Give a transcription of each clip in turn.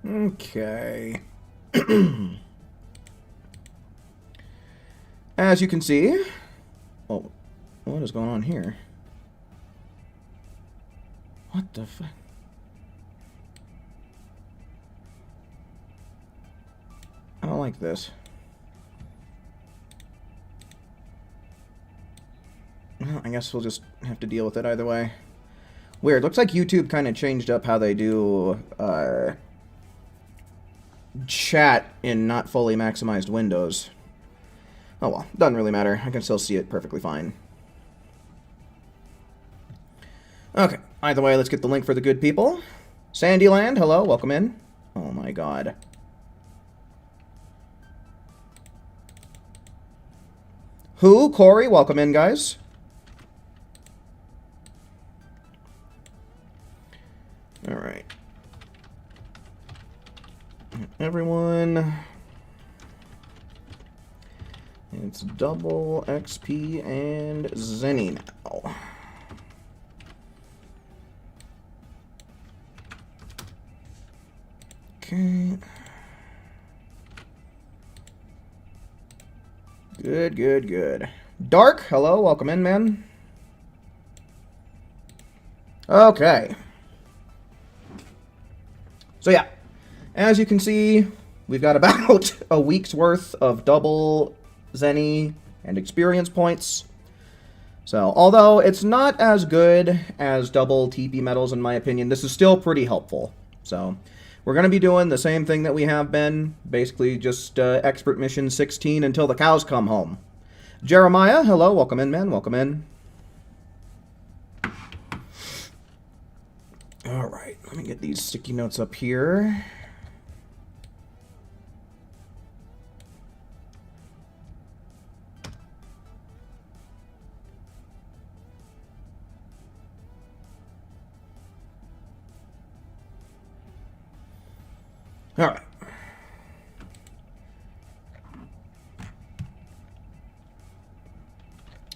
Okay. As you can see... Oh, what is going on here? What the fuck? I don't like this. Well, I guess we'll just have to deal with it either way. Weird. Looks like YouTube kind of changed up how they do chat in not fully maximized windows. Oh well, doesn't really matter. I can still see it perfectly fine. Okay, either way, let's get the link for the good people. Sandyland, hello, welcome in. Oh my god. Who? Corey, welcome in, guys. Alright. Everyone. It's double XP and Zeni now. Okay. Good, good, good. Dark, hello, welcome in, man. Okay. So yeah, as you can see, we've got about a week's worth of double Zeni and experience points. So, although it's not as good as double TP medals in my opinion, this is still pretty helpful. So, we're going to be doing the same thing that we have been, basically just expert mission 16 until the cows come home. Jeremiah, hello, welcome in, man, welcome in. Alright, let me get these sticky notes up here. Alright.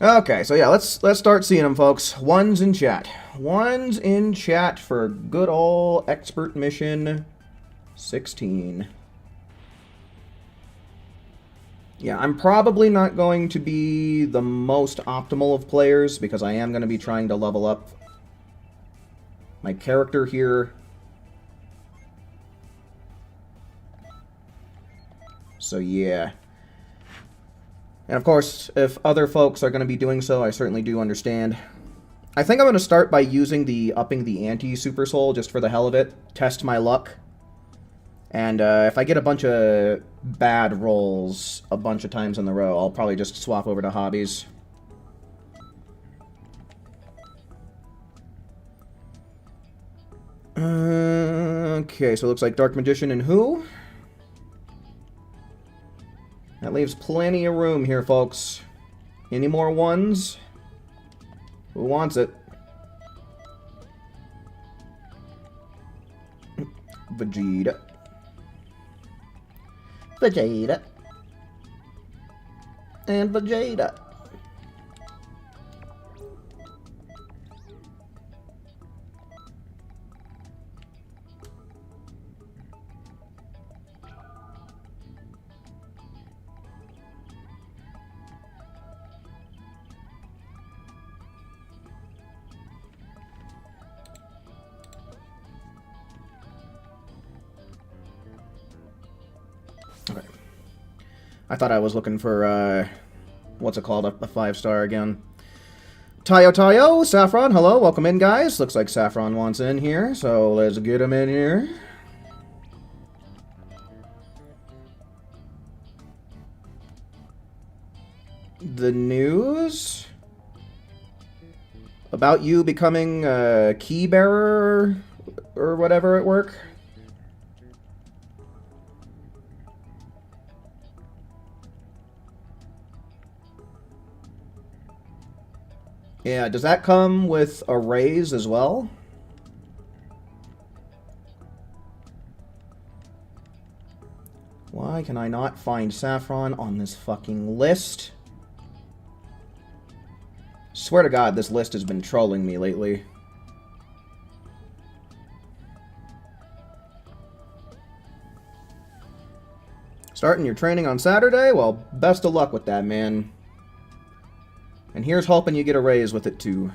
Okay, so yeah, let's start seeing them, folks. Ones in chat. Ones in chat for good old expert mission 16. Yeah, I'm probably not going to be the most optimal of players because I am going to be trying to level up my character here. So yeah. And of course, if other folks are going to be doing so, I certainly do understand. I think I'm going to start by using the upping the ante super soul just for the hell of it. Test my luck. And if I get a bunch of bad rolls a bunch of times in a row, I'll probably just swap over to hobbies. Okay, so it looks like Dark Magician and who? That leaves plenty of room here, folks. Any more ones? Who wants it? Vegeta. Vegeta. And Vegeta. Okay. I thought I was looking for, what's it called? A 5-star again. Tayo, Saffron, hello, welcome in, guys. Looks like Saffron wants in here, so let's get him in here. The news about you becoming a key bearer or whatever at work. Yeah, does that come with a raise as well? Why can I not find Saffron on this fucking list? Swear to God, this list has been trolling me lately. Starting your training on Saturday? Well, best of luck with that, man. And here's hoping you get a raise with it, too.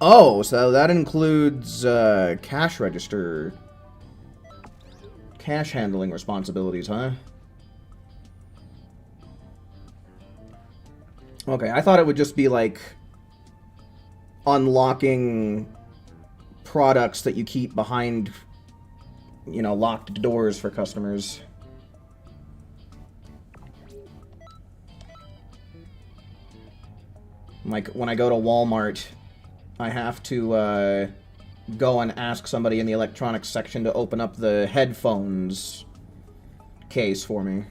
Oh, so that includes cash register, cash handling responsibilities, huh? Okay, I thought it would just be like unlocking products that you keep behind, you know, locked doors for customers. Like when I go to Walmart, I have to go and ask somebody in the electronics section to open up the headphones case for me.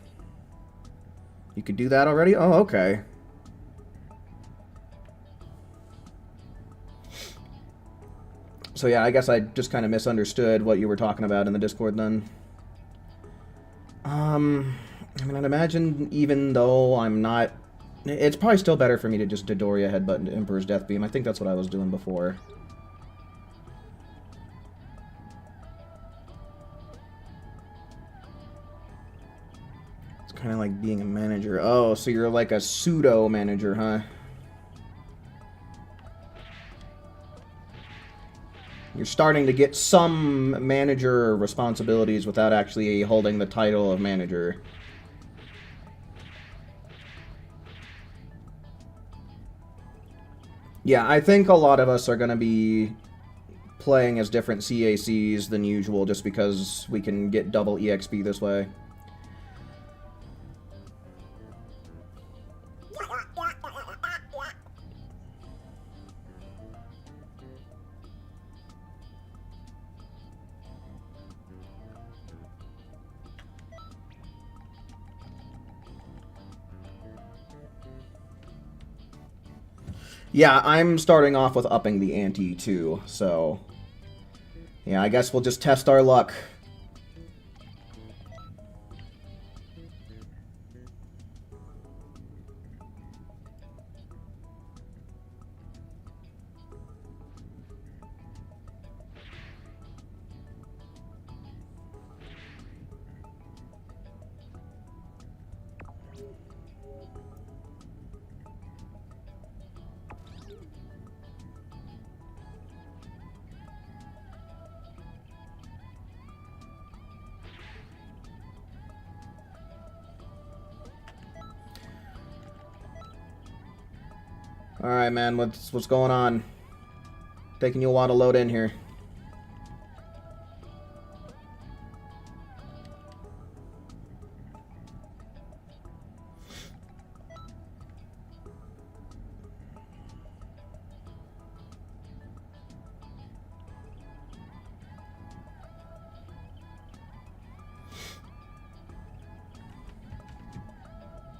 You could do that already? Oh, okay. So yeah, I guess I just kind of misunderstood what you were talking about in the Discord then. I mean, I'd imagine even though I'm not... It's probably still better for me to just Dodoria headbutt into Emperor's Death Beam. I think that's what I was doing before. It's kind of like being a manager. Oh, so you're like a pseudo-manager, huh? You're starting to get some manager responsibilities without actually holding the title of manager. Yeah, I think a lot of us are going to be playing as different CACs than usual just because we can get double EXP this way. Yeah, I'm starting off with upping the ante too, so... Yeah, I guess we'll just test our luck. Alright, man, what's going on? Taking you a while to load in here.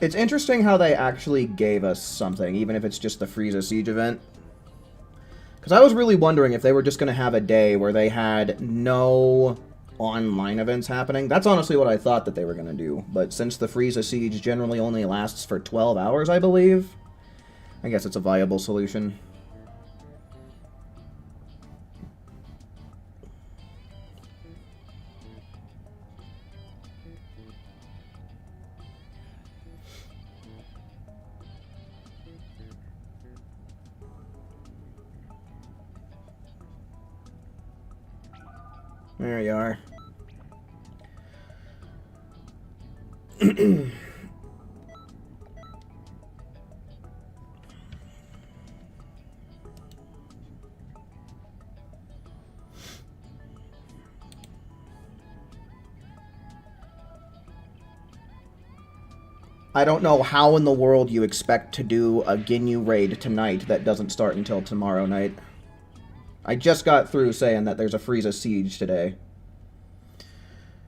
It's interesting how they actually gave us something, even if it's just the Frieza Siege event. Because I was really wondering if they were just going to have a day where they had no online events happening. That's honestly what I thought that they were going to do. But since the Frieza Siege generally only lasts for 12 hours, I believe, I guess it's a viable solution. There you are. I don't know how in the world you expect to do a Ginyu raid tonight that doesn't start until tomorrow night. I just got through saying that there's a Frieza Siege today.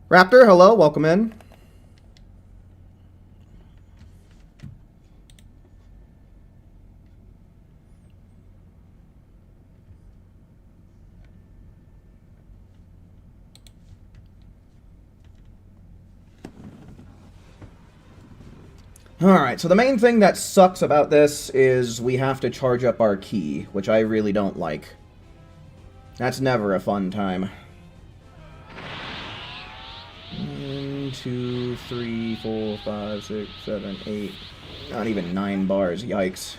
Raptor, hello, welcome in. Alright, so the main thing that sucks about this is we have to charge up our key, which I really don't like. That's never a fun time. 1, 2, 3, 4, 5, 6, 7, 8. Not even 9 bars, yikes.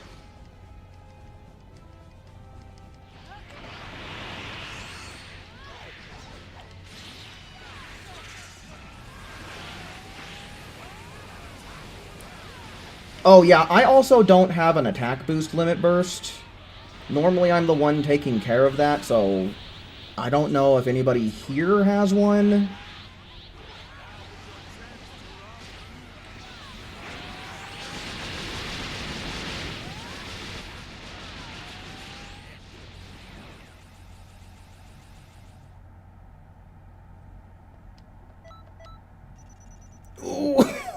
Oh yeah, I also don't have an attack boost limit burst. Normally I'm the one taking care of that, so I don't know if anybody here has one.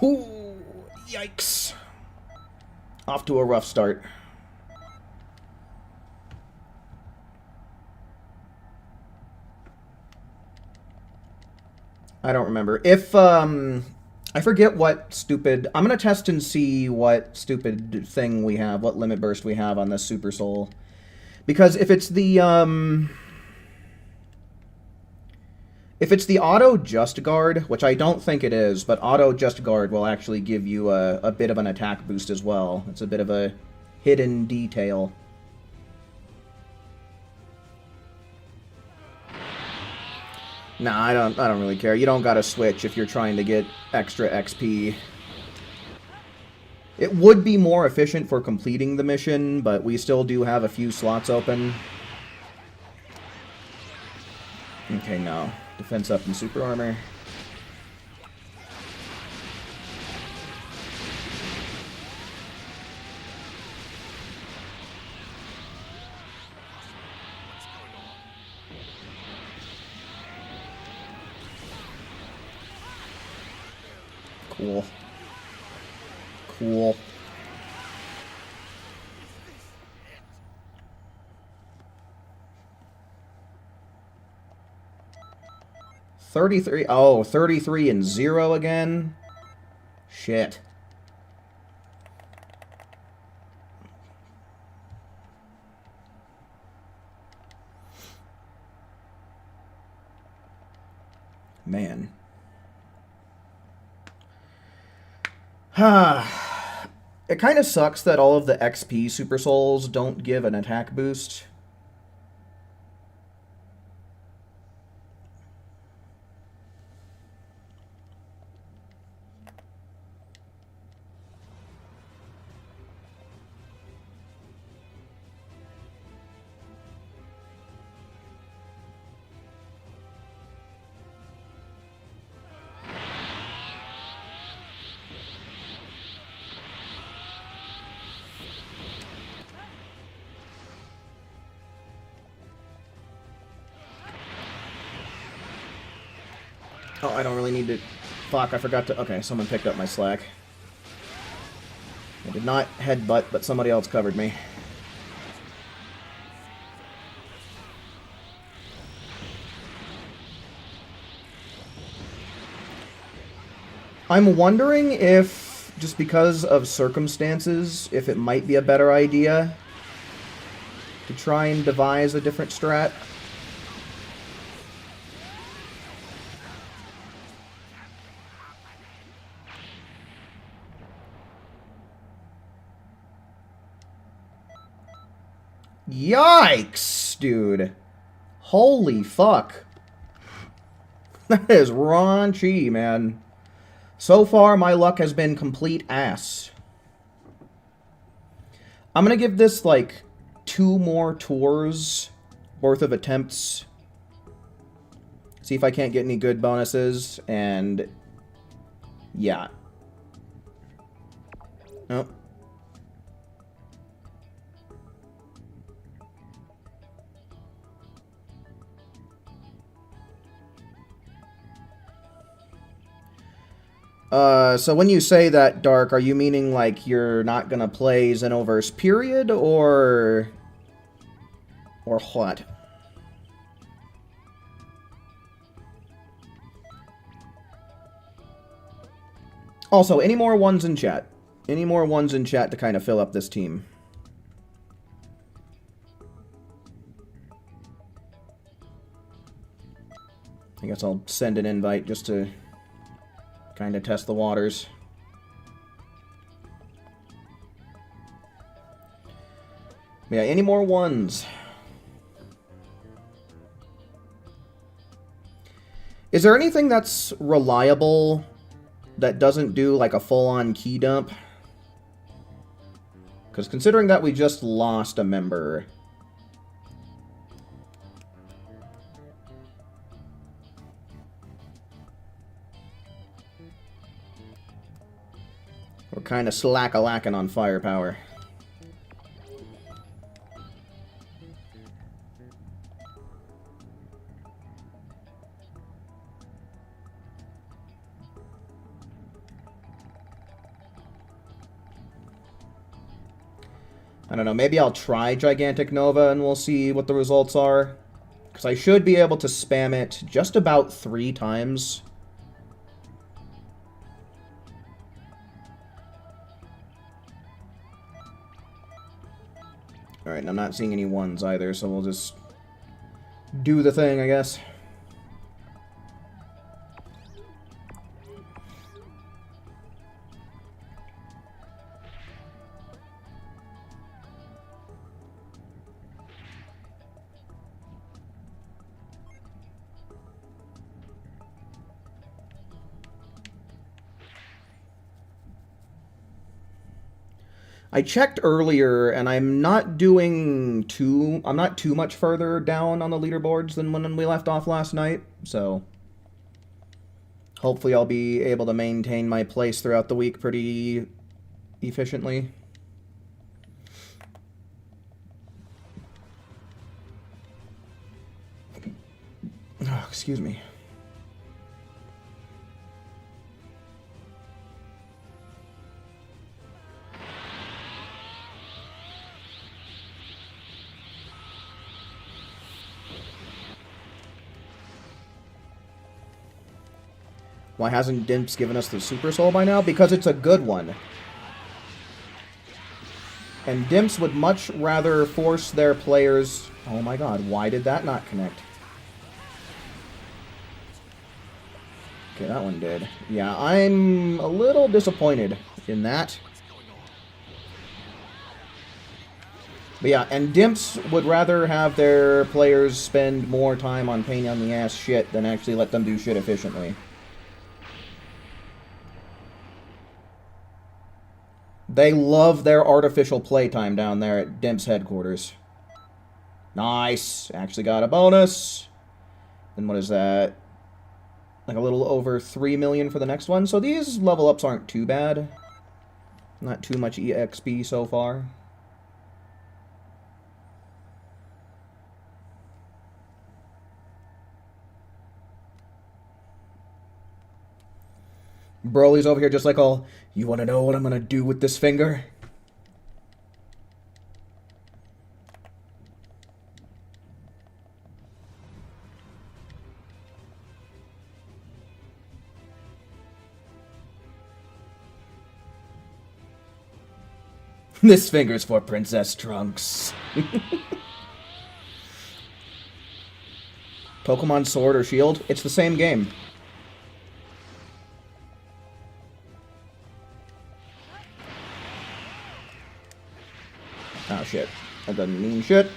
Ooh, yikes. Off to a rough start. I don't remember. If, I forget what stupid... I'm gonna test and see what stupid thing we have, what limit burst we have on this Super Soul. Because if it's the, if it's the auto just guard, which I don't think it is, but auto just guard will actually give you a bit of an attack boost as well. It's a bit of a hidden detail. Nah, I don't really care. You don't gotta switch if you're trying to get extra XP. It would be more efficient for completing the mission, but we still do have a few slots open. Okay, no. Defense up and super armor. Cool. Cool. $33. Oh, 33 and 0 again? Shit. Man. It kind of sucks that all of the XP Super Souls don't give an attack boost. Oh, I don't really need to... Fuck, I forgot to... Okay, someone picked up my slack. I did not headbutt, but somebody else covered me. I'm wondering if, just because of circumstances, if it might be a better idea to try and devise a different strat. Yikes, dude. Holy fuck. That is raunchy, man. So far, my luck has been complete ass. I'm gonna give this, like, 2 more tours worth of attempts. See if I can't get any good bonuses, and... yeah. Oh. So when you say that, Dark, are you meaning, like, you're not gonna play Xenoverse, period, or what? Also, any more ones in chat? Any more ones in chat to kind of fill up this team? I guess I'll send an invite just to kind of test the waters. Yeah, any more ones? Is there anything that's reliable that doesn't do like a full-on key dump? Because considering that we just lost a member... we're kind of slack-a-lacking on firepower. I don't know, maybe I'll try Gigantic Nova and we'll see what the results are. Because I should be able to spam it just about 3 times. Alright, and I'm not seeing any ones either, so we'll just do the thing, I guess. I checked earlier, and I'm not too much further down on the leaderboards than when we left off last night, so hopefully I'll be able to maintain my place throughout the week pretty efficiently. Oh, excuse me. Why hasn't Dimps given us the Super Soul by now? Because it's a good one. And Dimps would much rather force their players... oh my god, why did that not connect? Okay, that one did. Yeah, I'm a little disappointed in that. But yeah, and Dimps would rather have their players spend more time on pain on the ass shit than actually let them do shit efficiently. They love their artificial playtime down there at Dimps headquarters. Nice. Actually got a bonus. And what is that? Like a little over 3 million for the next one. So these level ups aren't too bad. Not too much EXP so far. Broly's over here just like all, you want to know what I'm going to do with this finger? This finger's for Princess Trunks. Pokemon Sword or Shield? It's the same game. Oh shit. That doesn't mean shit.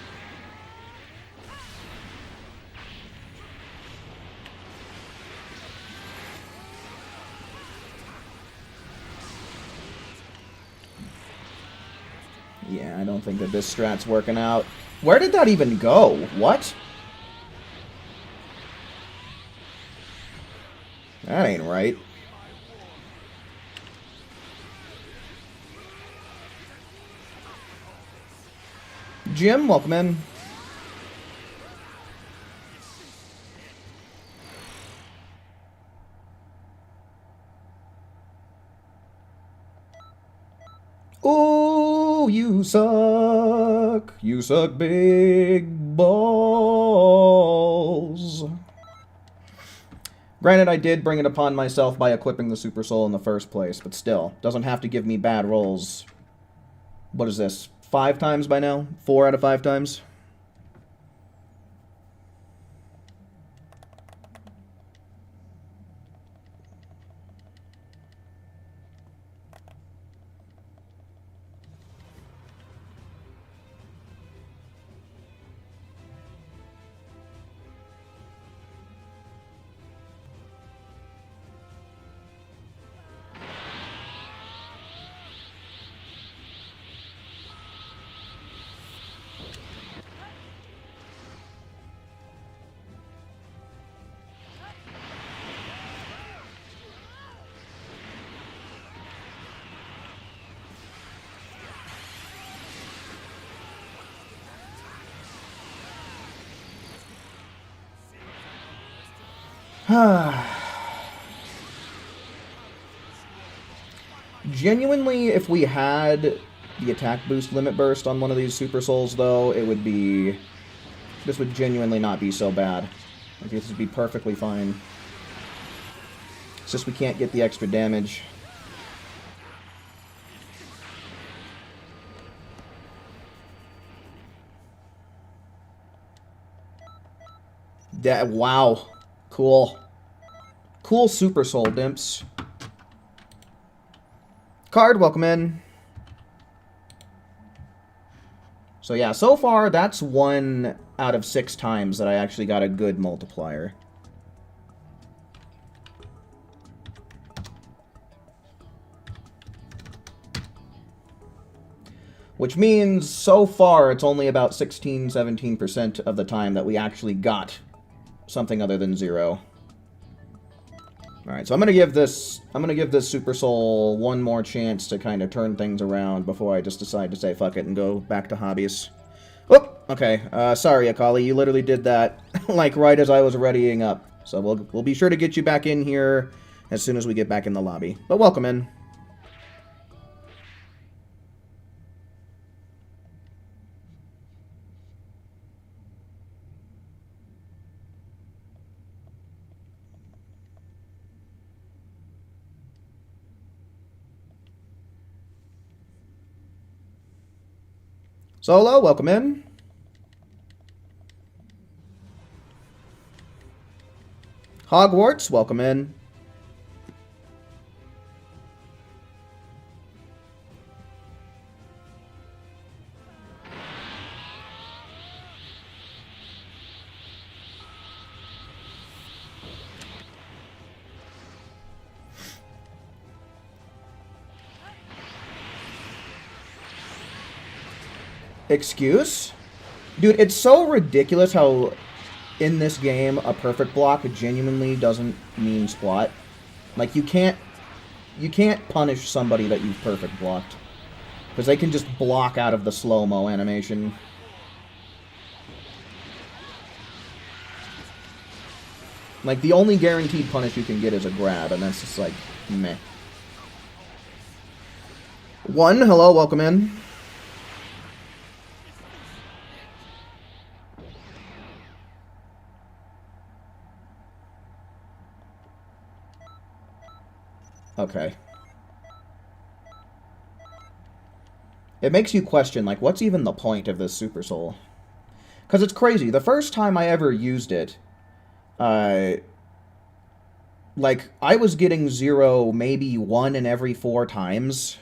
Yeah, I don't think that this strat's working out. Where did that even go? What? That ain't right. Jim, welcome in. Oh, you suck. You suck big balls. Granted, I did bring it upon myself by equipping the Super Soul in the first place, but still, doesn't have to give me bad rolls. What is this? 5 times by now? 4 out of 5 times? Genuinely, if we had the attack boost limit burst on one of these Super Souls, though, it would be... This would genuinely not be so bad. Like, this would be perfectly fine. It's just we can't get the extra damage. Wow. Cool. Cool Super Soul, Dimps. Card, welcome in. So yeah, so far, that's 1 out of 6 times that I actually got a good multiplier. Which means, so far, it's only about 16-17% of the time that we actually got something other than 0. Alright, so I'm gonna give this Super Soul one more chance to kind of turn things around before I just decide to say fuck it and go back to hobbies. Oh, okay. Sorry, Akali, you literally did that like right as I was readying up. So we'll be sure to get you back in here as soon as we get back in the lobby. But welcome in. Solo, welcome in. Hogwarts, welcome in. Excuse? Dude, it's so ridiculous how in this game a perfect block genuinely doesn't mean squat. Like, you can't punish somebody that you've perfect blocked. Because they can just block out of the slow-mo animation. Like, the only guaranteed punish you can get is a grab, and that's just like, meh. 1, hello, welcome in. Okay. It makes you question, like, what's even the point of this Super Soul? Because it's crazy. The first time I ever used it, like, I was getting 0, maybe 1 in every 4 times.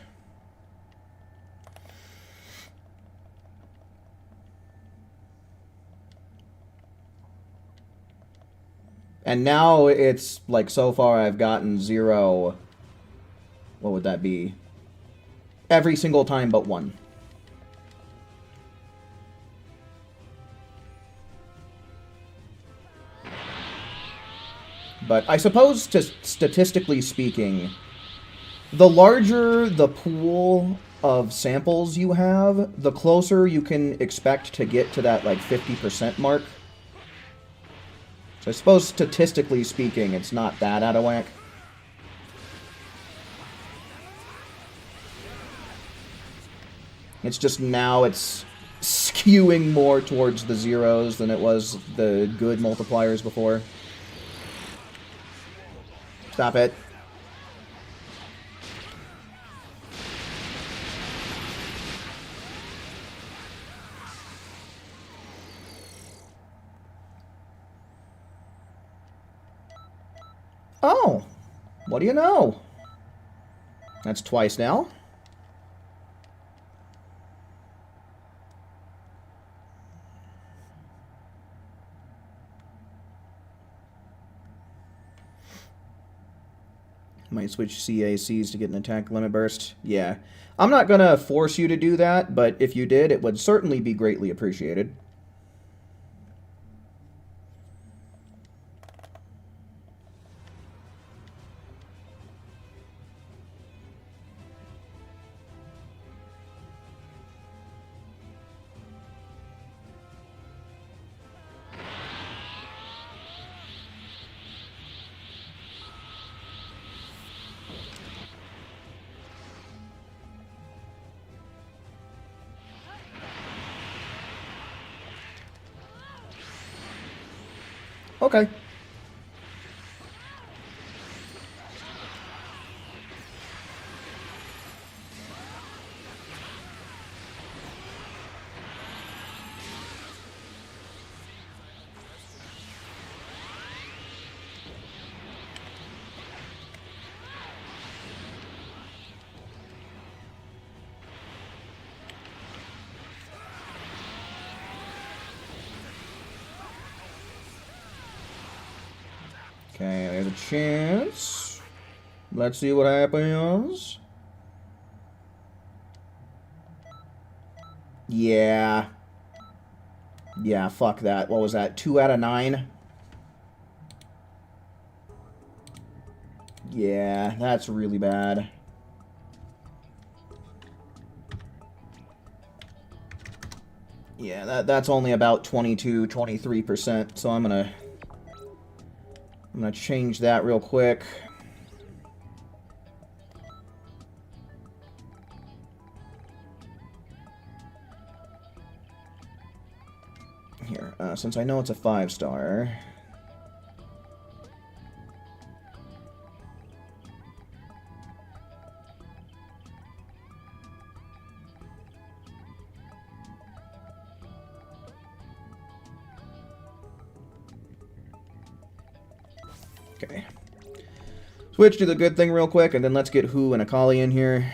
And now it's, like, so far I've gotten 0... What would that be? Every single time but 1. But I suppose, statistically speaking, the larger the pool of samples you have, the closer you can expect to get to that, like, 50% mark. So I suppose, statistically speaking, it's not that out of whack. It's just now it's skewing more towards the 0s than it was the good multipliers before. Stop it. Oh, what do you know? That's twice now. Might switch CACs to get an attack limit burst. Yeah. I'm not going to force you to do that, but if you did, it would certainly be greatly appreciated. Okay. Okay, there's a chance. Let's see what happens. Yeah. Yeah, fuck that. What was that? 2 out of 9? Yeah, that's really bad. Yeah, that's only about 22, 23%, so I'm gonna change that real quick. Here, since I know it's a 5-star. Okay. Switch to the good thing real quick, and then let's get Hu and Akali in here.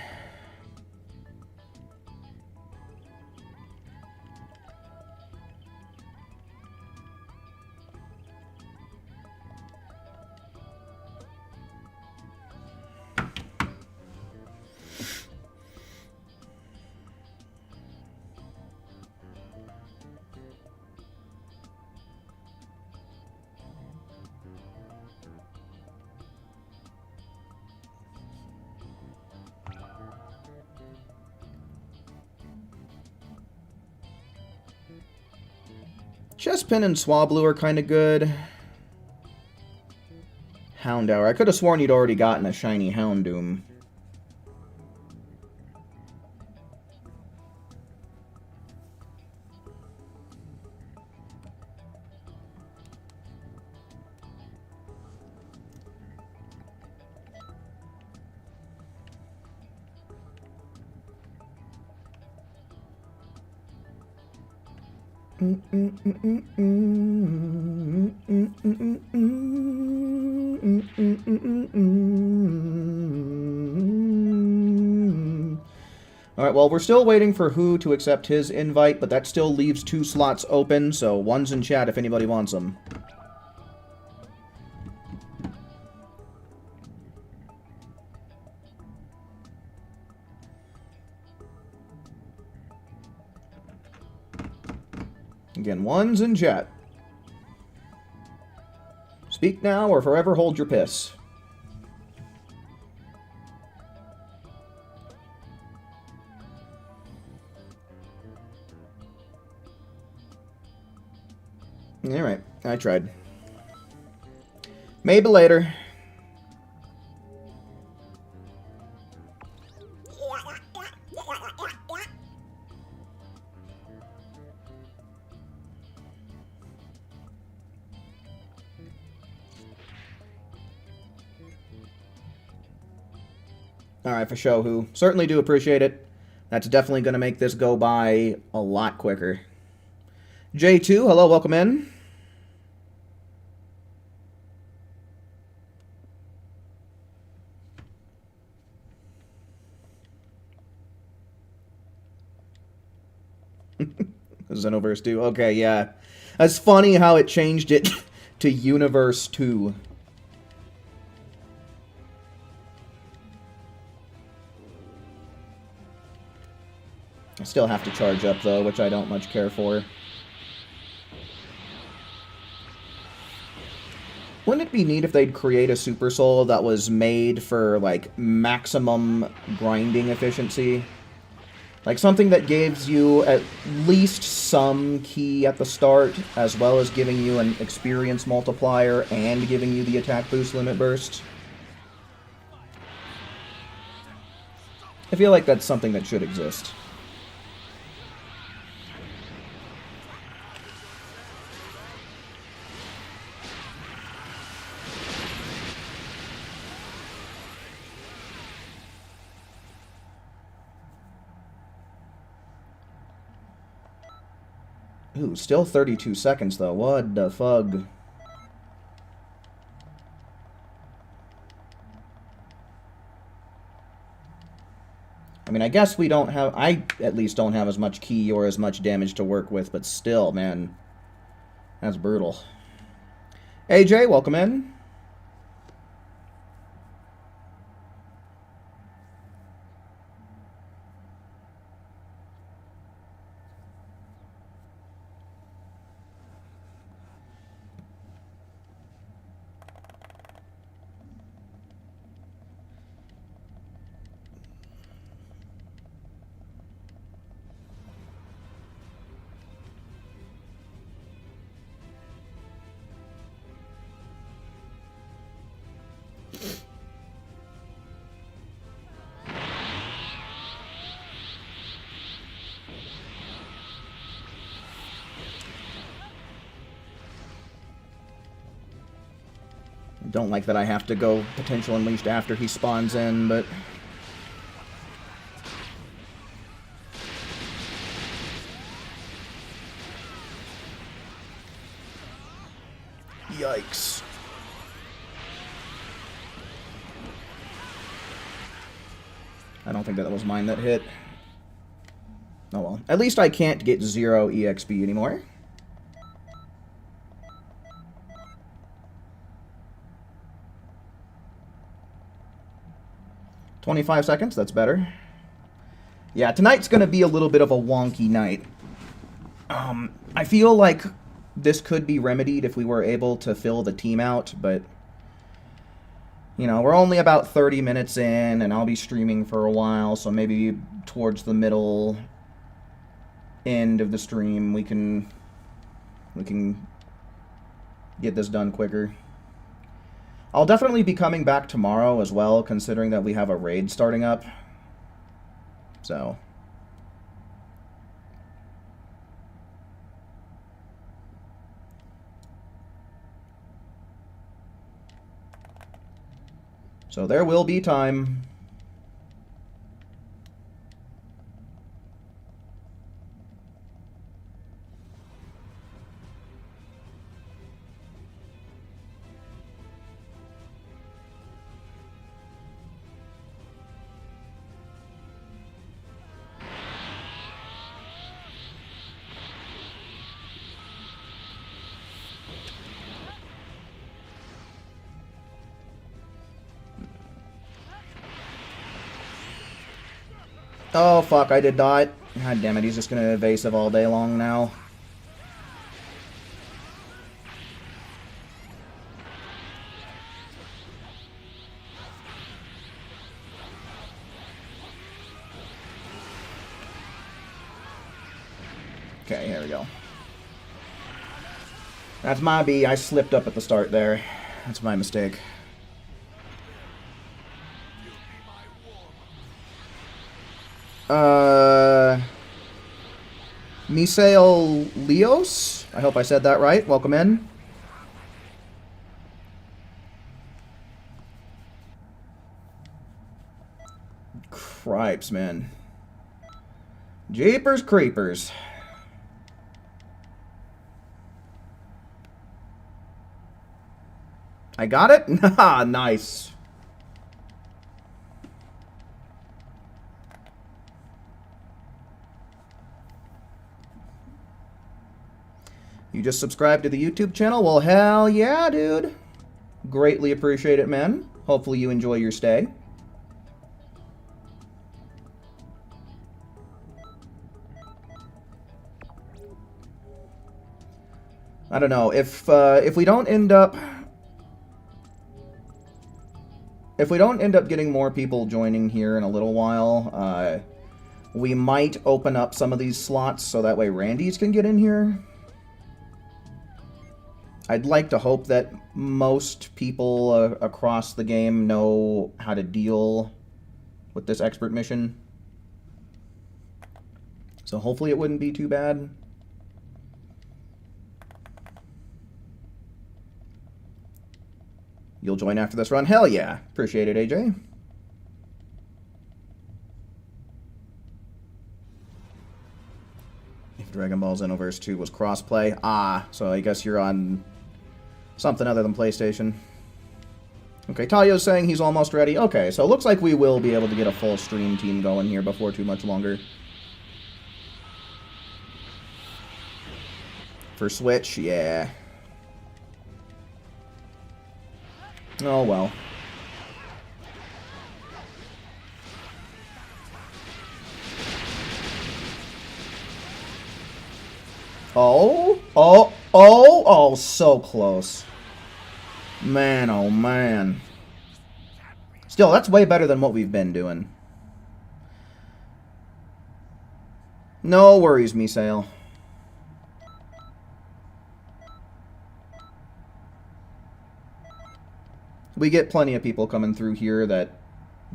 Chestpin and Swablu are kind of good. Houndour. I could have sworn you'd already gotten a shiny Houndoom. Alright, well, we're still waiting for Hu to accept his invite, but that still leaves 2 slots open, so one's in chat if anybody wants them. Again, one's in chat. Speak now or forever hold your piss. Alright, I tried. Maybe later. Alright, for show who. Certainly do appreciate it. That's definitely going to make this go by a lot quicker. J2, hello, welcome in. Xenoverse 2. Okay, yeah. That's funny how it changed it to Universe 2. I still have to charge up, though, which I don't much care for. Wouldn't it be neat if they'd create a Super Soul that was made for, like, maximum grinding efficiency? Like, something that gives you at least some key at the start, as well as giving you an experience multiplier and giving you the attack boost limit burst. I feel like that's something that should exist. Ooh, still 32 seconds, though. What the fug? I mean, I guess we don't have... I, at least, don't have as much key or as much damage to work with, but still, man. That's brutal. AJ, welcome in. Don't like that I have to go potential unleashed after he spawns in, but... Yikes. I don't think that was mine that hit. Oh well. At least I can't get 0 EXP anymore. "25 seconds, that's better. Yeah, tonight's gonna be a little bit of a wonky night. I feel like this could be remedied if we were able to fill the team out, but... You know, we're only about 30 minutes in, and I'll be streaming for a while, so maybe towards the middle end of the stream we can get this done quicker. I'll definitely be coming back tomorrow as well, considering that we have a raid starting up. So... So there will be time. Oh, fuck, I did not. God damn it, he's just gonna evasive all day long now. Okay, here we go. That's my B. I slipped up at the start there. That's my mistake. Misael Leos? I hope I said that right. Welcome in. stripes, man. Jeepers creepers. I got it? Ah, nice. You just subscribed to the YouTube channel? Well, hell yeah, dude. Greatly appreciate it, man. Hopefully you enjoy your stay. I don't know, if we don't end up getting more people joining here in a little while, we might open up some of these slots so that way Randy's can get in here. I'd like to hope that most people across the game know how to deal with this expert mission. So hopefully it wouldn't be too bad. You'll join after this run? Hell yeah. Appreciate it, AJ. If Dragon Ball Xenoverse 2 was crossplay. Ah, so I guess you're on something other than PlayStation. Okay, Tayo's saying he's almost ready. Okay, so it looks like we will be able to get a full stream team going here before too much longer. For Switch, yeah. Oh, well. Oh, so close. Man, oh man. Still, that's way better than what we've been doing. No worries, Misael. We get plenty of people coming through here that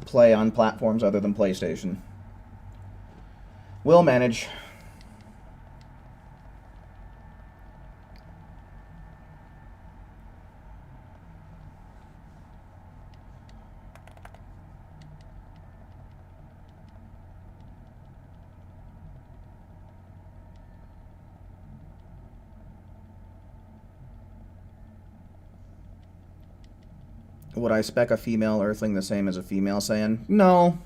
play on platforms other than PlayStation. We'll manage. Would I spec a female Earthling the same as a female Saiyan? No.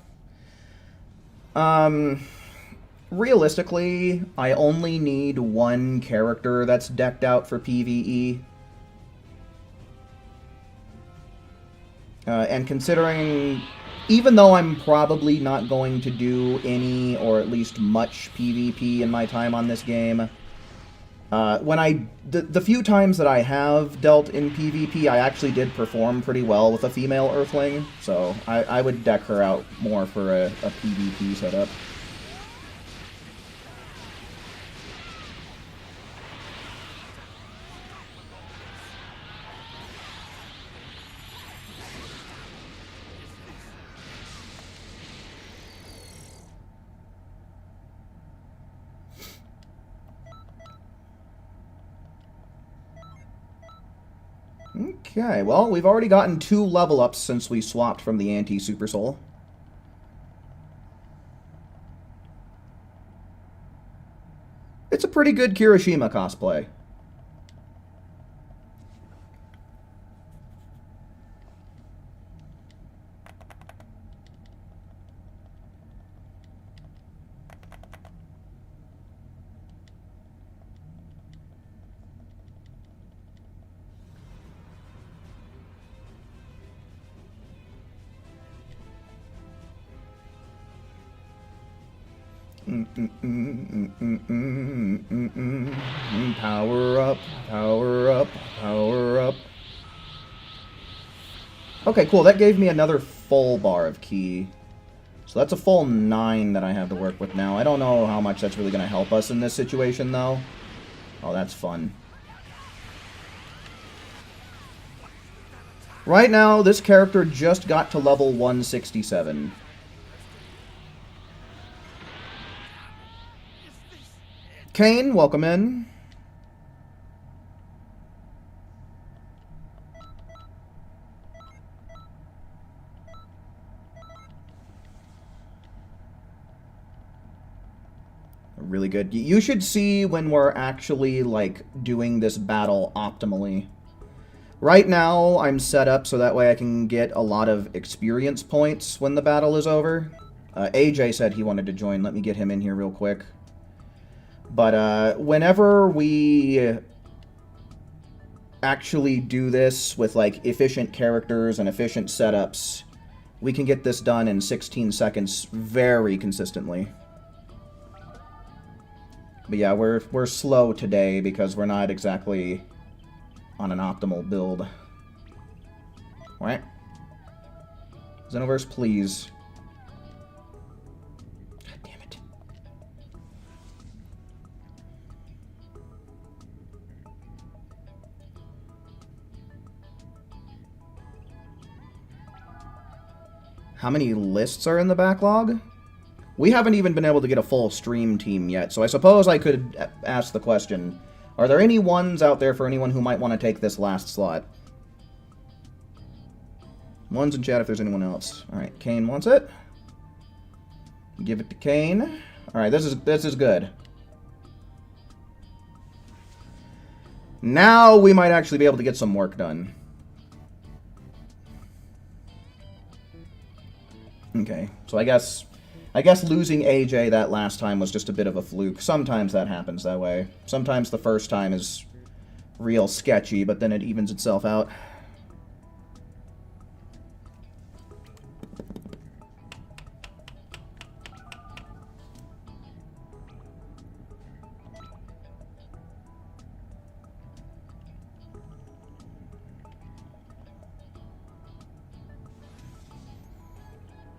Realistically, I only need one character that's decked out for PvE. And considering, even though I'm probably not going to do any, or at least much PvP in my time on this game, the few times that I have dealt in PvP, I actually did perform pretty well with a female Earthling, so I would deck her out more for a PvP setup. Okay, well, we've already gotten 2 level ups since we swapped from the anti-Super Soul. It's a pretty good Kirishima cosplay. Power up, power up, power up. Okay, cool. That gave me another full bar of ki. So that's a full 9 that I have to work with now. I don't know how much that's really going to help us in this situation, though. Oh, that's fun. Right now, this character just got to level 167. Kane, welcome in. Really good. You should see when we're actually, like, doing this battle optimally. Right now, I'm set up so that way I can get a lot of experience points when the battle is over. AJ said he wanted to join. Let me get him in here real quick. But whenever we actually do this with, like, efficient characters and efficient setups, we can get this done in 16 seconds very consistently. But yeah, we're slow today because we're not exactly on an optimal build. Alright. Xenoverse, please. God damn it. How many lists are in the backlog? We haven't even been able to get a full stream team yet, so I suppose I could ask the question, are there any ones out there for anyone who might want to take this last slot? Ones in chat if there's anyone else. Alright, Kane wants it. Give it to Kane. Alright, this is good. Now we might actually be able to get some work done. Okay, so I guess losing AJ that last time was just a bit of a fluke. Sometimes that happens that way. Sometimes the first time is real sketchy, but then it evens itself out.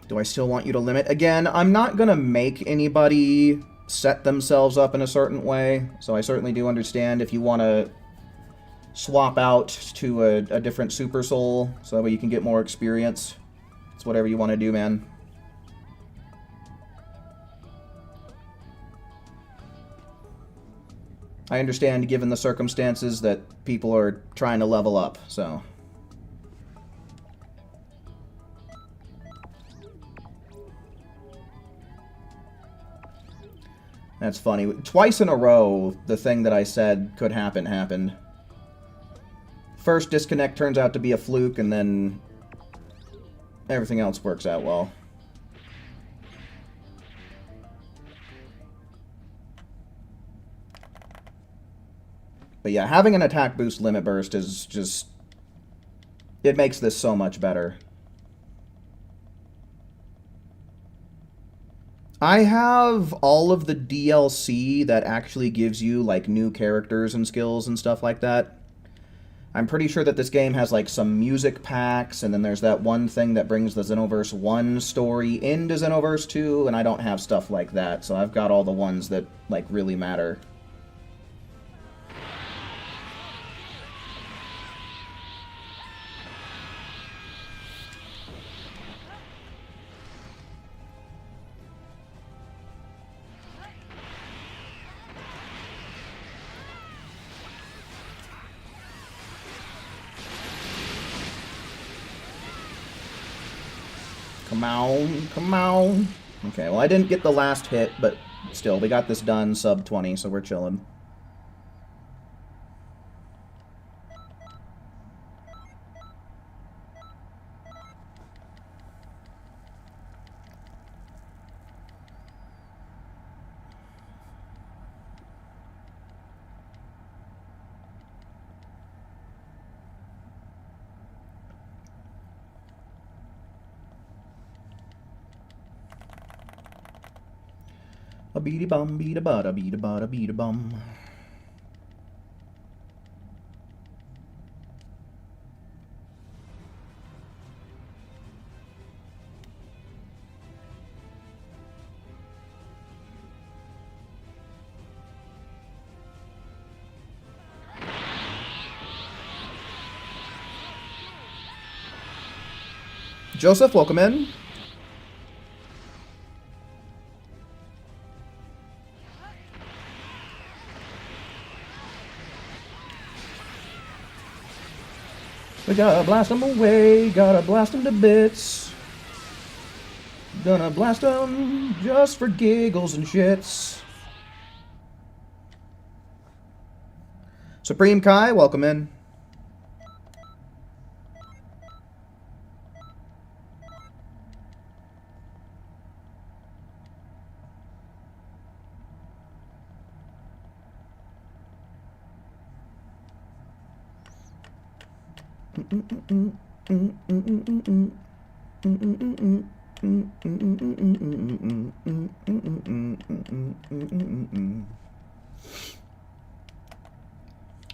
Do I still want you to limit? Again, I'm not going to make anybody set themselves up in a certain way, so I certainly do understand if you want to swap out to a different Super Soul, so that way you can get more experience. It's whatever you want to do, man. I understand, given the circumstances, that people are trying to level up, so... That's funny. Twice in a row, the thing that I said could happen happened. First disconnect turns out to be a fluke, and then everything else works out well. But yeah, having an attack boost limit burst is just... it makes this so much better. I have all of the DLC that actually gives you, like, new characters and skills and stuff like that. I'm pretty sure that this game has, like, some music packs, and then there's that one thing that brings the Xenoverse 1 story into Xenoverse 2, and I don't have stuff like that, so I've got all the ones that, like, really matter. Come on, come on. Okay, well, I didn't get the last hit, but still, we got this done, sub 20, so we're chilling. A beady bum, beat a bada, beat a bada, beat a bum. Joseph, welcome in. We gotta blast them away, gotta blast them to bits. Gonna blast them just for giggles and shits. Supreme Kai, welcome in.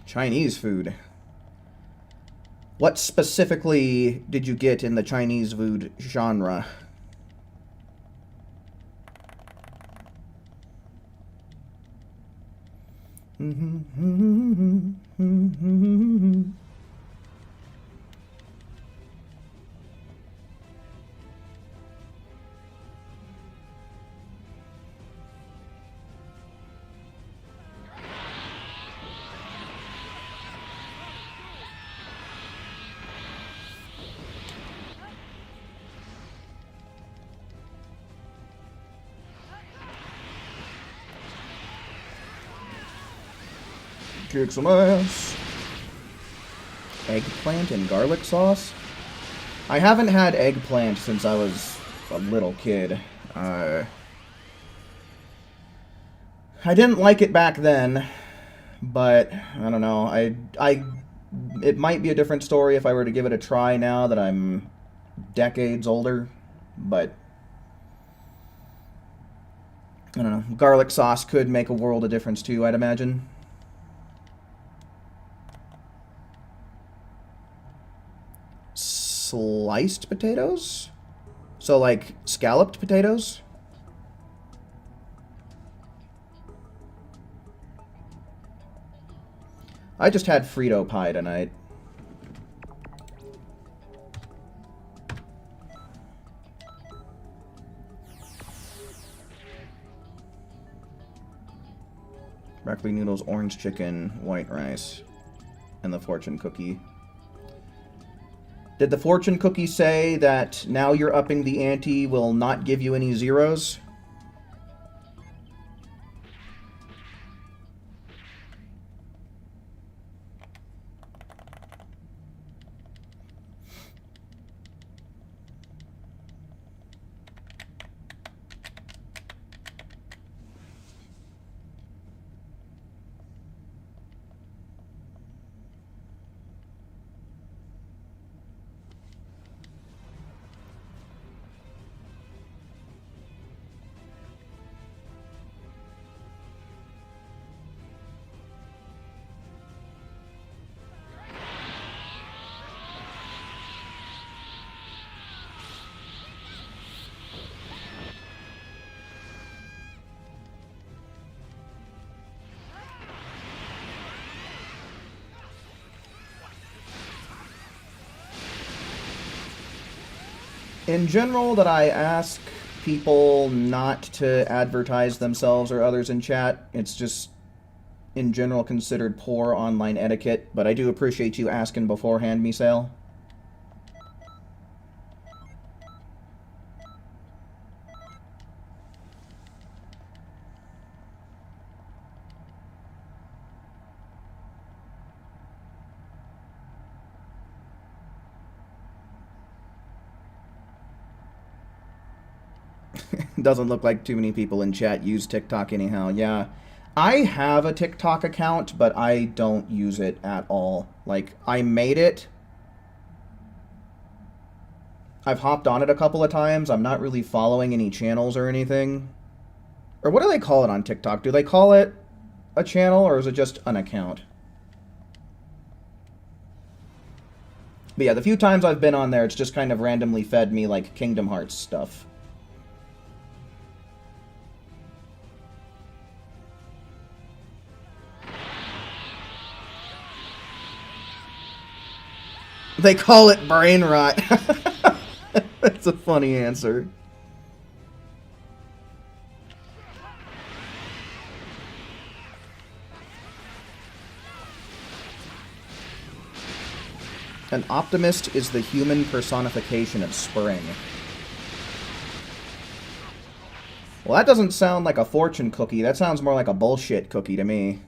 Chinese food. What specifically did you get in the Chinese food genre? Kick some ass. Eggplant and garlic sauce? I haven't had eggplant since I was a little kid. I didn't like it back then, but I don't know. It might be a different story if I were to give it a try now that I'm decades older, but I don't know. Garlic sauce could make a world of difference too, I'd imagine. Sliced potatoes? So like scalloped potatoes? I just had Frito pie tonight. Broccoli noodles, orange chicken, white rice, and the fortune cookie. Did the fortune cookie say that now you're upping the ante will not give you any zeros? In general, that I ask people not to advertise themselves or others in chat. It's just, in general, considered poor online etiquette, but I do appreciate you asking beforehand, Misael. Doesn't look like too many people in chat use TikTok anyhow. Yeah, I have a TikTok account, but I don't use it at all. Like, I made it. I've hopped on it a couple of times. I'm not really following any channels or anything. Or what do they call it on TikTok? Do they call it a channel, or is it just an account? But yeah, the few times I've been on there, it's just kind of randomly fed me, like, Kingdom Hearts stuff. They call it brain rot. That's a funny answer. An optimist is the human personification of spring. Well, that doesn't sound like a fortune cookie. That sounds more like a bullshit cookie to me.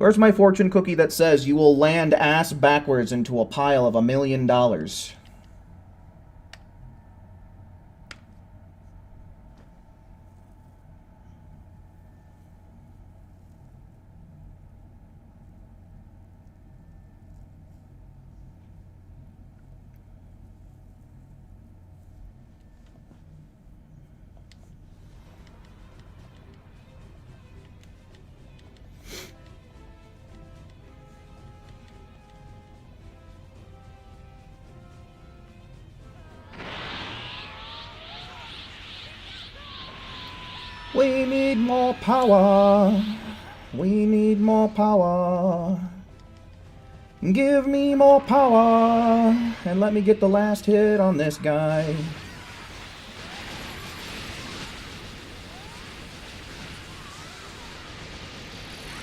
Where's my fortune cookie that says you will land ass backwards into a pile of $1 million? We need more power. We need more power. Give me more power. And let me get the last hit on this guy.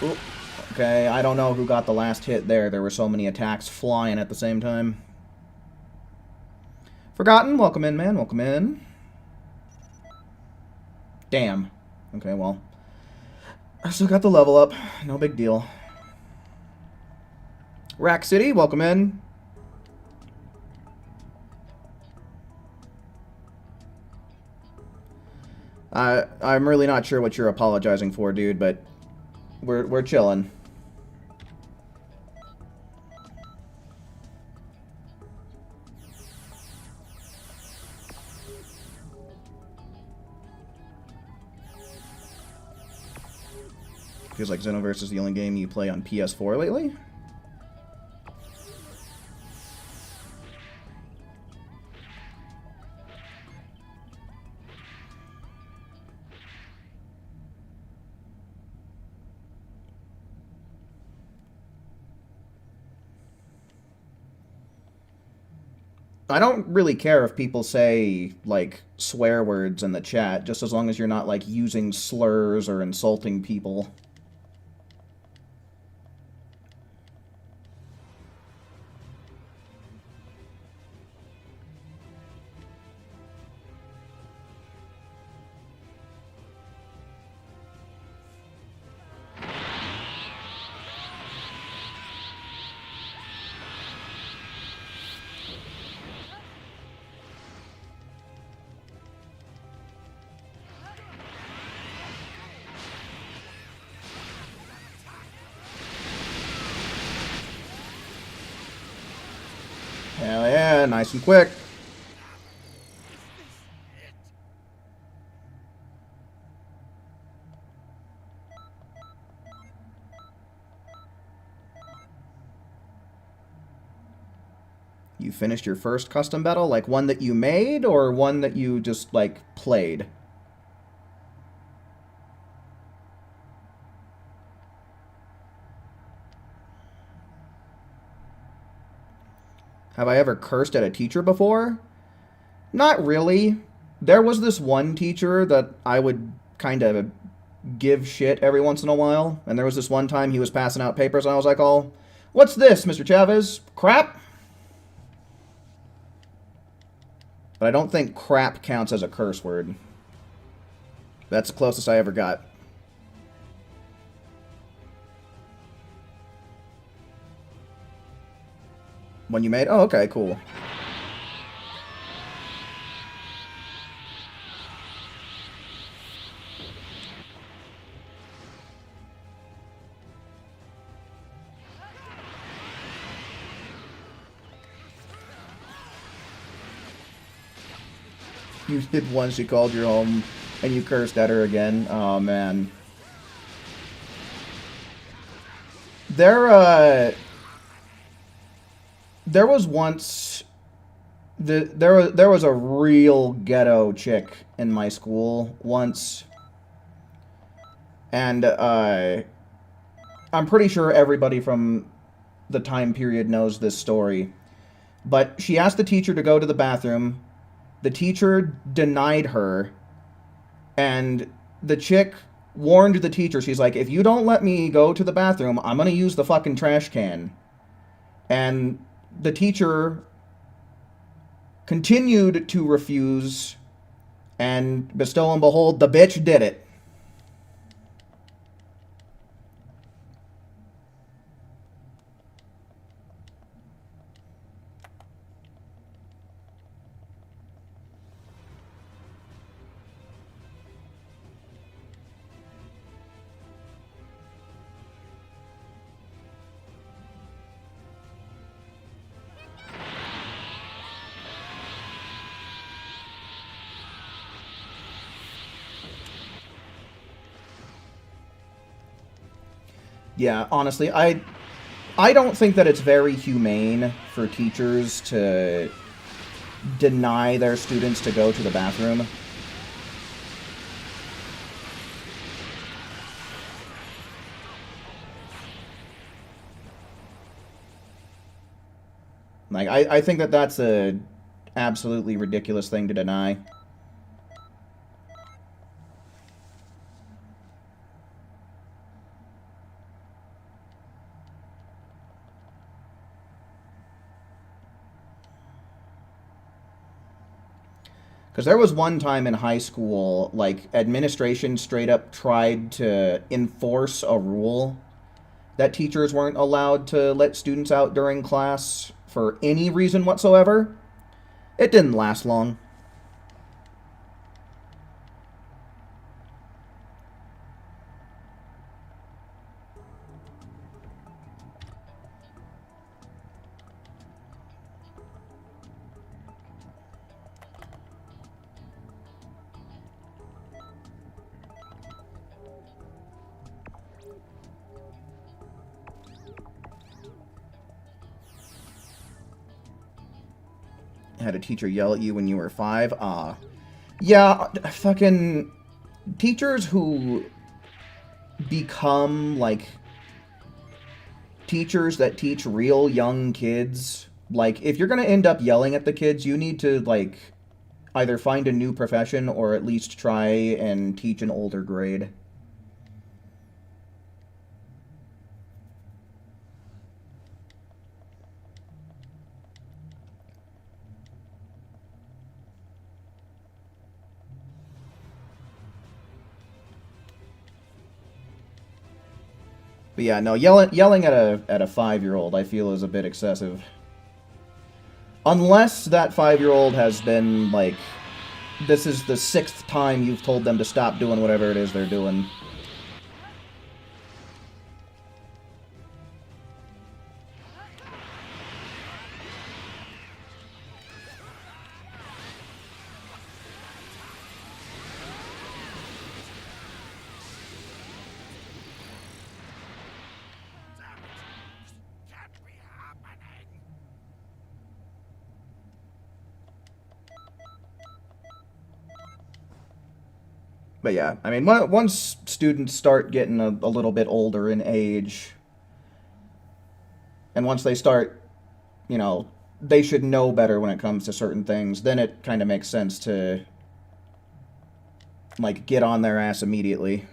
Oop. Okay, I don't know who got the last hit there. There were so many attacks flying at the same time. Forgotten, welcome in, man. Welcome in. Damn. Okay, well. I still got the level up. No big deal. Rack City, welcome in. I'm really not sure what you're apologizing for, dude, but we're chilling. Feels like Xenoverse is the only game you play on PS4 lately. I don't really care if people say, like, swear words in the chat, just as long as you're not, like, using slurs or insulting people. Hell yeah, nice and quick. You finished your first custom battle? Like one that you made or one that you just, like, played? Have I ever cursed at a teacher before? Not really. There was this one teacher that I would kind of give shit every once in a while. And there was this one time he was passing out papers and I was like, oh, what's this, Mr. Chavez? Crap? But I don't think crap counts as a curse word. That's the closest I ever got. When you made? Oh, okay, cool. You did once, you called your home, and you cursed at her again. Oh, man. There was once... There was a real ghetto chick in my school once. And, I'm pretty sure everybody from the time period knows this story. But she asked the teacher to go to the bathroom. The teacher denied her. And the chick warned the teacher, she's like, if you don't let me go to the bathroom, I'm gonna use the fucking trash can. And the teacher continued to refuse, and bestow and behold, the bitch did it. Yeah, honestly, I don't think that it's very humane for teachers to deny their students to go to the bathroom. Like, I think that that's a absolutely ridiculous thing to deny. Because there was one time in high school, like, administration straight up tried to enforce a rule that teachers weren't allowed to let students out during class for any reason whatsoever. It didn't last long. Had a teacher yell at you when you were 5? Yeah, fucking teachers who become, like, teachers that teach real young kids. Like, if you're gonna end up yelling at the kids, you need to, like, either find a new profession or at least try and teach an older grade. But yeah, no, yelling at a 5-year-old I feel is a bit excessive. Unless that 5-year-old has been, like, this is the 6th time you've told them to stop doing whatever it is they're doing. But yeah, I mean, once students start getting a little bit older in age, and once they start, you know, they should know better when it comes to certain things, then it kind of makes sense to, like, get on their ass immediately.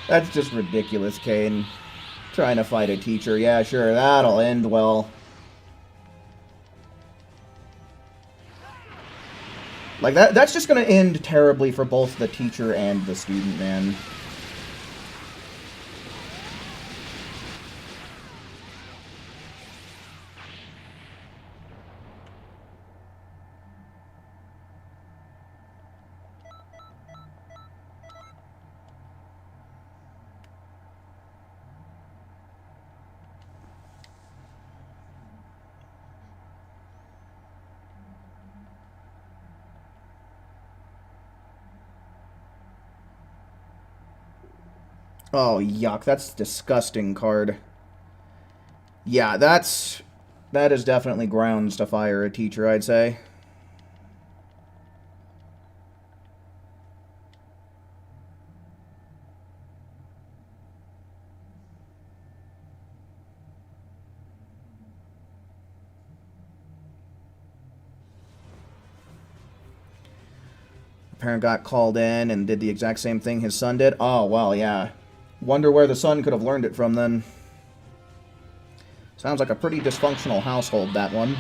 That's just ridiculous, Kane. Trying to fight a teacher. Yeah, sure, that'll end well. Like, that's just gonna end terribly for both the teacher and the student, man. Oh, yuck. That's a disgusting card. Yeah, that is definitely grounds to fire a teacher, I'd say. Parent got called in and did the exact same thing his son did. Oh, well, yeah. Wonder where the son could have learned it from then. Sounds like a pretty dysfunctional household, that one.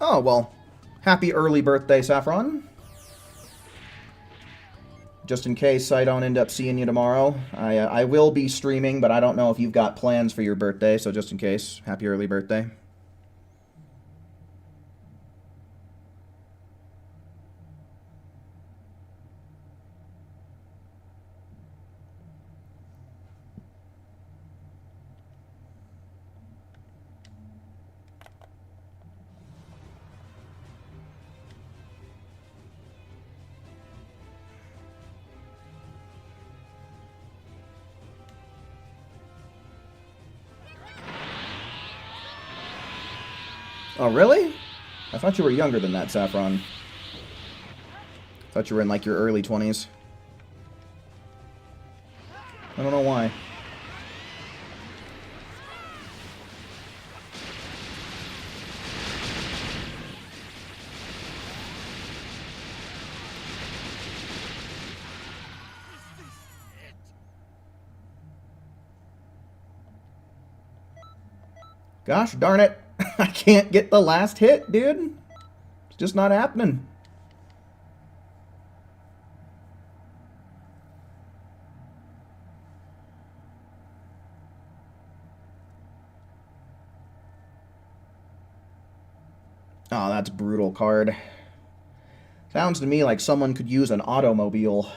Oh, well, happy early birthday, Saffron. Just in case I don't end up seeing you tomorrow. I will be streaming, but I don't know if you've got plans for your birthday, so just in case, happy early birthday. Oh, really? I thought you were younger than that, Saffron. I thought you were in, like, your early 20s. I don't know why. Gosh darn it. I can't get the last hit, dude. It's just not happening. Oh, that's brutal card. Sounds to me like someone could use an automobile.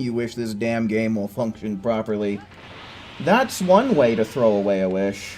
You wish this damn game will function properly. That's one way to throw away a wish.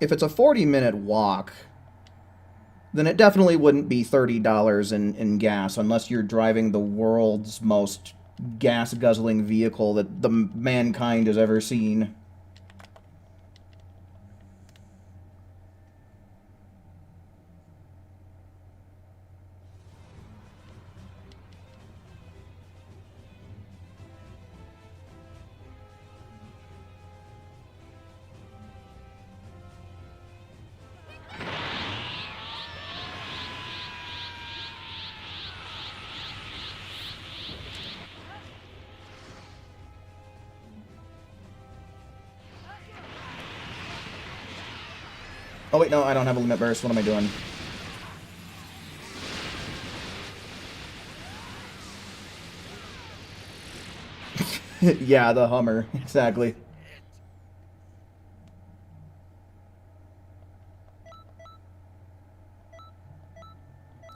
If it's a 40-minute walk, then it definitely wouldn't be $30 in gas unless you're driving the world's most gas-guzzling vehicle that the mankind has ever seen. Oh wait, no, I don't have a limit burst. What am I doing? Yeah, the Hummer. Exactly.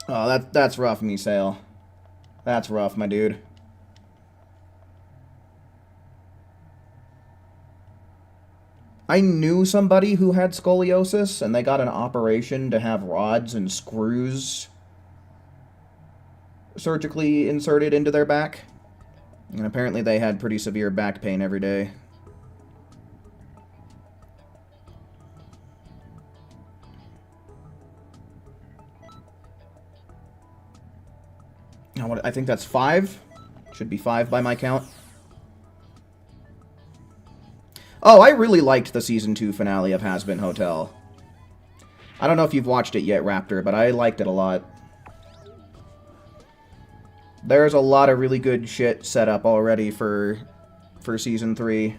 Oh, that's rough, Misael. That's rough, my dude. I knew somebody who had scoliosis, and they got an operation to have rods and screws surgically inserted into their back. And apparently they had pretty severe back pain every day. Now, I think that's 5. Should be 5 by my count. Oh, I really liked the Season 2 finale of Hazbin Hotel. I don't know if you've watched it yet, Raptor, but I liked it a lot. There's a lot of really good shit set up already for Season 3.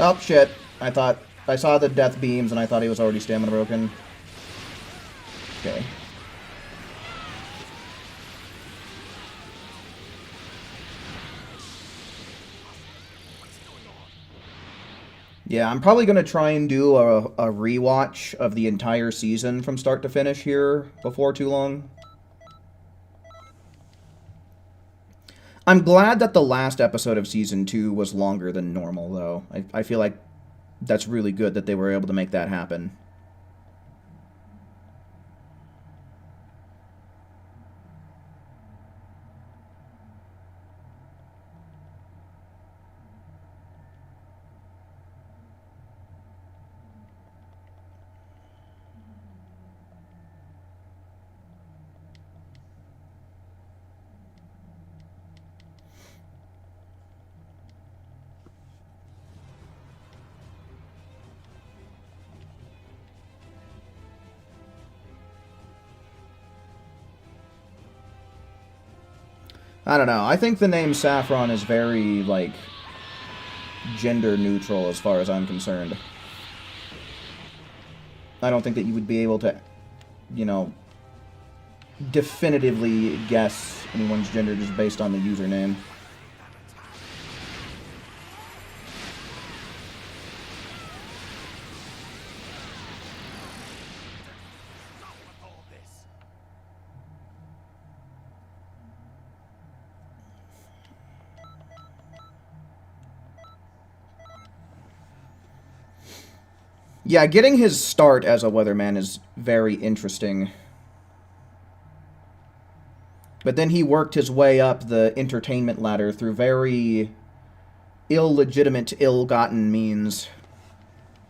Oh, shit. I saw the death beams and I thought he was already stamina broken. Okay. Yeah, I'm probably going to try and do a rewatch of the entire season from start to finish here before too long. I'm glad that the last episode of Season 2 was longer than normal, though. I feel like that's really good that they were able to make that happen. I don't know. I think the name Saffron is very, like, gender neutral as far as I'm concerned. I don't think that you would be able to, you know, definitively guess anyone's gender just based on the username. Yeah, getting his start as a weatherman is very interesting. But then he worked his way up the entertainment ladder through very illegitimate, ill-gotten means.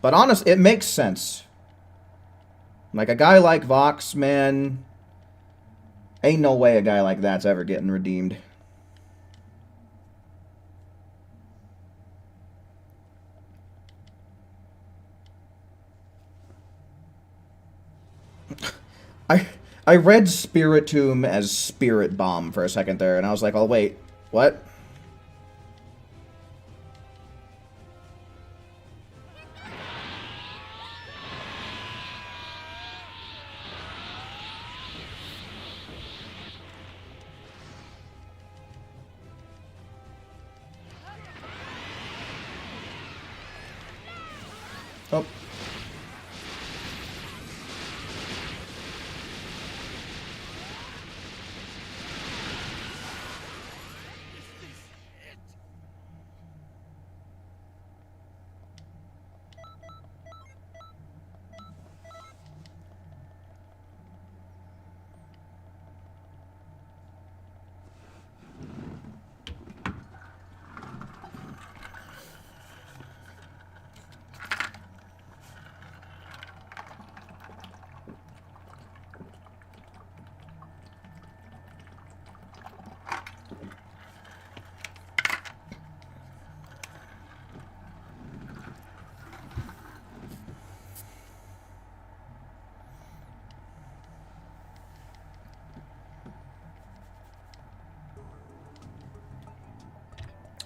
But honest, it makes sense. Like, a guy like Vox, man, ain't no way a guy like that's ever getting redeemed. I read Spirit Tomb as Spirit Bomb for a second there, and I was like, oh, wait, what? Oh.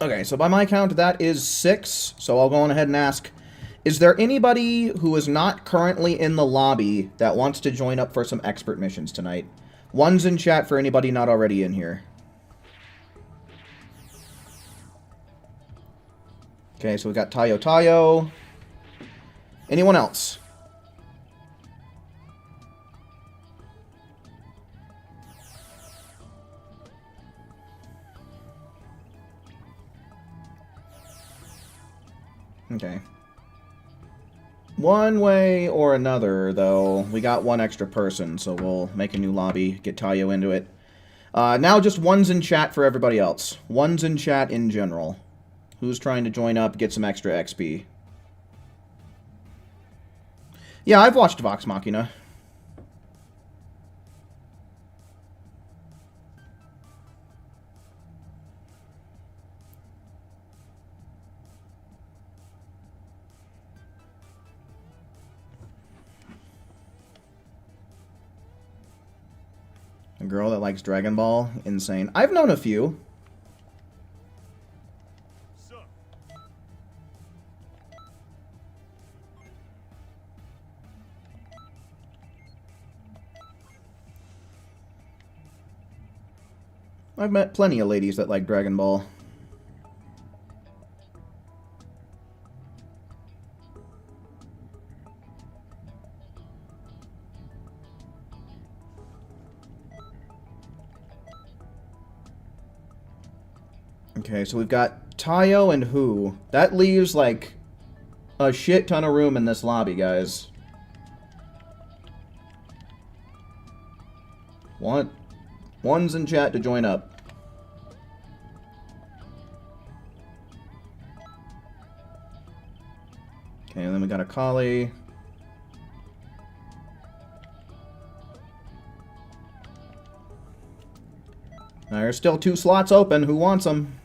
Okay, so by my count, that is 6. So I'll go on ahead and ask, is there anybody who is not currently in the lobby that wants to join up for some expert missions tonight? One's in chat for anybody not already in here. Okay, so we got Tayo Tayo. Anyone else? Okay. One way or another, though, we got one extra person, so we'll make a new lobby, get Tayo into it. Now just one's in chat for everybody else. One's in chat in general. Who's trying to join up, get some extra XP? Yeah, I've watched Vox Machina. A girl that likes Dragon Ball? Insane. I've known a few. I've met plenty of ladies that like Dragon Ball. Okay, so we've got Tayo and Who. That leaves, like, a shit ton of room in this lobby, guys. One's in chat to join up. Okay, and then we got Akali. There's still 2 slots open. Who wants them?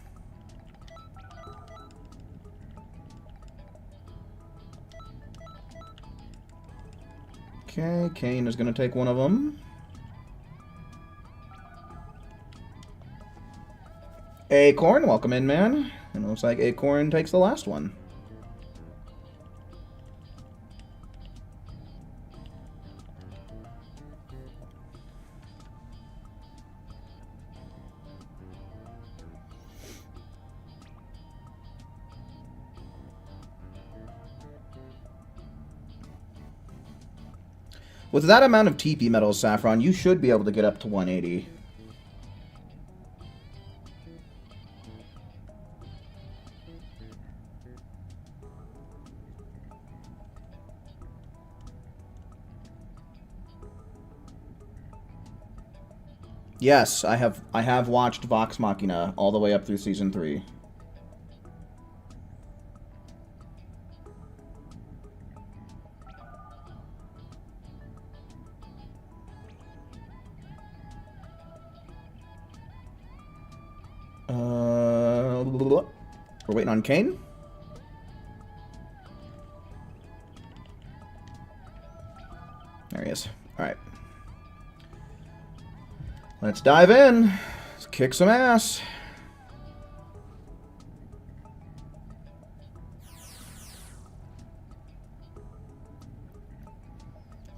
Okay, Kane is going to take one of them. Acorn, welcome in, man. And it looks like Acorn takes the last one. With that amount of TP metals, Saffron, you should be able to get up to 180. Yes, I have watched Vox Machina all the way up through Season 3. We're waiting on Kane. There he is. Alright. Let's dive in. Let's kick some ass.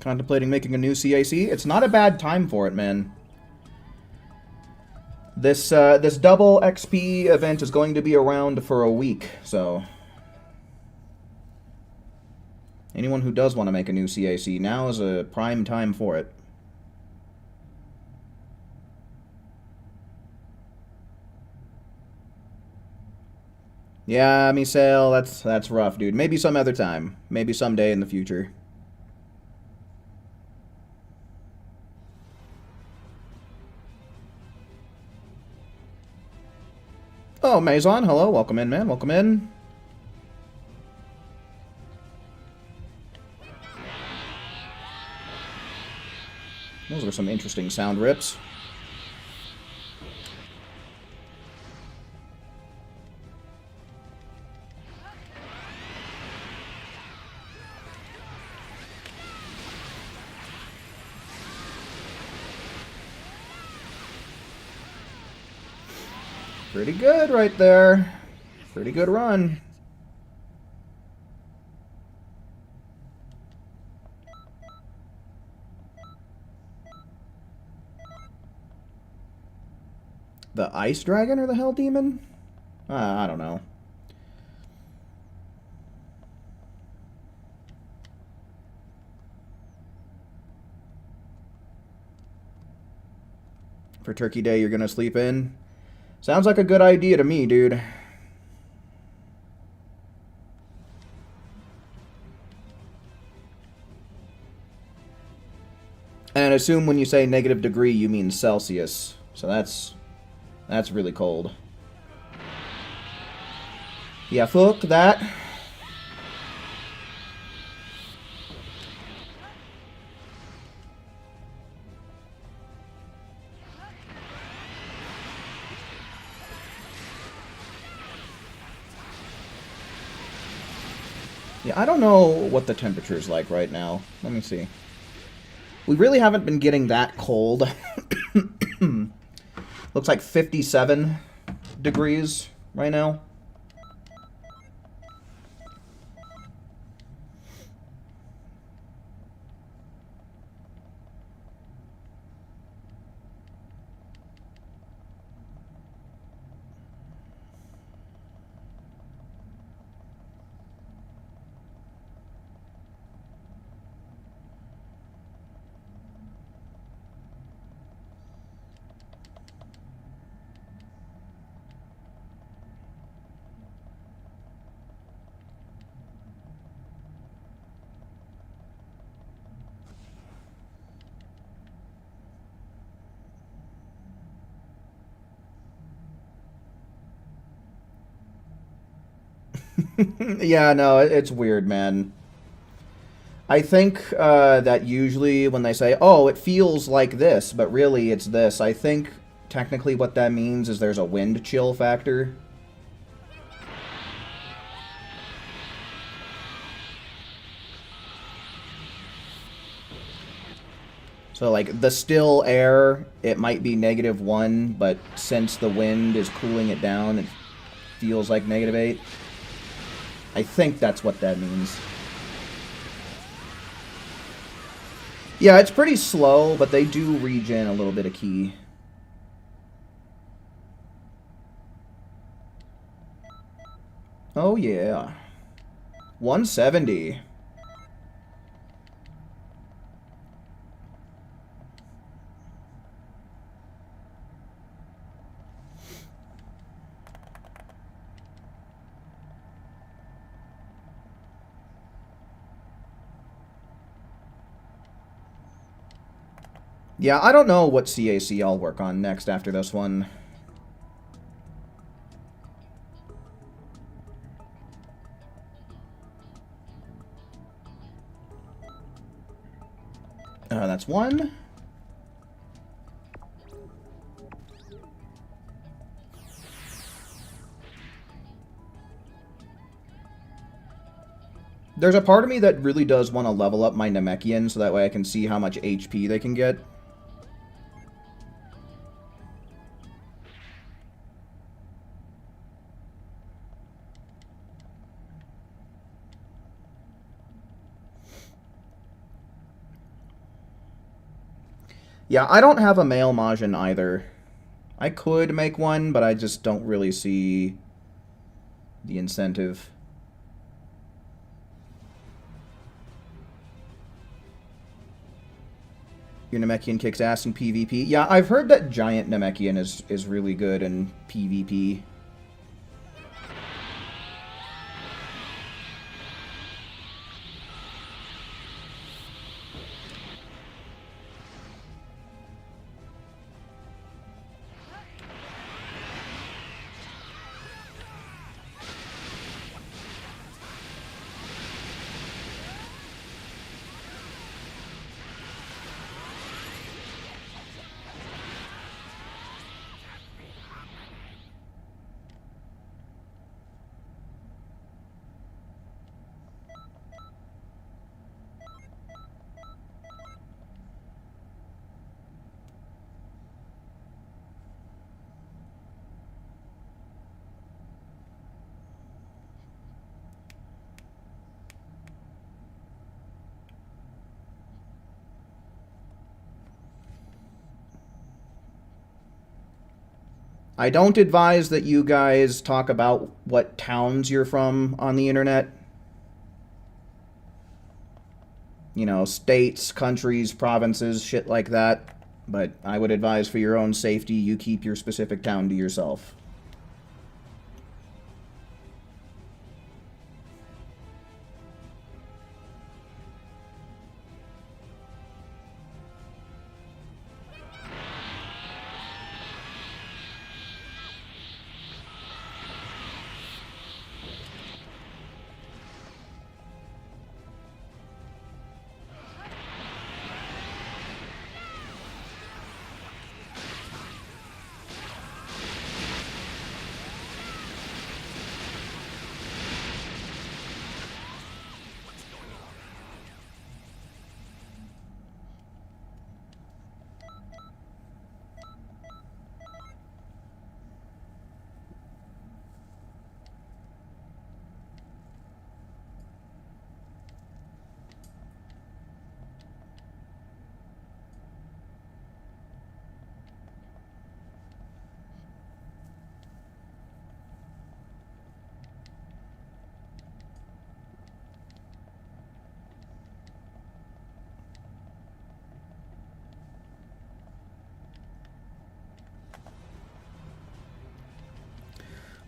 Contemplating making a new CAC. It's not a bad time for it, man. This double XP event is going to be around for a week, so anyone who does want to make a new CAC, now is a prime time for it. Yeah, Misael, that's rough, dude. Maybe some other time. Maybe someday in the future. Oh, Maison, hello. Welcome in, man. Welcome in. Those are some interesting sound rips. Pretty good right there. Pretty good run. The Ice Dragon or the Hell Demon? I don't know. For Turkey Day, you're gonna sleep in? Sounds like a good idea to me, dude. And assume when you say negative degree, you mean Celsius. So that's really cold. Yeah, fuck that. Yeah, I don't know what the temperature is like right now. Let me see. We really haven't been getting that cold. Looks like 57 degrees right now. Yeah, no, it's weird, man. I think that usually when they say, oh, it feels like this, but really it's this, I think technically what that means is there's a wind chill factor. So, like, the still air, it might be -1, but since the wind is cooling it down, it feels like -8. I think that's what that means. Yeah, it's pretty slow, but they do regen a little bit of ki. Oh, yeah. 170. Yeah, I don't know what CAC I'll work on next after this one. That's one. There's a part of me that really does want to level up my Namekian so that way I can see how much HP they can get. Yeah, I don't have a male Majin either. I could make one, but I just don't really see the incentive. Your Namekian kicks ass in PvP. Yeah, I've heard that Giant Namekian is really good in PvP. I don't advise that you guys talk about what towns you're from on the internet. You know, states, countries, provinces, shit like that. But I would advise for your own safety, you keep your specific town to yourself.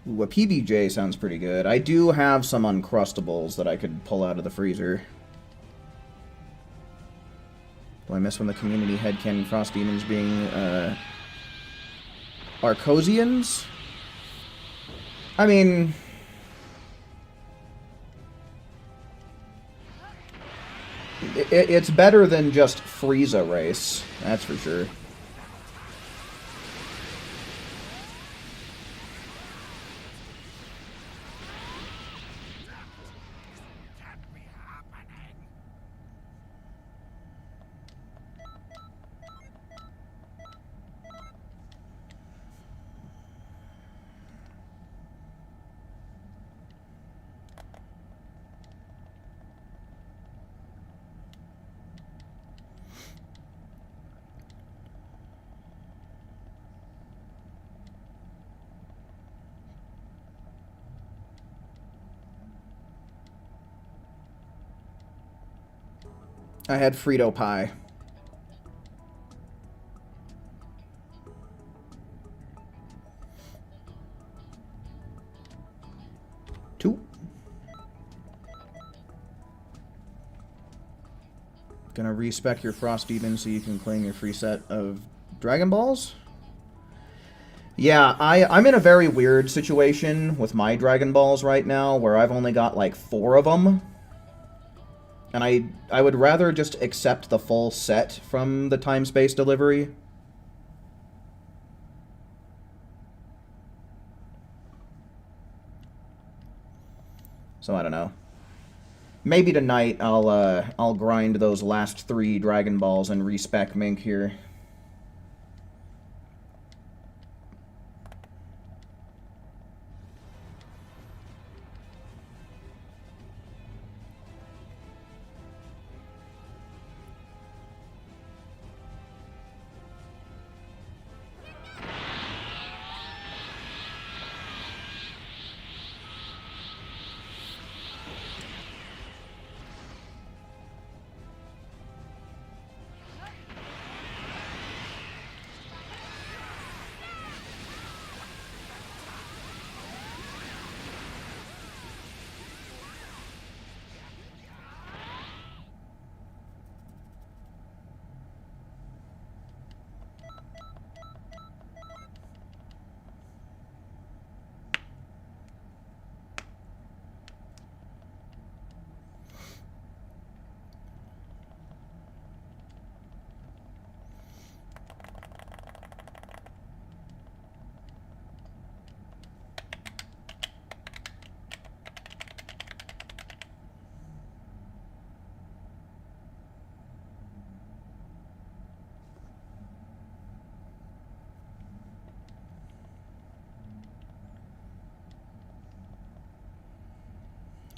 Ooh, a PBJ sounds pretty good. I do have some Uncrustables that I could pull out of the freezer. Do I miss when the community headcanon Frost Demons being, Arcosians? I mean, it's better than just Frieza race, that's for sure. I had Frito pie. Two. Gonna respec your Frost Demon so you can claim your free set of Dragon Balls. Yeah, I'm in a very weird situation with my Dragon Balls right now, where I've only got like 4 of them. And I would rather just accept the full set from the time-space delivery. So I don't know. Maybe tonight I'll grind those last 3 Dragon Balls and respec Mink here.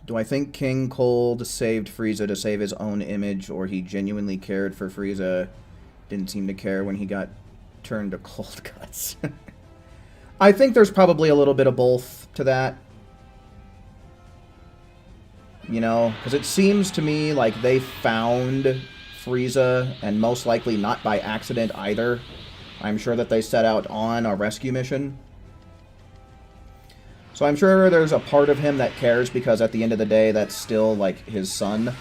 Do I think King Cold saved Frieza to save his own image, or he genuinely cared for Frieza, didn't seem to care when he got turned to cold cuts? I think there's probably a little bit of both to that. You know, because it seems to me like they found Frieza, and most likely not by accident either. I'm sure that they set out on a rescue mission. So I'm sure there's a part of him that cares, because at the end of the day, that's still, like, his son.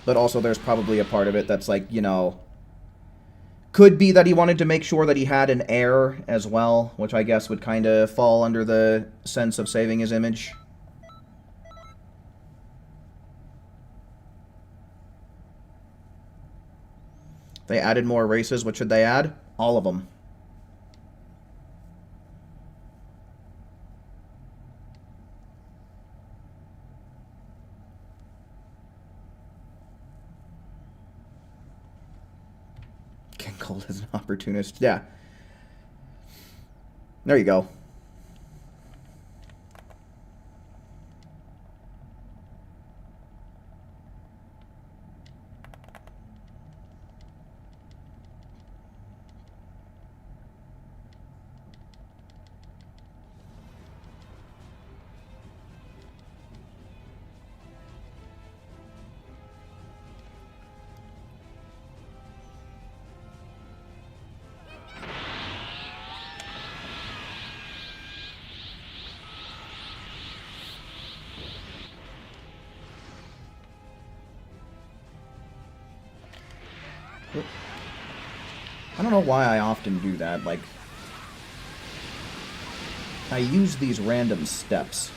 But also there's probably a part of it that's, like, you know, could be that he wanted to make sure that he had an heir as well, which I guess would kind of fall under the sense of saving his image. They added more races. What should they add? All of them. King Cold is an opportunist. Yeah. There you go. I don't know why I often do that, like... I use these random steps.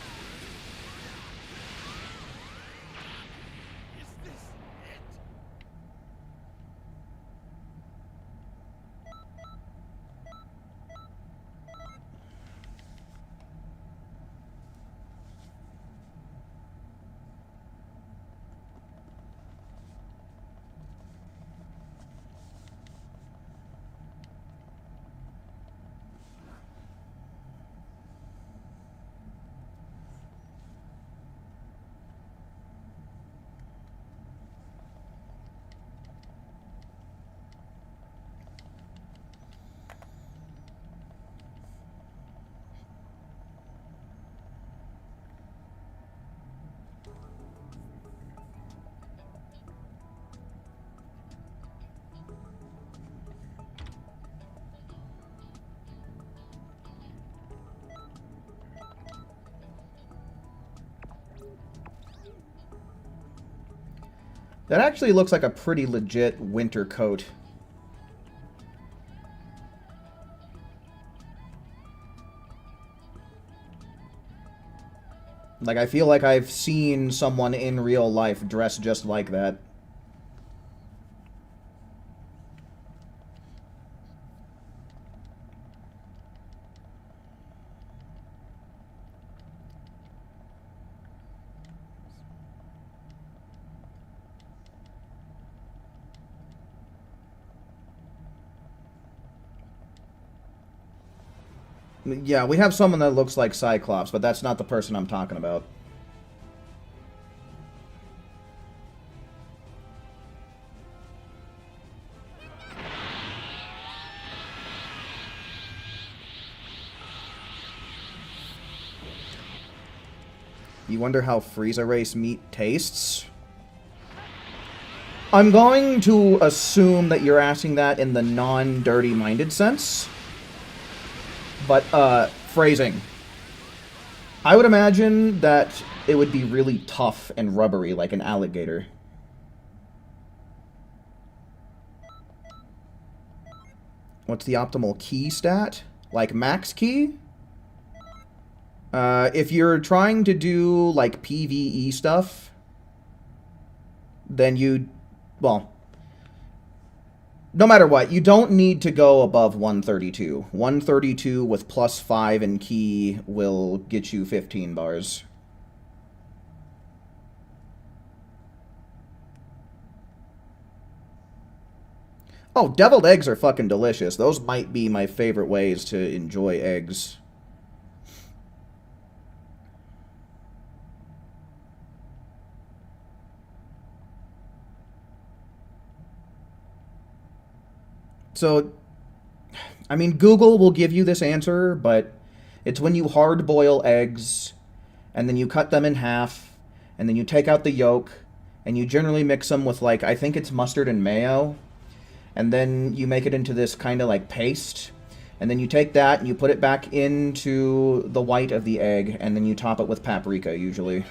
That actually looks like a pretty legit winter coat. Like, I feel like I've seen someone in real life dress just like that. Yeah, we have someone that looks like Cyclops, but that's not the person I'm talking about. You wonder how Frieza race meat tastes? I'm going to assume that you're asking that in the non-dirty-minded sense. But, phrasing. I would imagine that it would be really tough and rubbery like an alligator. What's the optimal key stat? Like max key? If you're trying to do, like, PvE stuff, then you... Well, no matter what, you don't need to go above 132. 132 with plus 5 in key will get you 15 bars. Oh, deviled eggs are fucking delicious. Those might be my favorite ways to enjoy eggs. So, I mean, Google will give you this answer, but it's when you hard boil eggs, and then you cut them in half, and then you take out the yolk, and you generally mix them with, like, I think it's mustard and mayo, and then you make it into this kind of, like, paste, and then you take that and you put it back into the white of the egg, and then you top it with paprika, usually.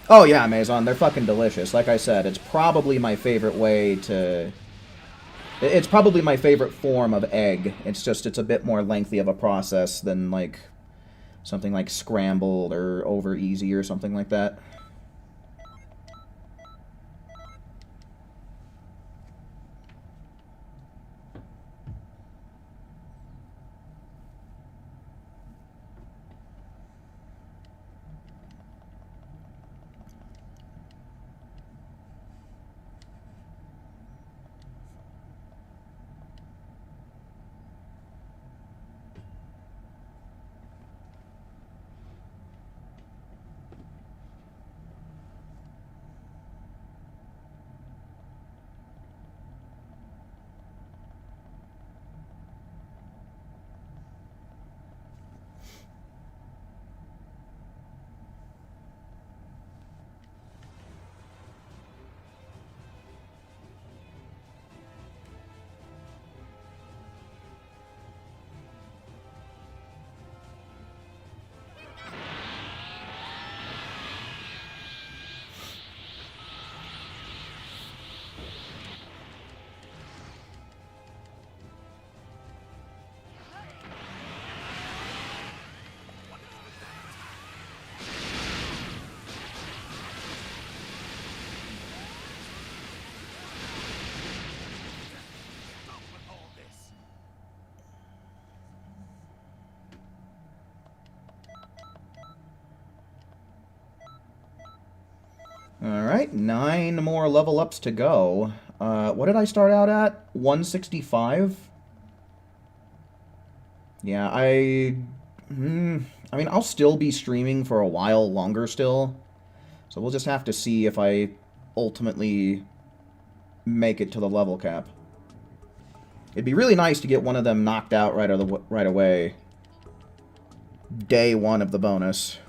Oh yeah, Maison, they're fucking delicious. Like I said, it's probably my favorite way to... It's probably my favorite form of egg. It's just, it's a bit more lengthy of a process than, like, something like scrambled or over easy or something like that. Alright, 9 more level ups to go. What did I start out at? 165? Yeah, I mean, I'll still be streaming for a while longer still. So we'll just have to see if I ultimately make it to the level cap. It'd be really nice to get one of them knocked out right away. Day 1 of the bonus.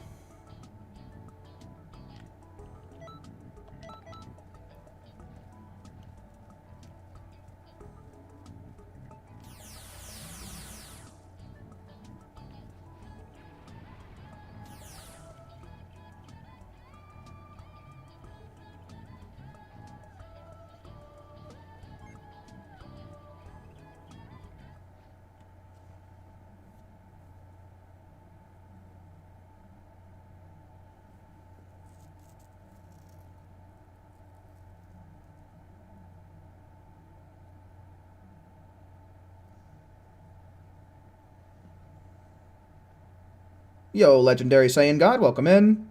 Yo, Legendary Saiyan God, welcome in.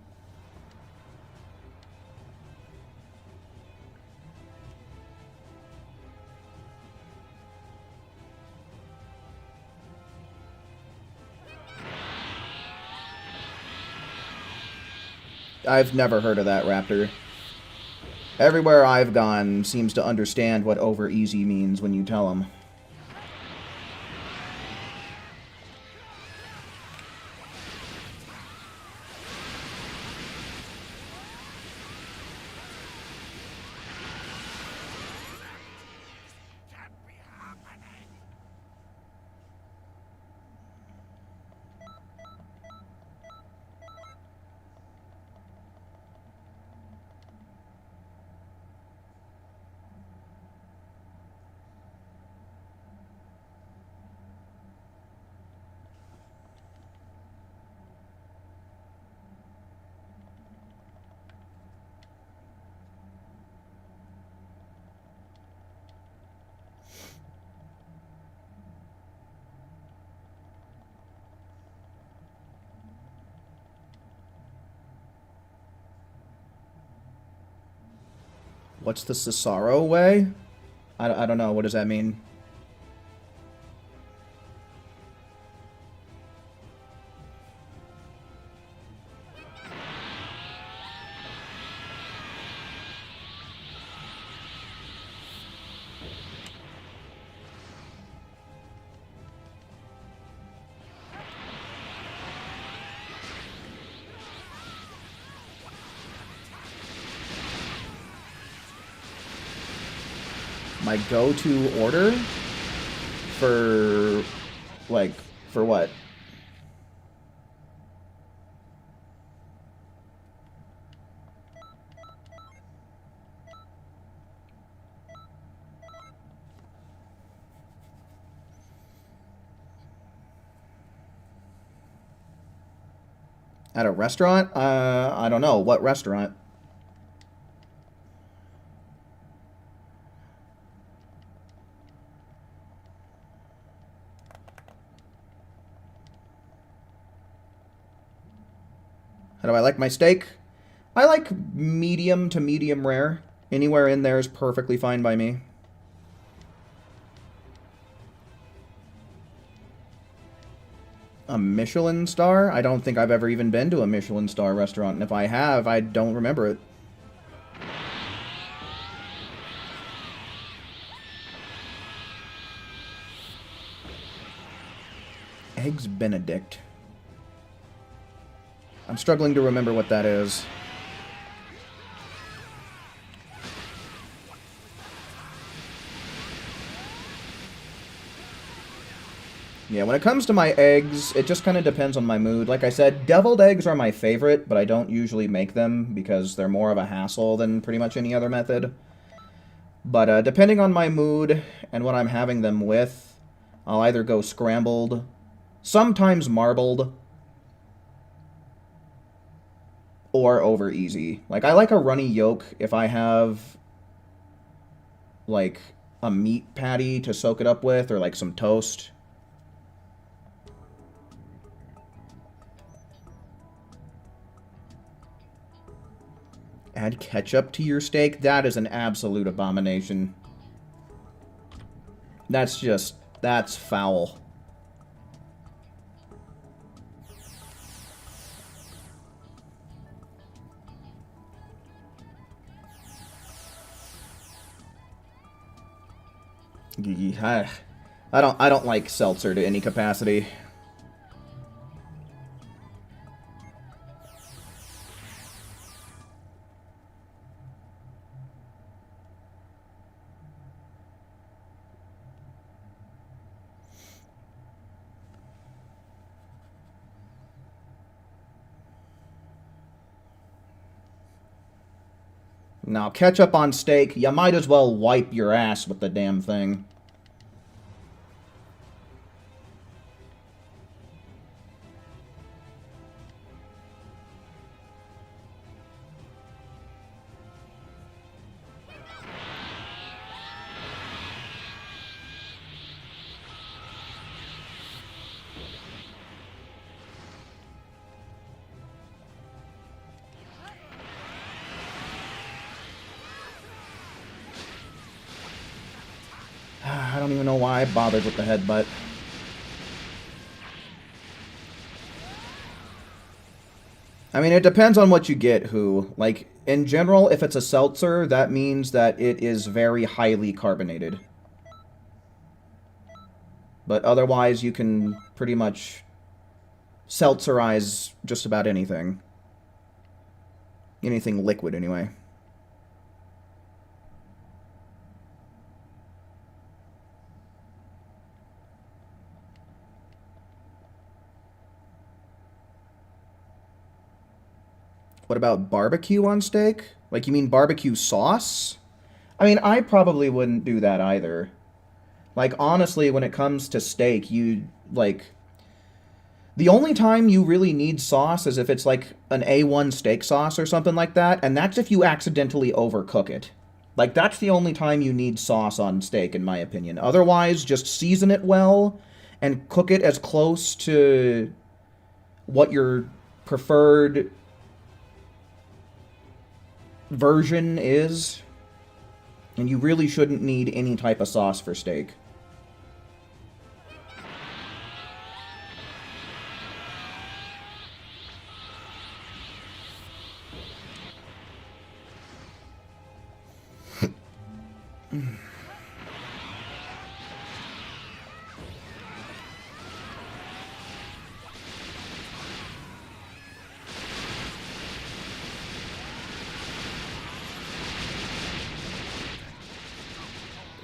I've never heard of that raptor. Everywhere I've gone seems to understand what over easy means when you tell them. What's the Cesaro way? I don't know. What does that mean? My go-to order? For... like, for what? At a restaurant? I don't know. What restaurant? How do I like my steak? I like medium to medium rare. Anywhere in there is perfectly fine by me. A Michelin star? I don't think I've ever even been to a Michelin star restaurant, and if I have, I don't remember it. Eggs Benedict. I'm struggling to remember what that is. Yeah, when it comes to my eggs, it just kind of depends on my mood. Like I said, deviled eggs are my favorite, but I don't usually make them because they're more of a hassle than pretty much any other method. But depending on my mood and what I'm having them with, I'll either go scrambled, sometimes marbled, or over easy. Like, I like a runny yolk if I have, like, a meat patty to soak it up with, or, like, some toast. Add ketchup to your steak? That is an absolute abomination. That's foul. I don't like seltzer to any capacity. Now, ketchup on steak, you might as well wipe your ass with the damn thing. I don't even know why I bothered with the headbutt. I mean, it depends on what you get, Who. Like, in general, if it's a seltzer, that means that it is very highly carbonated. But otherwise, you can pretty much seltzerize just about anything. Anything liquid, anyway. What about barbecue on steak? Like, you mean barbecue sauce? I mean, I probably wouldn't do that either. Like, honestly, when it comes to steak, like... The only time you really need sauce is if it's, like, an A1 steak sauce or something like that, and that's if you accidentally overcook it. Like, that's the only time you need sauce on steak, in my opinion. Otherwise, just season it well and cook it as close to what your preferred version is, and you really shouldn't need any type of sauce for steak.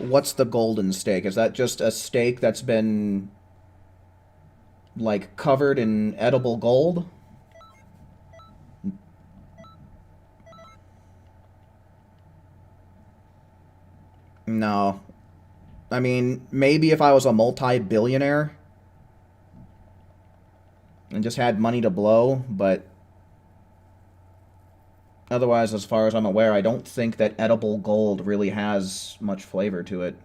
What's the golden steak? Is that just a steak that's been, like, covered in edible gold? No. I mean, maybe if I was a multi-billionaire and just had money to blow, but otherwise, as far as I'm aware, I don't think that edible gold really has much flavor to it.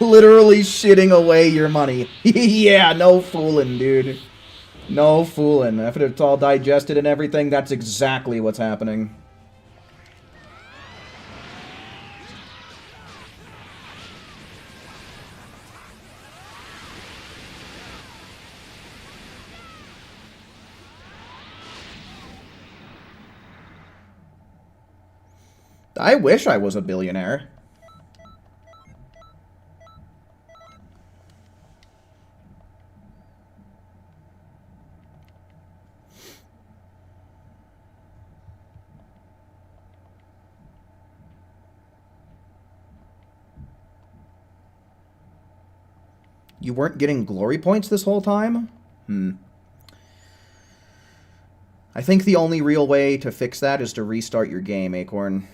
Literally shitting away your money. Yeah, no fooling, dude. No fooling. After it's all digested and everything, that's exactly what's happening. I wish I was a billionaire. You weren't getting glory points this whole time? I think the only real way to fix that is to restart your game, Acorn.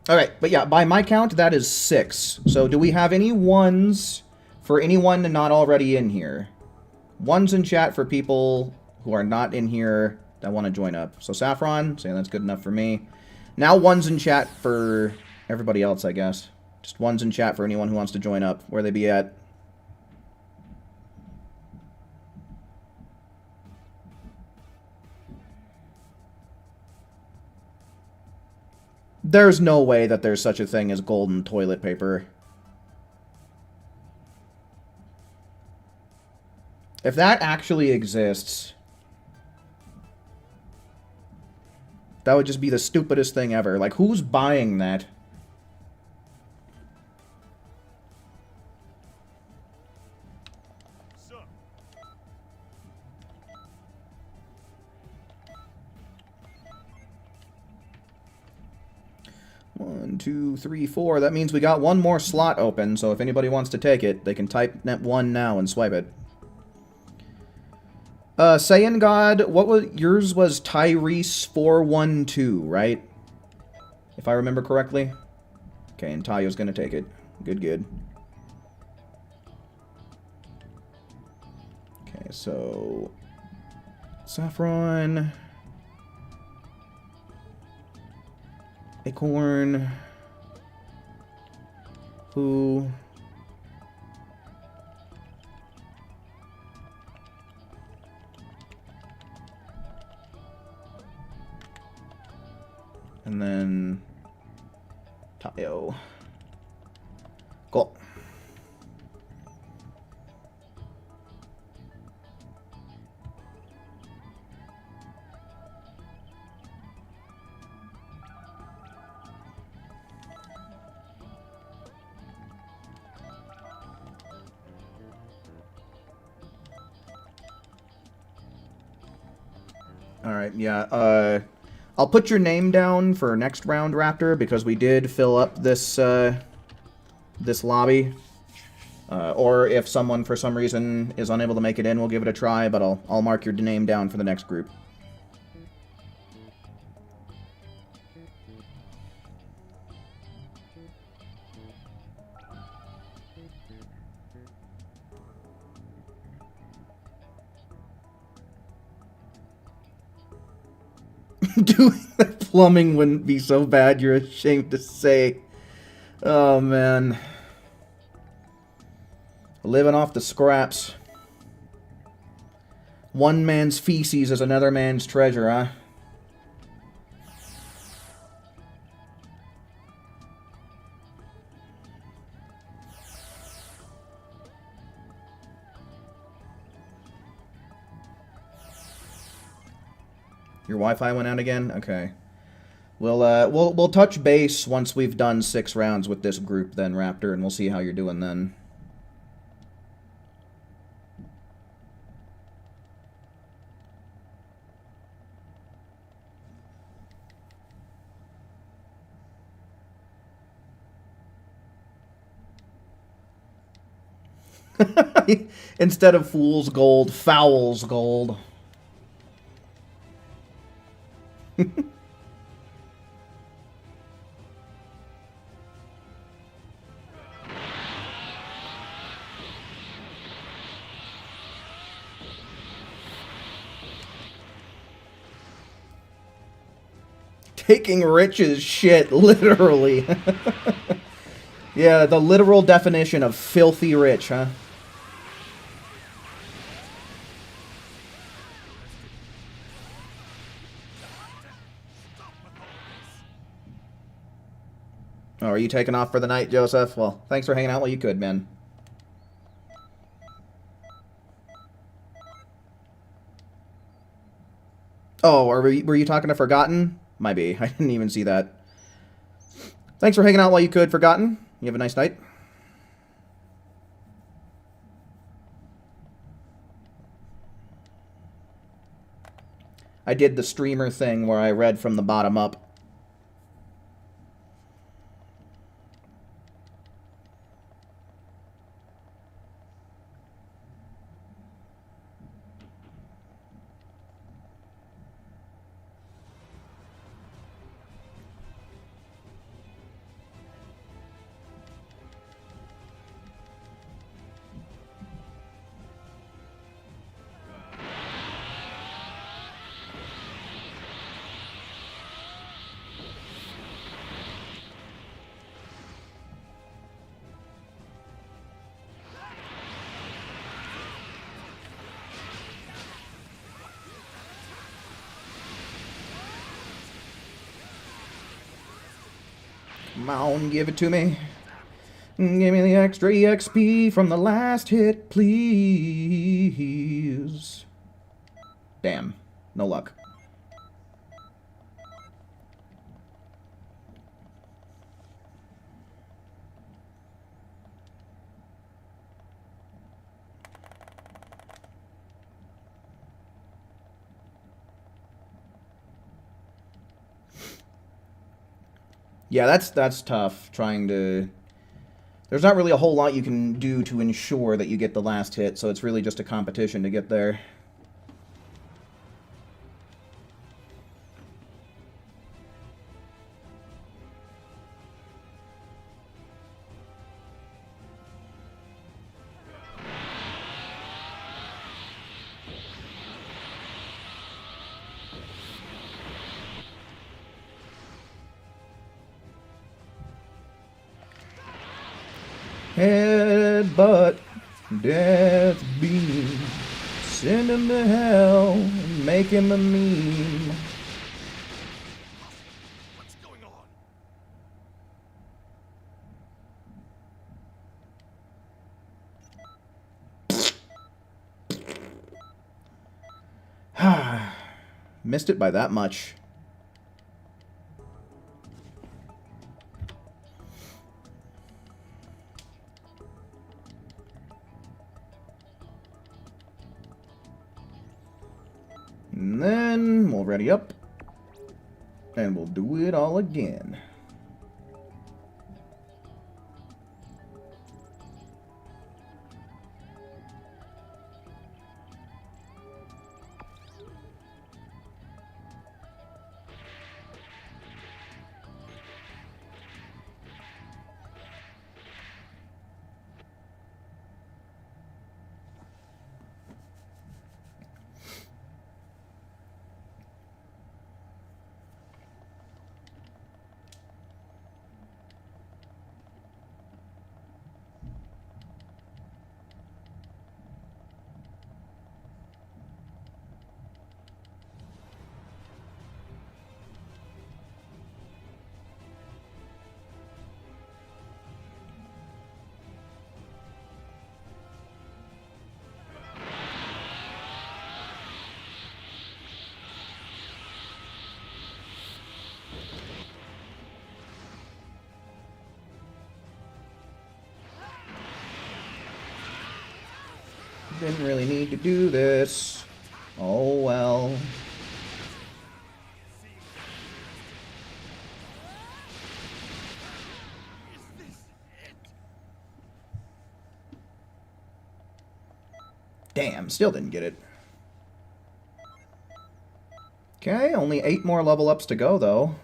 Alright, but yeah, by my count, that is 6. So do we have any ones for anyone not already in here? Ones in chat for people who are not in here that want to join up. So Saffron, saying that's good enough for me. Now ones in chat for everybody else, I guess. Just ones in chat for anyone who wants to join up. Where they be at? There's no way that there's such a thing as golden toilet paper. If that actually exists, that would just be the stupidest thing ever. Like, who's buying that? One, two, three, four. That means we got one more slot open, so if anybody wants to take it, they can type net 1 now and swipe it. Saiyan God, what was yours? Was Tyrese 412, right? If I remember correctly. Okay, and Tayo's gonna take it. Good, good. Okay, so Saffron, Acorn, who? And then Tayo. Cool. Alright, yeah, I'll put your name down for next round, Raptor, because we did fill up this, this lobby. Or if someone, for some reason, is unable to make it in, we'll give it a try, but I'll mark your name down for the next group. Doing the plumbing wouldn't be so bad, you're ashamed to say. Oh, man. Living off the scraps. One man's feces is another man's treasure, huh? Your Wi-Fi went out again? Okay. We'll touch base once we've done 6 rounds with this group then, Raptor, and we'll see how you're doing then. Instead of fool's gold, foul's gold. Taking Rich's shit, literally. Yeah, the literal definition of filthy rich, huh? Oh, are you taking off for the night, Joseph? Well, thanks for hanging out while you could, man. Oh, were you talking to Forgotten? Might be. I didn't even see that. Thanks for hanging out while you could, Forgotten. You have a nice night. I did the streamer thing where I read from the bottom up. Come on, give it to me. Give me the extra EXP from the last hit, please. Damn. No luck. Yeah, that's tough, trying to... There's not really a whole lot you can do to ensure that you get the last hit, so it's really just a competition to get there. Headbutt, death beam, send him to hell, and make him a meme. What's going on? Missed it by that much. And then we'll ready up, and we'll do it all again. Didn't really need to do this. Oh well. Damn, still didn't get it. Okay, only 8 more level ups to go, though.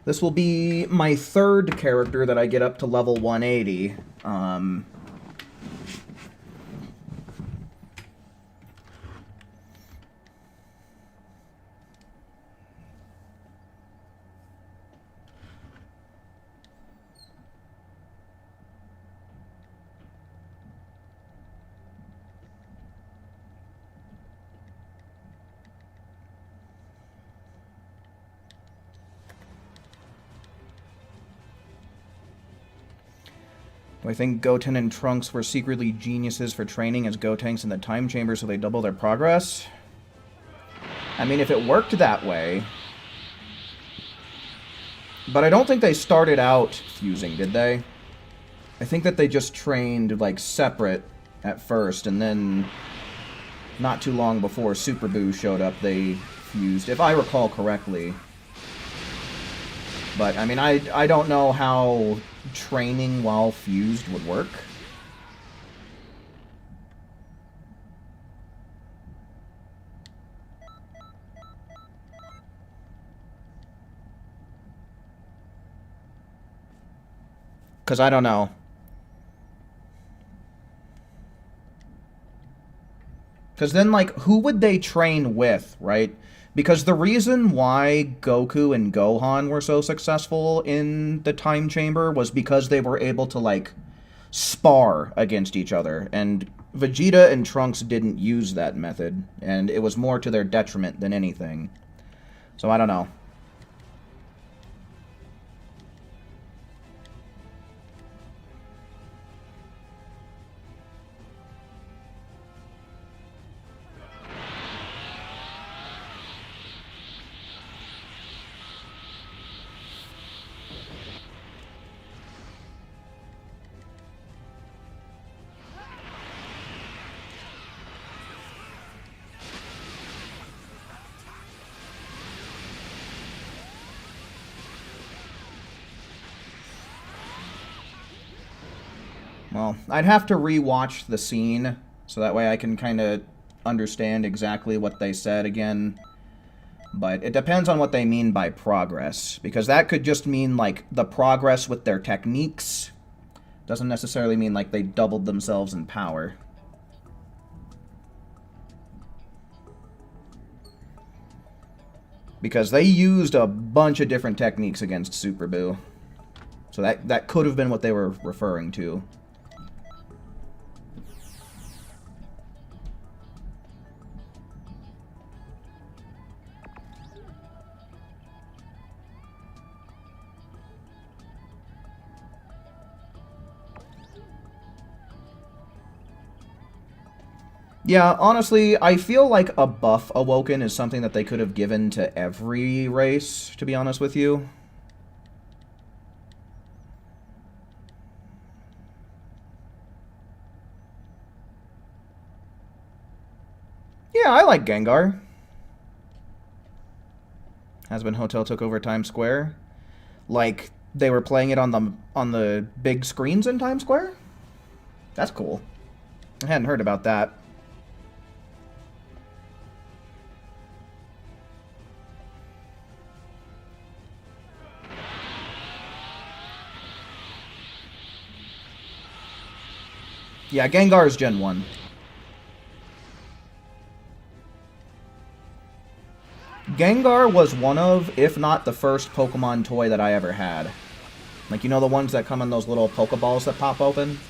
This will be my 3rd character that I get up to level 180. Do I think Goten and Trunks were secretly geniuses for training as Gotenks in the time chamber so they double their progress? I mean, if it worked that way... But I don't think they started out fusing, did they? I think that they just trained, like, separate at first, and then not too long before Super Boo showed up, they fused, if I recall correctly. But, I mean, I don't know how training while fused would work. Because I don't know. Because then, like, who would they train with, right? Because the reason why Goku and Gohan were so successful in the time chamber was because they were able to, like, spar against each other. And Vegeta and Trunks didn't use that method, and it was more to their detriment than anything. So I don't know. Well, I'd have to re-watch the scene, so that way I can kind of understand exactly what they said again. But it depends on what they mean by progress, because that could just mean, like, the progress with their techniques. Doesn't necessarily mean, like, they doubled themselves in power. Because they used a bunch of different techniques against Super Boo. So that could have been what they were referring to. Yeah, honestly, I feel like a buff Awoken is something that they could have given to every race, to be honest with you. Yeah, I like Gengar. Has-Been Hotel took over Times Square. Like, they were playing it on the big screens in Times Square? That's cool. I hadn't heard about that. Yeah, Gengar is Gen 1. Gengar was one of, if not the first Pokemon toy that I ever had. Like, you know the ones that come in those little Pokeballs that pop open?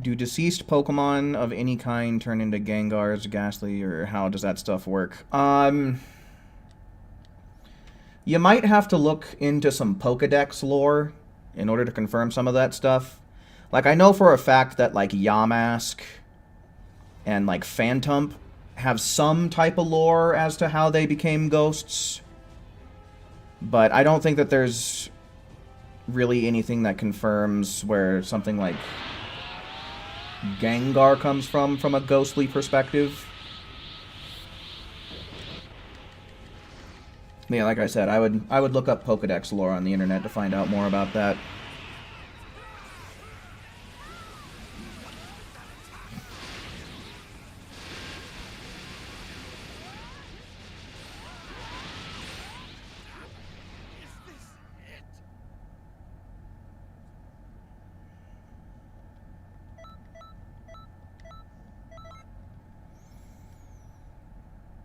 Do deceased Pokemon of any kind turn into Gengars, Ghastly, or how does that stuff work? You might have to look into some Pokedex lore in order to confirm some of that stuff. Like, I know for a fact that, like, Yamask and, like, Phantump have some type of lore as to how they became ghosts. But I don't think that there's really anything that confirms where something like Gengar comes from a ghostly perspective. Yeah, like I said, I would look up Pokedex lore on the internet to find out more about that.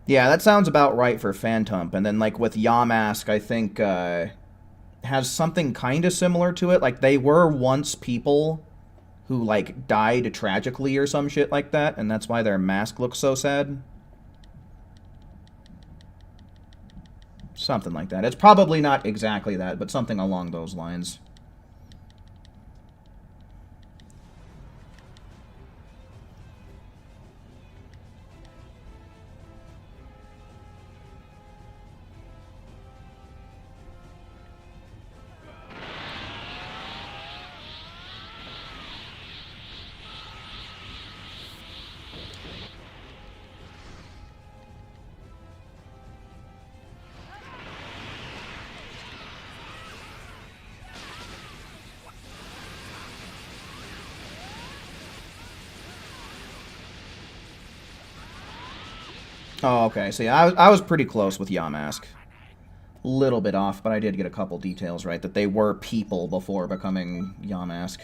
Yeah, that sounds about right for Phantump. And then, like, with Yamask, I think, has something kind of similar to it. Like, they were once people who, like, died tragically or some shit like that, and that's why their mask looks so sad. Something like that. It's probably not exactly that, but something along those lines. Oh, okay. So yeah, I was pretty close with Yamask. Little bit off, but I did get a couple details right, that they were people before becoming Yamask.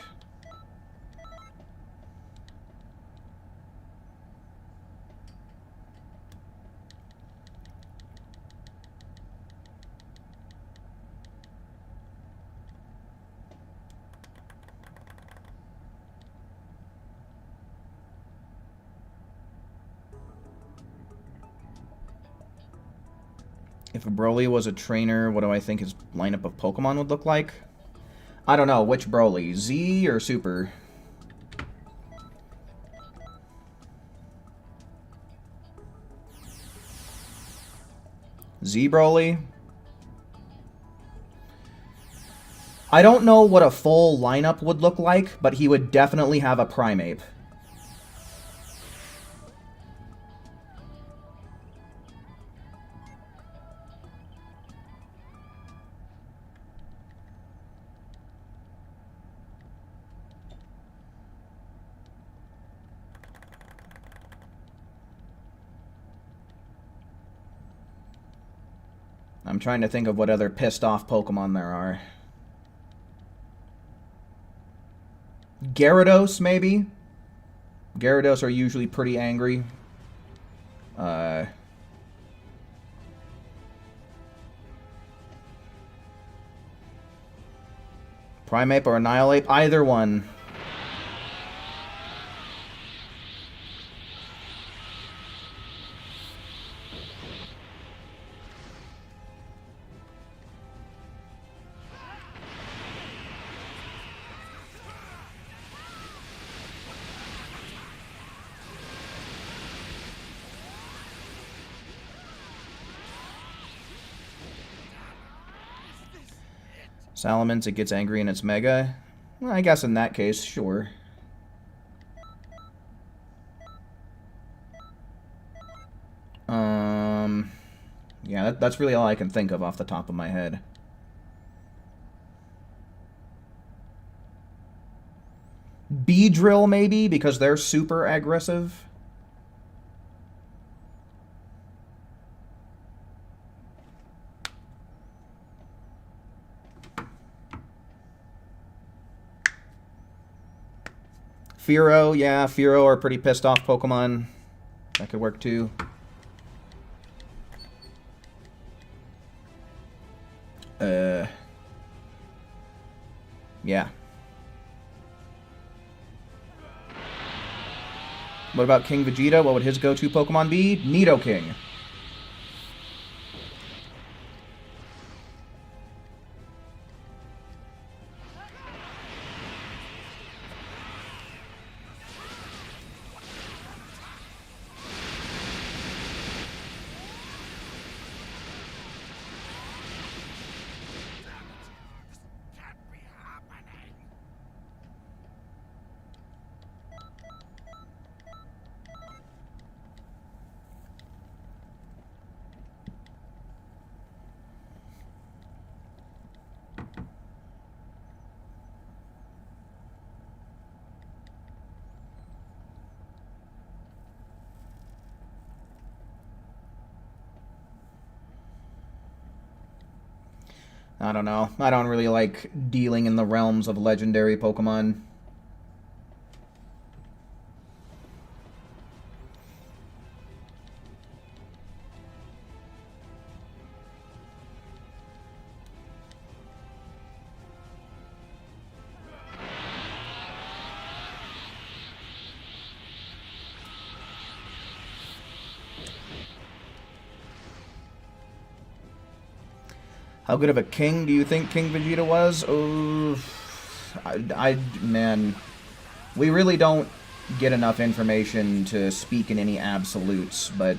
If Broly was a trainer, what do I think his lineup of Pokemon would look like? I don't know. Which Broly? Z or Super? Z Broly? I don't know what a full lineup would look like, but he would definitely have a Primeape. I'm trying to think of what other pissed off Pokemon there are. Gyarados, maybe? Gyarados are usually pretty angry. Primeape or Annihilate? Either one. Salamence, it gets angry and it's Mega. Well, I guess in that case, sure. Yeah, that's really all I can think of off the top of my head. Beedrill, maybe, because they're super aggressive. Fearow, yeah, Fearow are pretty pissed off Pokemon. That could work too. Yeah. What about King Vegeta? What would his go-to Pokemon be? Nidoking. I don't know. I don't really like dealing in the realms of legendary Pokemon. How good of a king do you think King Vegeta was? Oh, man, we really don't get enough information to speak in any absolutes, but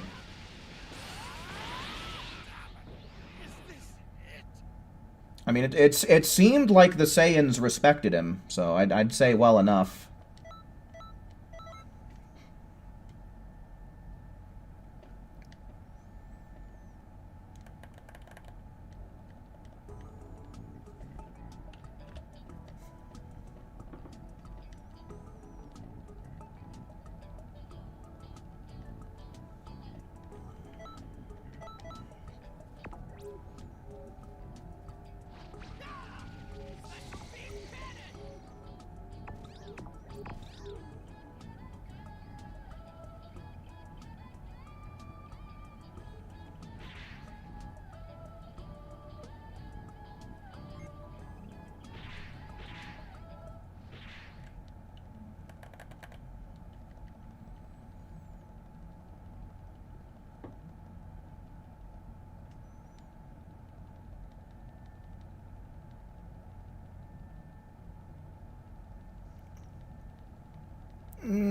I mean, it seemed like the Saiyans respected him, so I'd say well enough.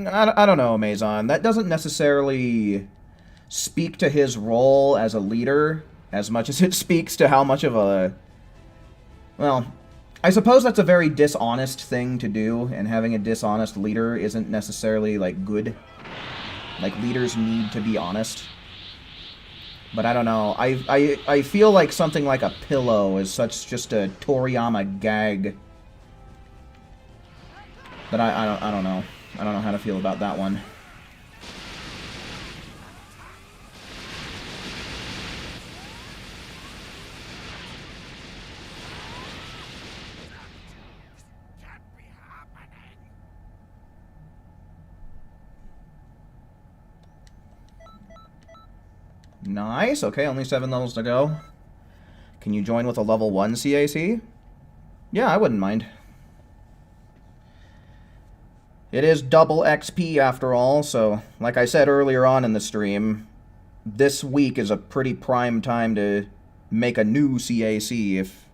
I don't know, Maison. That doesn't necessarily speak to his role as a leader as much as it speaks to how much of a... Well, I suppose that's a very dishonest thing to do, and having a dishonest leader isn't necessarily, like, good. Like, leaders need to be honest. But I don't know. I feel like something like a pillow is such just a Toriyama gag that I don't know. I don't know how to feel about that one. Nice. Okay, only 7 levels to go. Can you join with a level 1 CAC? Yeah, I wouldn't mind. It is double XP after all, so like I said earlier on in the stream, this week is a pretty prime time to make a new CAC if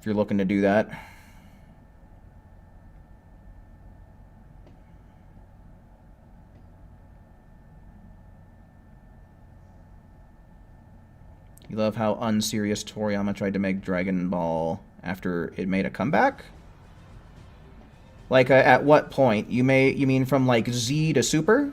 you're looking to do that. You love how unserious Toriyama tried to make Dragon Ball after it made a comeback? Like, at what point? You mean from, like, Z to Super?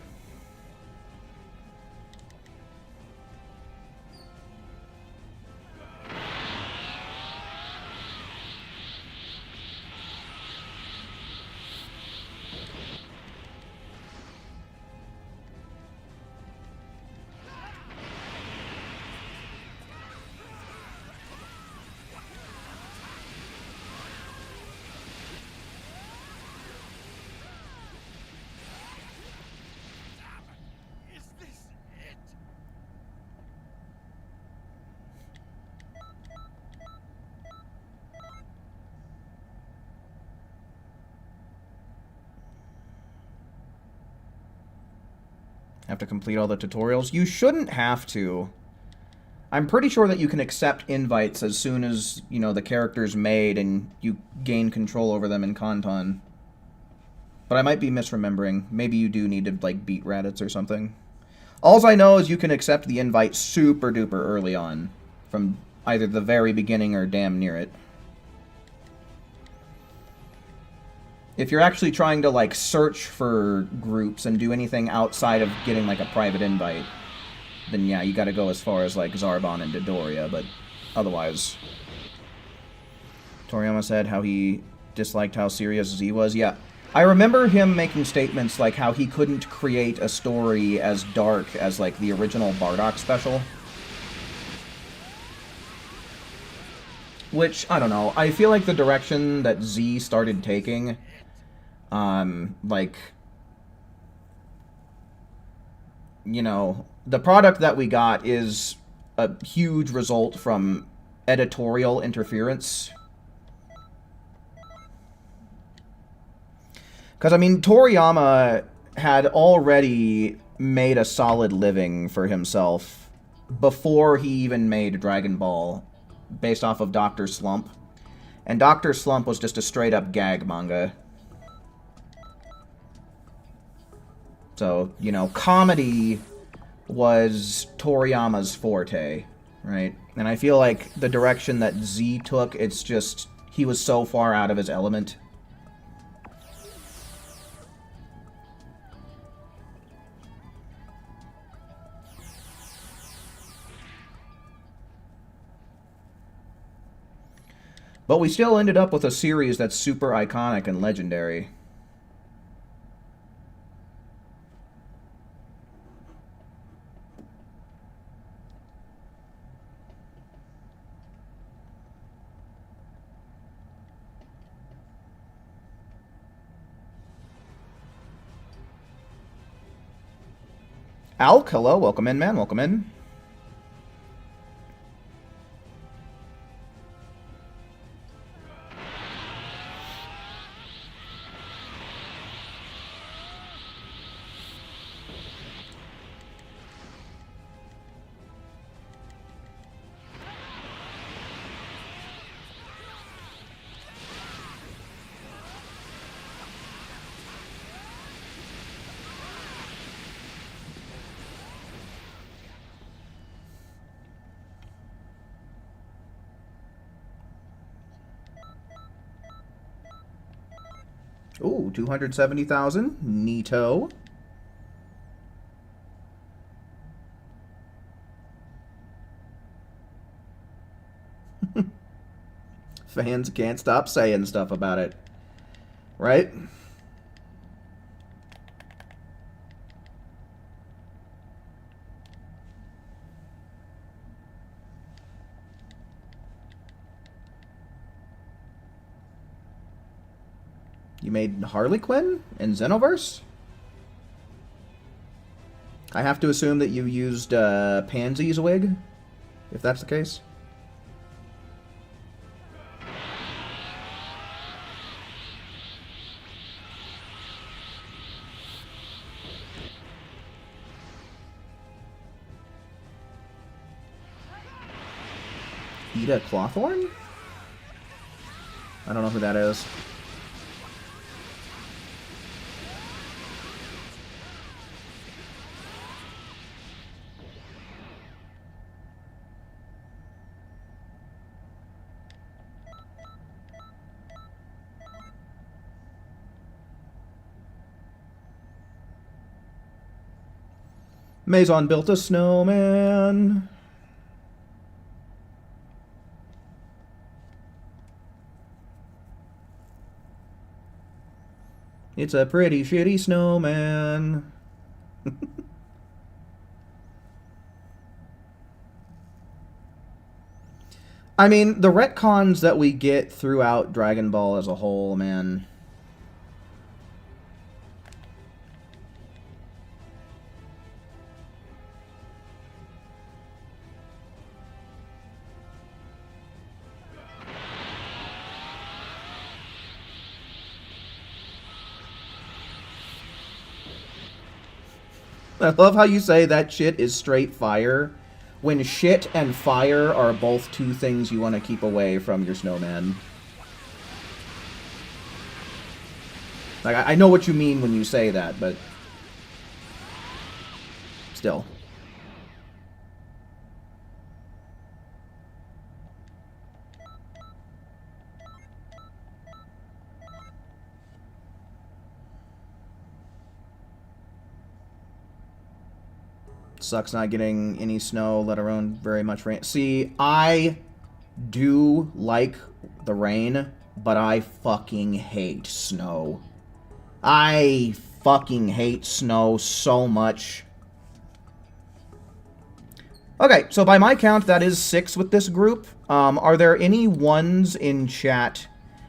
Have to complete all the tutorials? You shouldn't have to. I'm pretty sure that you can accept invites as soon as, you know, the character's made and you gain control over them in Kanton. But I might be misremembering. Maybe you do need to, like, beat Raditz or something. Alls I know is you can accept the invite super duper early on. From either the very beginning or damn near it. If you're actually trying to, like, search for groups and do anything outside of getting, like, a private invite, then yeah, you gotta go as far as, like, Zarbon and Dodoria, but otherwise... Toriyama said how he disliked how serious Z was. Yeah, I remember him making statements like how he couldn't create a story as dark as, like, the original Bardock special. Which, I don't know, I feel like the direction that Z started taking... like, you know, the product that we got is a huge result from editorial interference. Because, I mean, Toriyama had already made a solid living for himself before he even made Dragon Ball, based off of Dr. Slump. And Dr. Slump was just a straight-up gag manga. So, you know, comedy was Toriyama's forte, right? And I feel like the direction that Z took, it's just, he was so far out of his element. But we still ended up with a series that's super iconic and legendary. Alk, hello, welcome in, man, welcome in. Ooh, 270,000. Neato. Fans can't stop saying stuff about it. Right? You made Harley Quinn in Xenoverse? I have to assume that you used Pansy's wig, if that's the case. Ida Clawthorn? I don't know who that is. Maison built a snowman. It's a pretty shitty snowman. I mean, the retcons that we get throughout Dragon Ball as a whole, man. I love how you say that shit is straight fire, when shit and fire are both two things you want to keep away from your snowman. Like, I know what you mean when you say that, but still. Sucks not getting any snow, let alone very much rain. See, I do like the rain, but I fucking hate snow. I fucking hate snow so much. Okay, so by my count, that is 6 with this group. Are there any ones in chat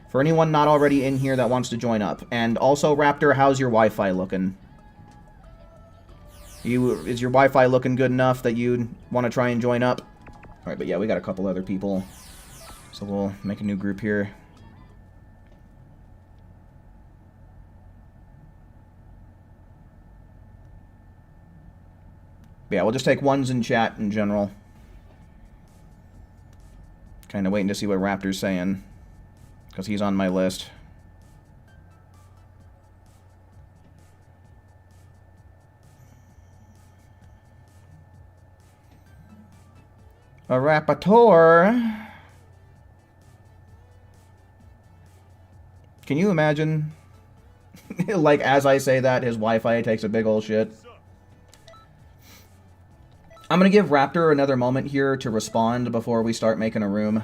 for anyone not already in here that wants to join up? And also, Raptor, how's your Wi-Fi looking? Is your Wi-Fi looking good enough that you'd want to try and join up? Alright, but yeah, we got a couple other people. So we'll make a new group here. But yeah, we'll just take ones in chat in general. Kind of waiting to see what Raptor's saying, because he's on my list. A Raptor. Can you imagine? Like, as I say that, his Wi-Fi takes a big ol' shit. I'm gonna give Raptor another moment here to respond before we start making a room.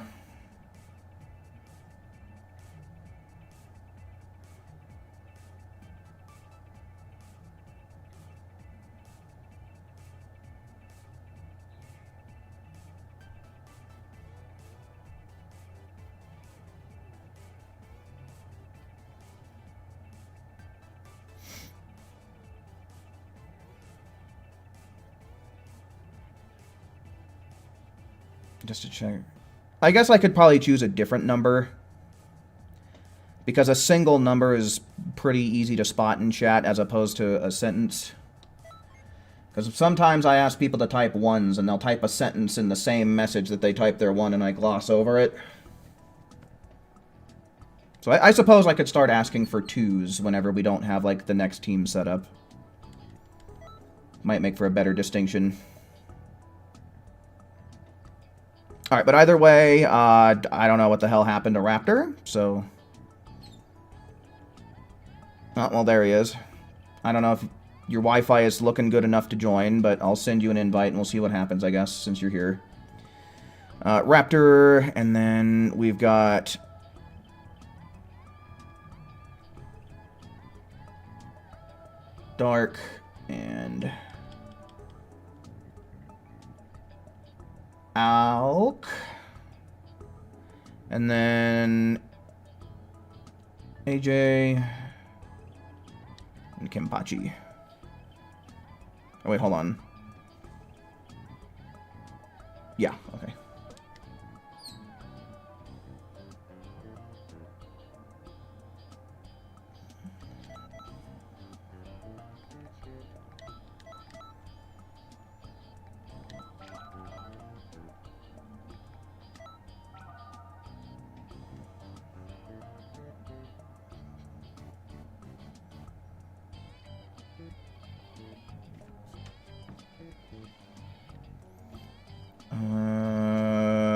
Just to check. I guess I could probably choose a different number, because a single number is pretty easy to spot in chat as opposed to a sentence. Because sometimes I ask people to type ones and they'll type a sentence in the same message that they type their one and I gloss over it. So I suppose I could start asking for twos whenever we don't have, like, the next team set up. Might make for a better distinction. Alright, but either way, I don't know what the hell happened to Raptor, so... Oh, well, there he is. I don't know if your Wi-Fi is looking good enough to join, but I'll send you an invite and we'll see what happens, I guess, since you're here. Raptor, and then we've got... Dark, and... Alk. And then... AJ... and Kenpachi. Oh, wait, hold on. Yeah, okay.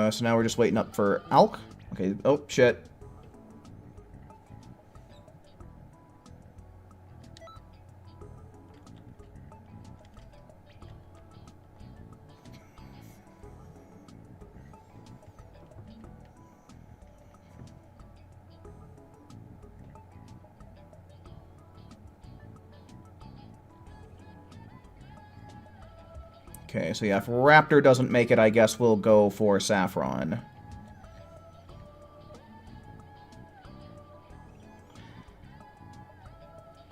So now we're just waiting up for Alk. Okay, oh, shit. Okay, so yeah, if Raptor doesn't make it, I guess we'll go for Saffron.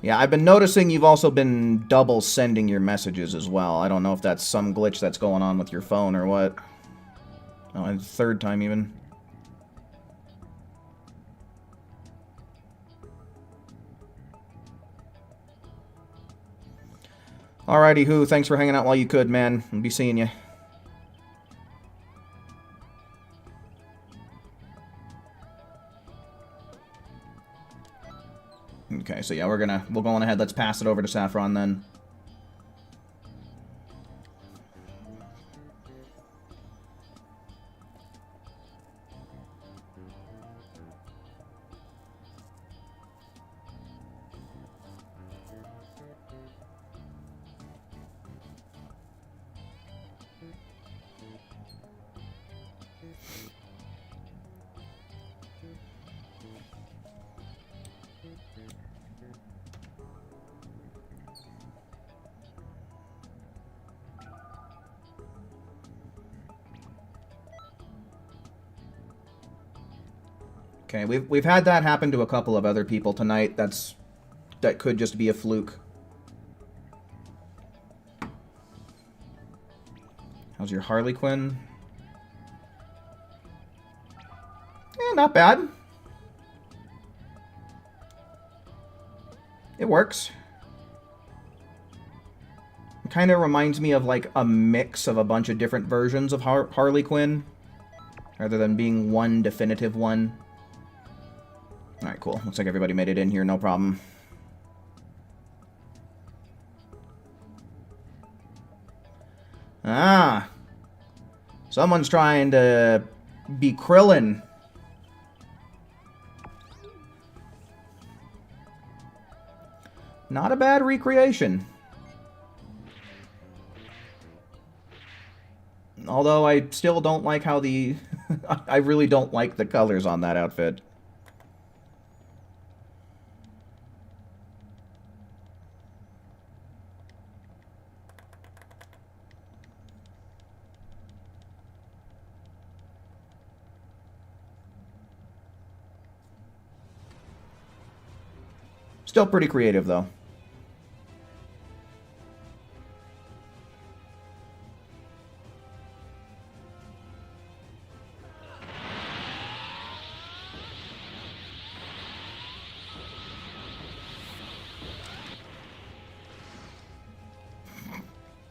Yeah, I've been noticing you've also been double sending your messages as well. I don't know if that's some glitch that's going on with your phone or what. Oh, and third time even. Alrighty, Who, thanks for hanging out while you could, man. I'll be seeing you. Okay, so yeah, we'll go on ahead. Let's pass it over to Saffron then. Okay, we've had that happen to a couple of other people tonight. That could just be a fluke. How's your Harley Quinn? Yeah, not bad. It works. It kind of reminds me of like a mix of a bunch of different versions of Harley Quinn, rather than being one definitive one. Alright, cool. Looks like everybody made it in here, no problem. Ah! Someone's trying to be Krillin. Not a bad recreation. Although I still don't like how the... I really don't like the colors on that outfit. Still pretty creative, though.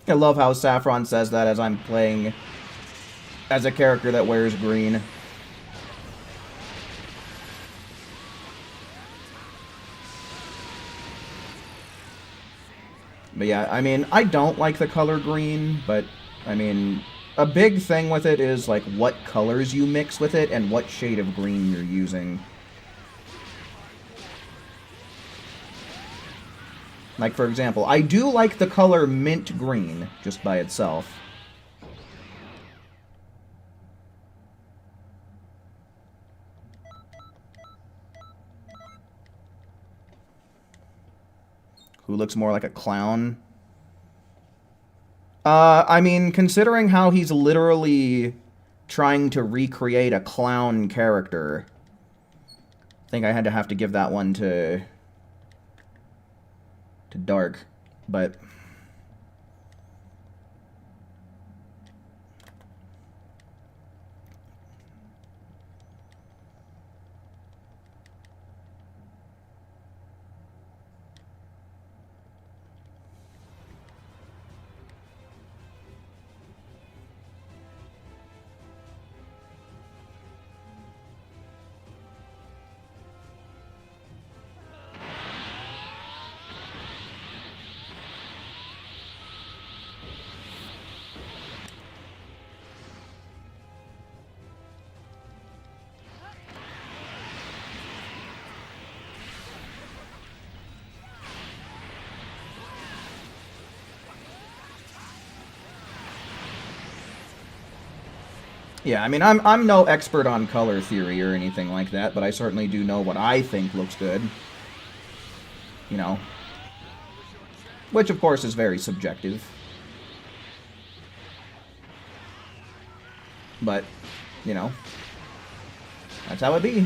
I love how Saffron says that as I'm playing as a character that wears green. But yeah, I mean, I don't like the color green, but, I mean, a big thing with it is, like, what colors you mix with it and what shade of green you're using. Like, for example, I do like the color mint green, just by itself. Who looks more like a clown? I mean, considering how he's literally trying to recreate a clown character, I think I had to have to give that one to Dark, but yeah, I mean, I'm no expert on color theory or anything like that, but I certainly do know what I think looks good. You know. Which, of course, is very subjective. But, you know, that's how it be.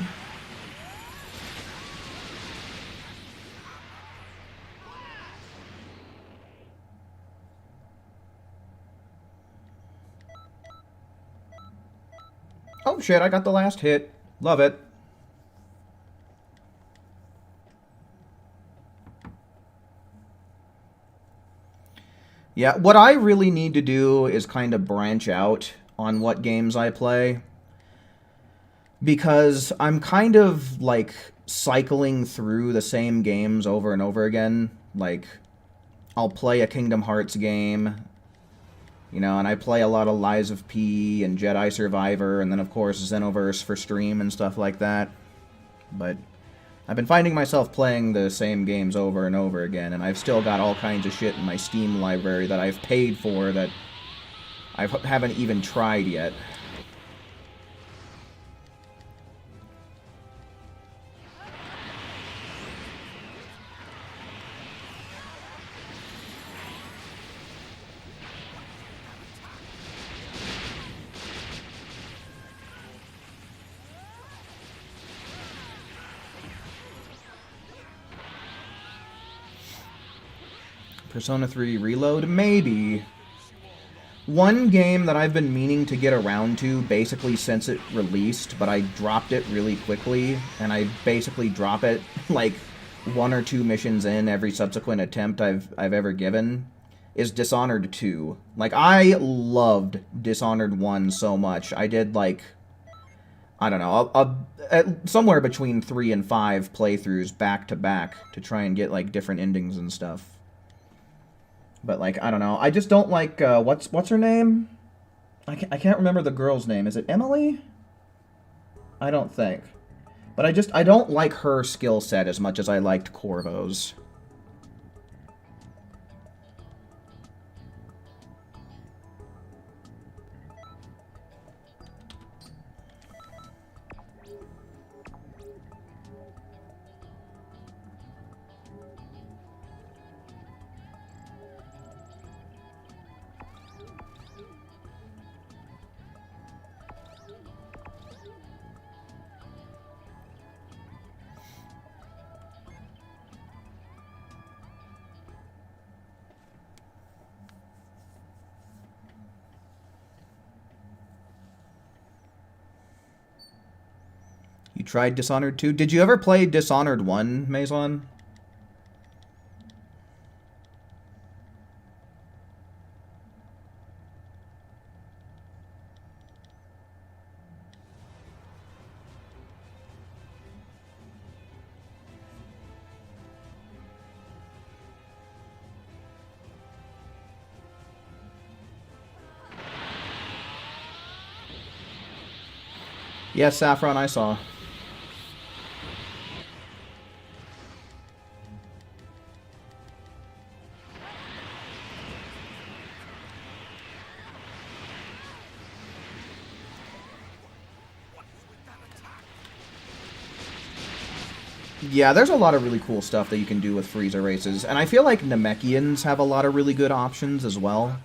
Oh shit, I got the last hit. Love it. Yeah, what I really need to do is kind of branch out on what games I play. Because I'm kind of, like, cycling through the same games over and over again. Like, I'll play a Kingdom Hearts game, you know, and I play a lot of Lies of P and Jedi Survivor, and then, of course, Xenoverse for stream and stuff like that. But I've been finding myself playing the same games over and over again, and I've still got all kinds of shit in my Steam library that I've paid for that I haven't even tried yet. Persona 3 Reload? Maybe. One game that I've been meaning to get around to basically since it released, but I dropped it really quickly, and I basically drop it like 1 or 2 missions in every subsequent attempt I've ever given, is Dishonored 2. Like, I loved Dishonored 1 so much. I did, like, I don't know, somewhere between 3 and 5 playthroughs back to back to try and get, like, different endings and stuff. But, like, I don't know. I just don't like, what's her name? I can't remember the girl's name. Is it Emily? I don't think. But I don't like her skill set as much as I liked Corvo's. You tried Dishonored 2? Did you ever play Dishonored 1, Maison? Yes, Saffron, I saw. Yeah, there's a lot of really cool stuff that you can do with Frieza races, and I feel like Namekians have a lot of really good options as well.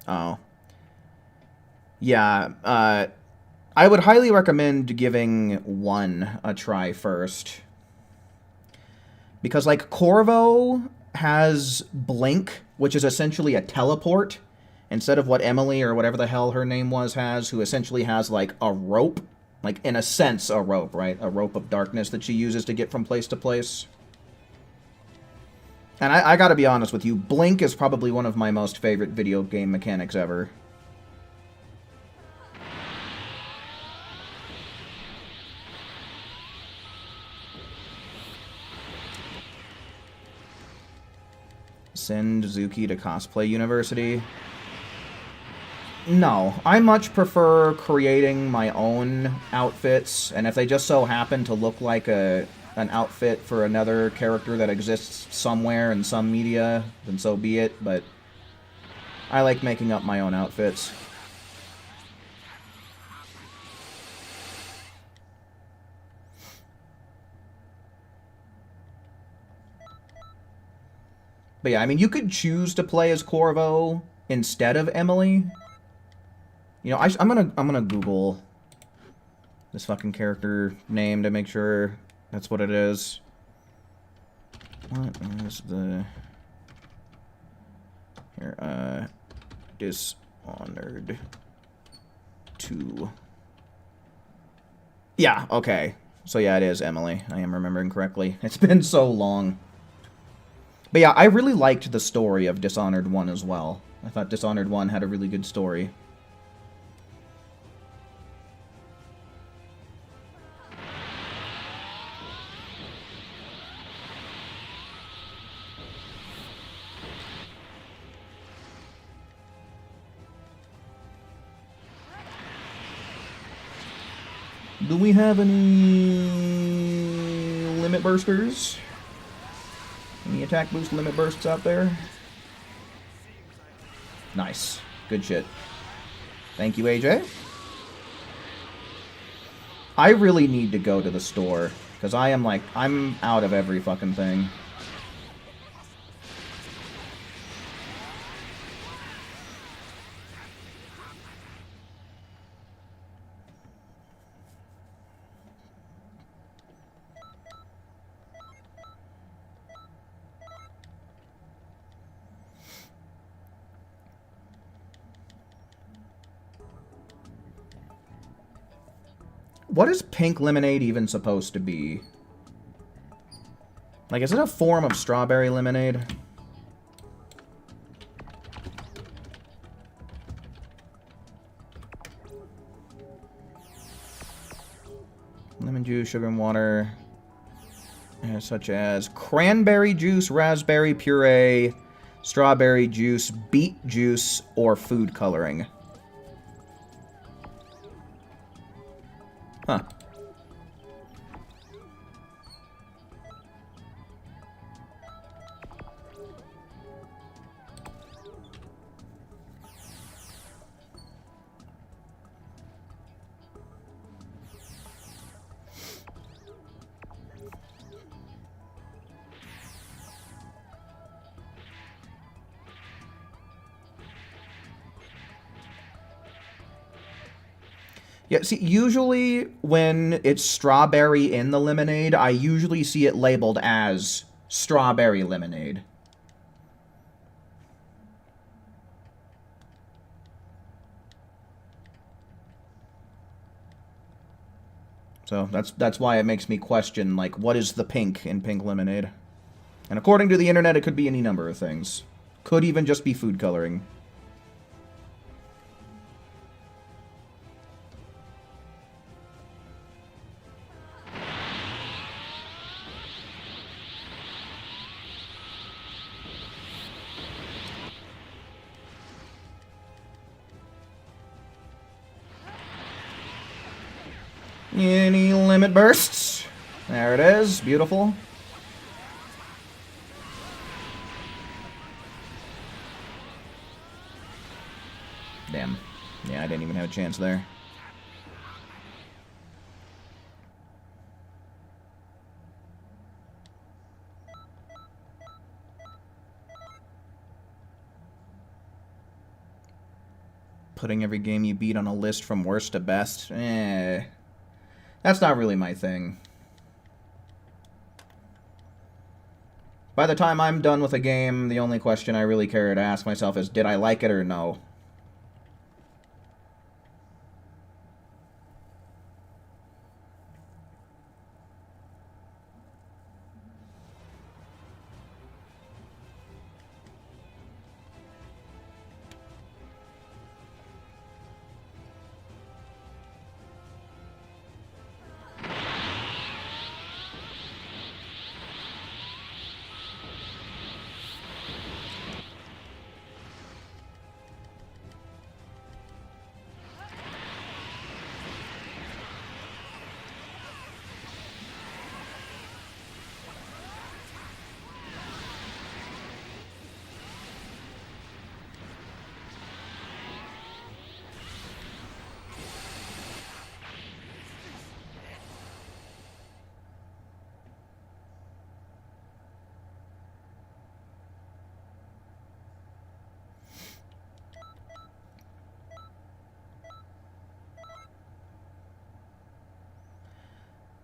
Oh. Yeah, I would highly recommend giving one a try first. Because, like, Corvo has Blink, which is essentially a teleport, instead of what Emily, or whatever the hell her name was, has, who essentially has, like, a rope. Like, in a sense, a rope, right? A rope of darkness that she uses to get from place to place. And I gotta be honest with you, Blink is probably one of my most favorite video game mechanics ever. Send Zuki to Cosplay University. No, I much prefer creating my own outfits, and if they just so happen to look like an outfit for another character that exists somewhere in some media, then so be it, but I like making up my own outfits. But yeah, I mean, you could choose to play as Corvo instead of Emily. You know, I'm gonna Google this fucking character name to make sure that's what it is. What is the... Here, Dishonored 2. Yeah, okay. So yeah, it is Emily. I am remembering correctly. It's been so long. But yeah, I really liked the story of Dishonored 1 as well. I thought Dishonored 1 had a really good story. Do we have any limit bursters? Any attack boost limit bursts out there? Nice. Good shit. Thank you, AJ. I really need to go to the store, because I'm out of every fucking thing. What is pink lemonade even supposed to be? Like, is it a form of strawberry lemonade? Lemon juice, sugar and water. Such as cranberry juice, raspberry puree, strawberry juice, beet juice, or food coloring. Huh. Yeah, see, usually when it's strawberry in the lemonade, I usually see it labeled as strawberry lemonade. So that's why it makes me question, like, what is the pink in pink lemonade? And according to the internet, it could be any number of things. Could even just be food coloring. Any limit bursts? There it is. Beautiful. have a chance there. Putting every game you beat on a list from worst to best. That's not really my thing. By the time I'm done with a game, the only question I really care to ask myself is, did I like it or no?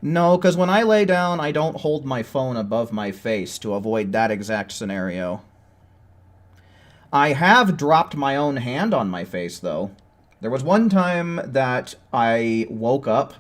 No, because when I lay down, I don't hold my phone above my face to avoid that exact scenario. I have dropped my own hand on my face, though. There was one time that I woke up,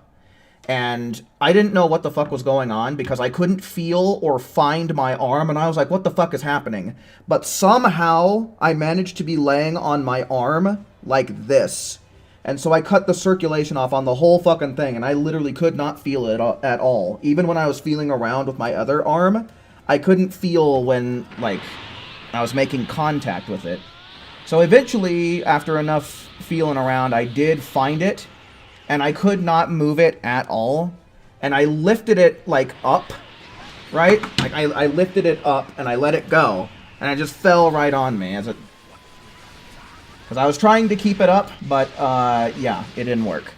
and I didn't know what the fuck was going on because I couldn't feel or find my arm, and I was like, what the fuck is happening? But somehow, I managed to be laying on my arm like this. And so I cut the circulation off on the whole fucking thing, and I literally could not feel it at all. Even when I was feeling around with my other arm, I couldn't feel when, like, I was making contact with it. So eventually, after enough feeling around, I did find it, and I could not move it at all. And I lifted it, like, up, right? Like, I lifted it up, and I let it go, and it just fell right on me as it... Because I was trying to keep it up, but, yeah, it didn't work.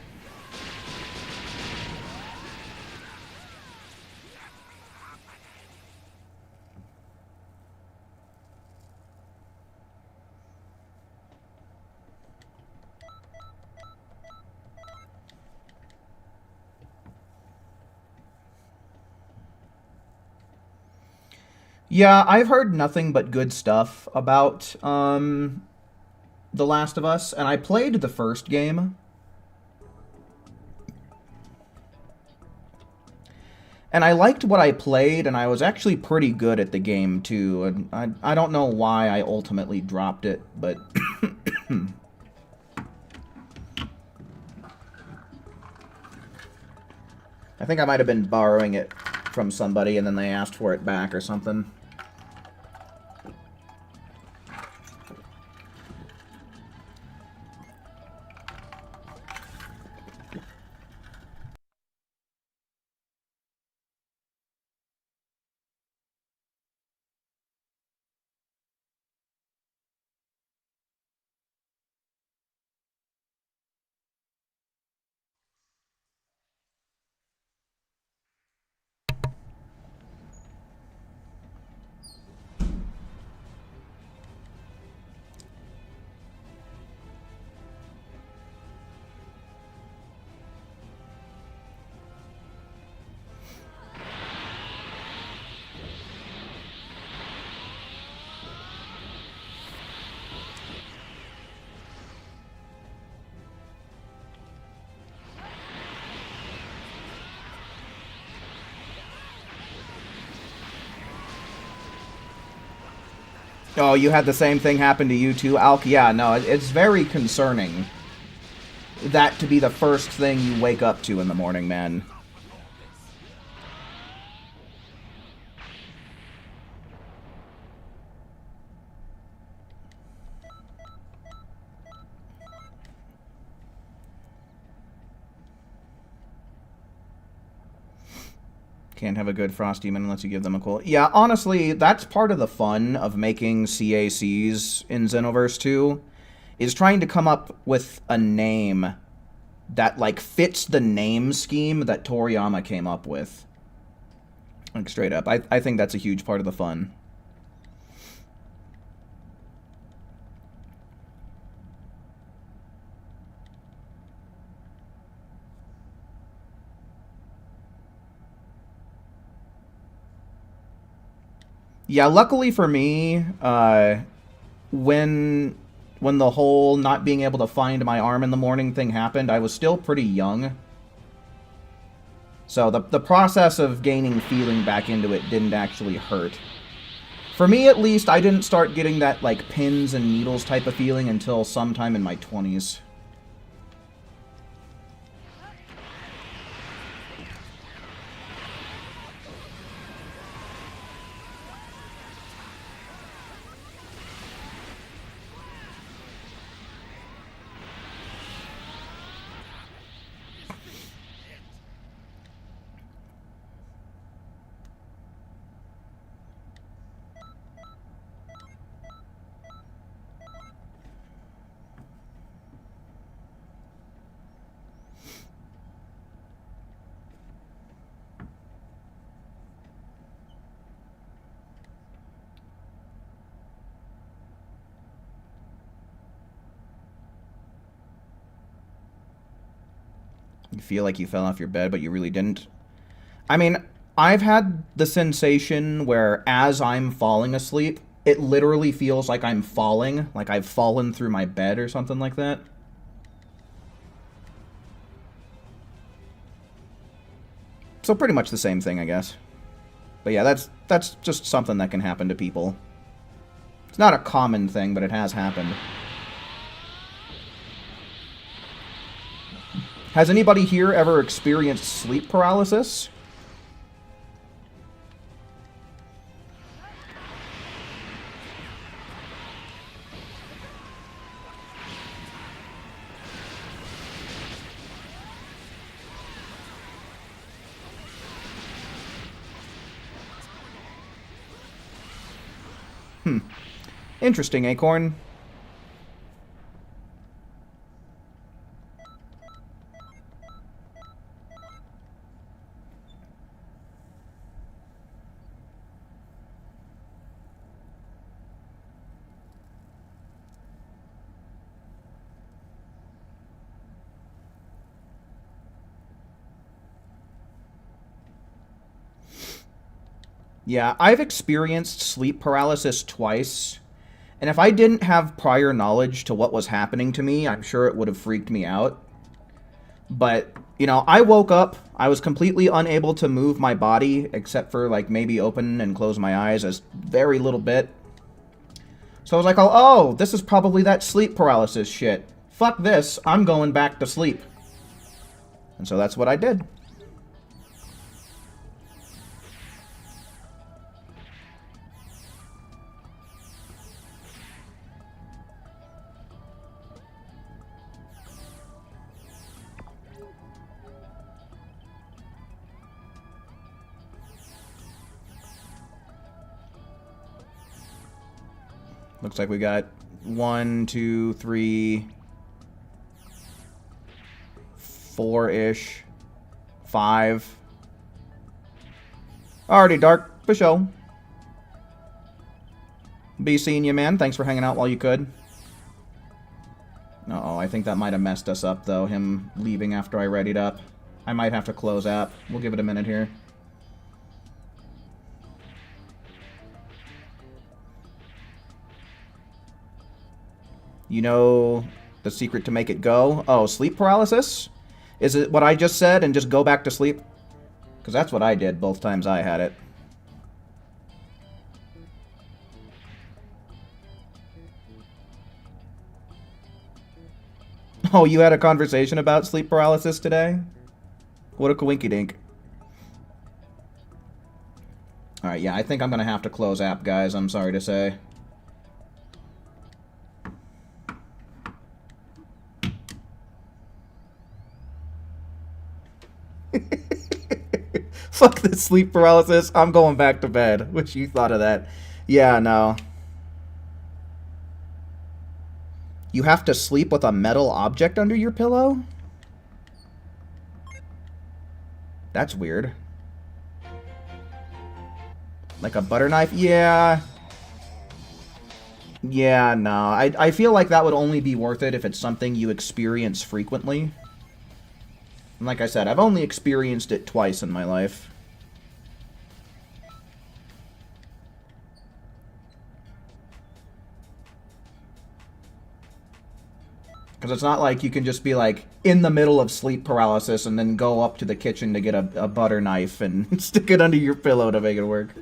Yeah, I've heard nothing but good stuff about, The Last of Us, and I played the first game. And I liked what I played, and I was actually pretty good at the game, too. And I don't know why I ultimately dropped it, but... I think I might have been borrowing it from somebody, and then they asked for it back or something. Oh, you had the same thing happen to you too, Alk? Yeah, no, it's very concerning that to be the first thing you wake up to in the morning, man. Can't have a good frost demon unless you give them a cool... Yeah, honestly, that's part of the fun of making CACs in Xenoverse 2, is trying to come up with a name that, like, fits the name scheme that Toriyama came up with. Like, straight up. I think that's a huge part of the fun. Yeah, luckily for me, when the whole not being able to find my arm in the morning thing happened, I was still pretty young. So the process of gaining feeling back into it didn't actually hurt. For me, at least, I didn't start getting that, like, pins and needles type of feeling until sometime in my 20s. You feel like you fell off your bed, but you really didn't. I mean, I've had the sensation where as I'm falling asleep, it literally feels like I'm falling, like I've fallen through my bed or something like that. So pretty much the same thing, I guess. But yeah, that's just something that can happen to people. It's not a common thing, but it has happened. Has anybody here ever experienced sleep paralysis? Interesting, Acorn. Yeah, I've experienced sleep paralysis twice, and if I didn't have prior knowledge to what was happening to me, I'm sure it would have freaked me out. But, you know, I woke up, I was completely unable to move my body, except for, like, maybe open and close my eyes a very little bit. So I was like, oh, this is probably that sleep paralysis shit. Fuck this, I'm going back to sleep. And so that's what I did. Looks like we got 1, 2, 3, 4-ish, 5. Already dark, for sure. Be seeing you, man. Thanks for hanging out while you could. Uh-oh, I think that might have messed us up, though, him leaving after I readied up. I might have to close app. We'll give it a minute here. You know the secret to make it go? Oh, sleep paralysis? Is it what I just said and just go back to sleep? Because that's what I did both times I had it. Oh, you had a conversation about sleep paralysis today? What a coinkydink. Alright, yeah, I think I'm going to have to close app, guys. I'm sorry to say. Fuck this sleep paralysis. I'm going back to bed. Wish you thought of that. Yeah, no. You have to sleep with a metal object under your pillow? That's weird. Like a butter knife? Yeah. Yeah, no. I feel like that would only be worth it if it's something you experience frequently. And like I said, I've only experienced it twice in my life. Because it's not like you can just be, like, in the middle of sleep paralysis and then go up to the kitchen to get a butter knife and stick it under your pillow to make it work.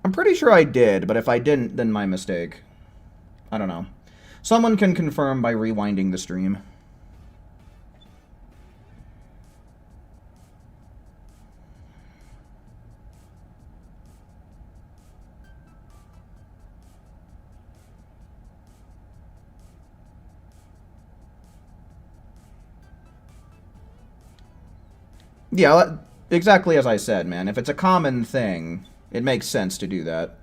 I'm pretty sure I did, but if I didn't, then my mistake. I don't know. Someone can confirm by rewinding the stream. Yeah, exactly as I said, man. If it's a common thing, it makes sense to do that.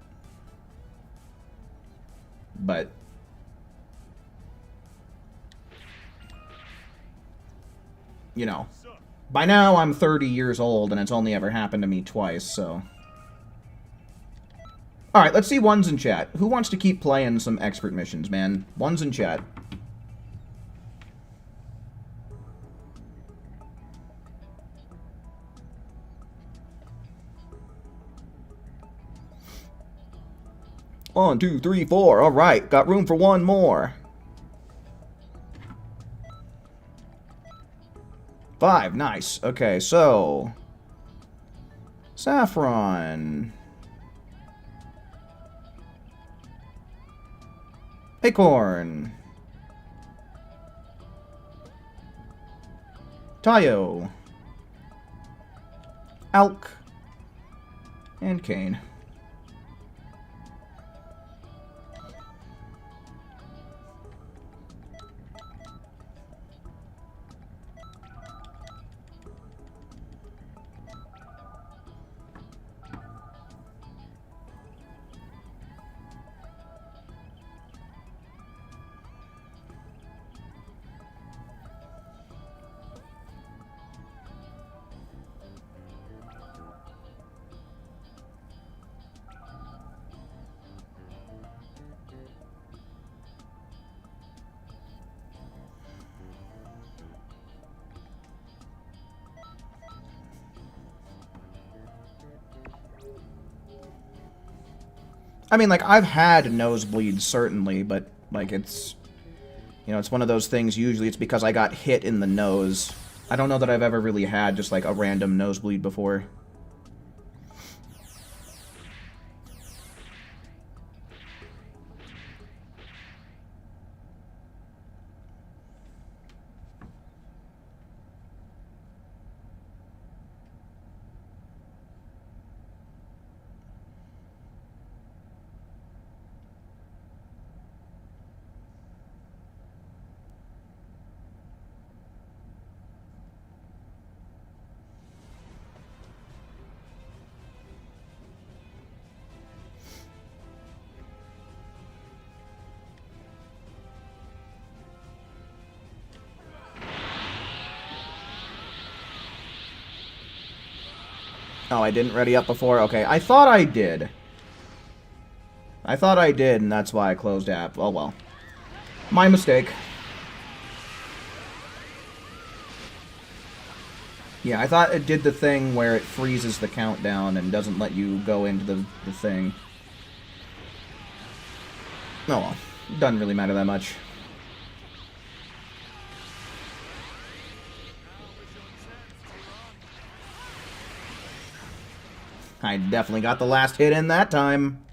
But you know, by now I'm 30 years old and it's only ever happened to me twice, so. Alright, let's see ones in chat. Who wants to keep playing some expert missions, man? Ones in chat. One, two, three, four. Alright, got room for one more. 5, nice. Okay, so... Saffron. Acorn. Tayo. Alk. And Kane. I mean, like, I've had nosebleeds, certainly, but, like, it's... You know, it's one of those things, usually it's because I got hit in the nose. I don't know that I've ever really had just, like, a random nosebleed before. Oh, I didn't ready up before? Okay, I thought I did. I thought I did, and that's why I closed app. Oh, well. My mistake. Yeah, I thought it did the thing where it freezes the countdown and doesn't let you go into the thing. Oh, well. Doesn't really matter that much. I definitely got the last hit in that time.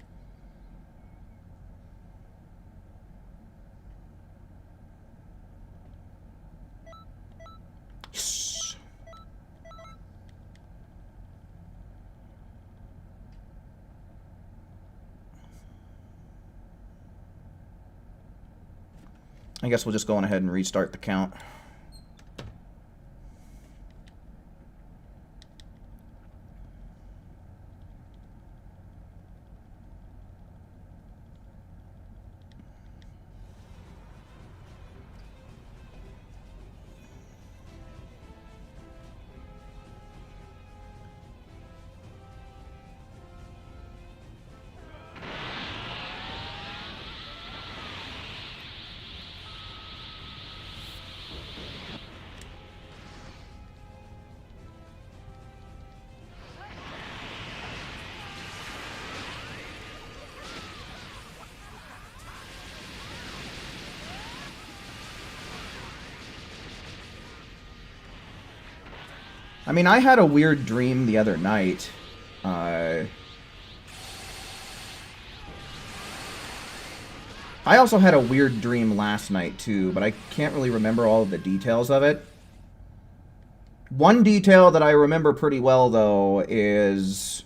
Yes. I guess we'll just go on ahead and restart the count. I mean, I had a weird dream the other night. I also had a weird dream last night, too, but I can't really remember all of the details of it. One detail that I remember pretty well, though, is...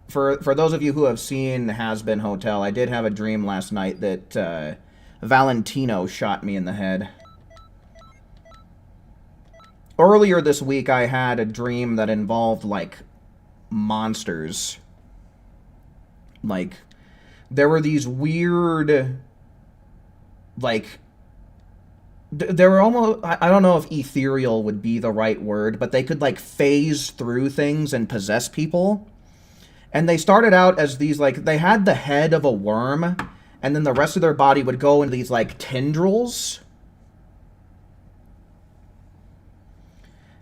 For those of you who have seen Has Been Hotel, I did have a dream last night that Valentino shot me in the head. Earlier this week, I had a dream that involved, like, monsters. Like, there were these weird, like, they were almost, I don't know if ethereal would be the right word, but they could, like, phase through things and possess people. And they started out as these, like, they had the head of a worm, and then the rest of their body would go into these, like, tendrils.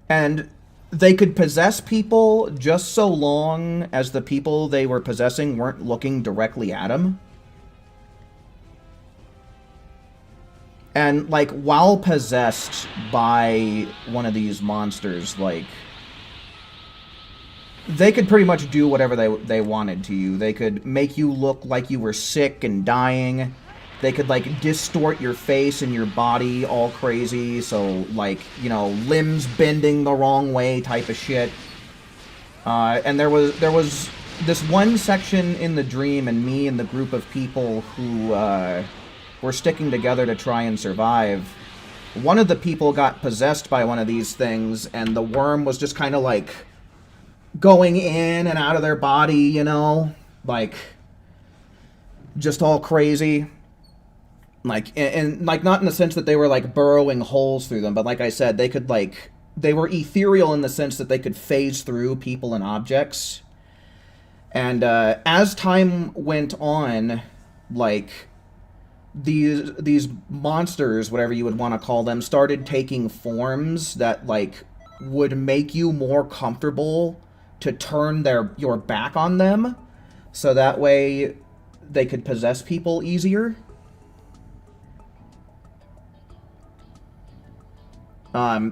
And they could possess people just so long as the people they were possessing weren't looking directly at them. And, like, while possessed by one of these monsters, like, they could pretty much do whatever they wanted to you. They could make you look like you were sick and dying. They could, like, distort your face and your body all crazy, so, like, you know, limbs bending the wrong way type of shit. And there was this one section in the dream, and me and the group of people who were sticking together to try and survive. One of the people got possessed by one of these things, and the worm was just kind of, like, going in and out of their body, you know? Like, just all crazy. Like, and like, not in the sense that they were, like, burrowing holes through them, but like I said, they could, like, they were ethereal in the sense that they could phase through people and objects. And as time went on, like, these monsters, whatever you would want to call them, started taking forms that, like, would make you more comfortable to turn your back on them, so that way they could possess people easier.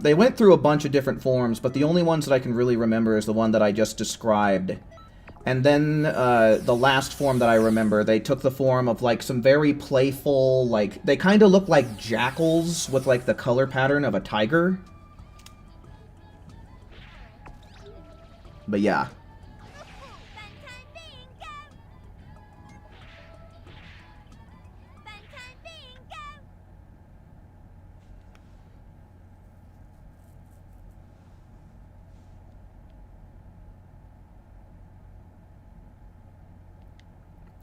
They went through a bunch of different forms, but the only ones that I can really remember is the one that I just described. And then, the last form that I remember, they took the form of, like, some very playful, like, they kind of look like jackals with, like, the color pattern of a tiger. But yeah.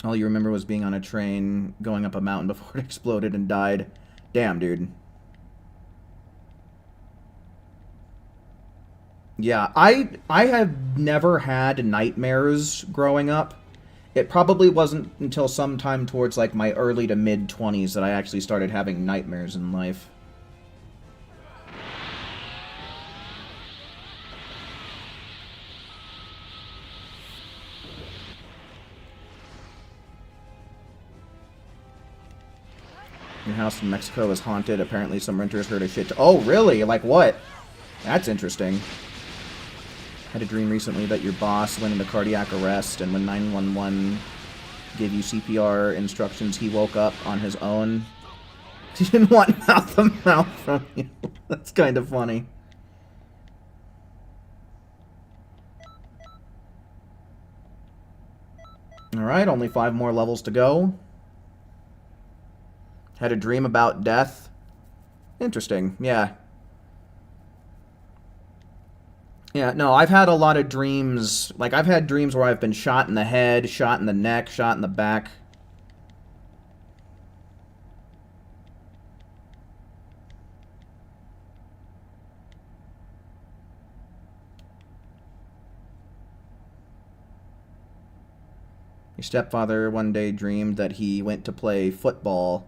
All you remember was being on a train, going up a mountain before it exploded and died. Damn, dude. Yeah, I have never had nightmares growing up. It probably wasn't until sometime towards, like, my early to mid-20s that I actually started having nightmares in life. Your house in Mexico is haunted. Apparently some renters heard a shit. Oh, really? Like what? That's interesting. Had a dream recently that your boss went into cardiac arrest, and when 911 gave you CPR instructions, he woke up on his own. He didn't want mouth-to-mouth from you. That's kind of funny. Alright, only 5 more levels to go. Had a dream about death. Interesting, yeah. Yeah, no, I've had a lot of dreams. Like, I've had dreams where I've been shot in the head, shot in the neck, shot in the back. Your stepfather one day dreamed that he went to play football.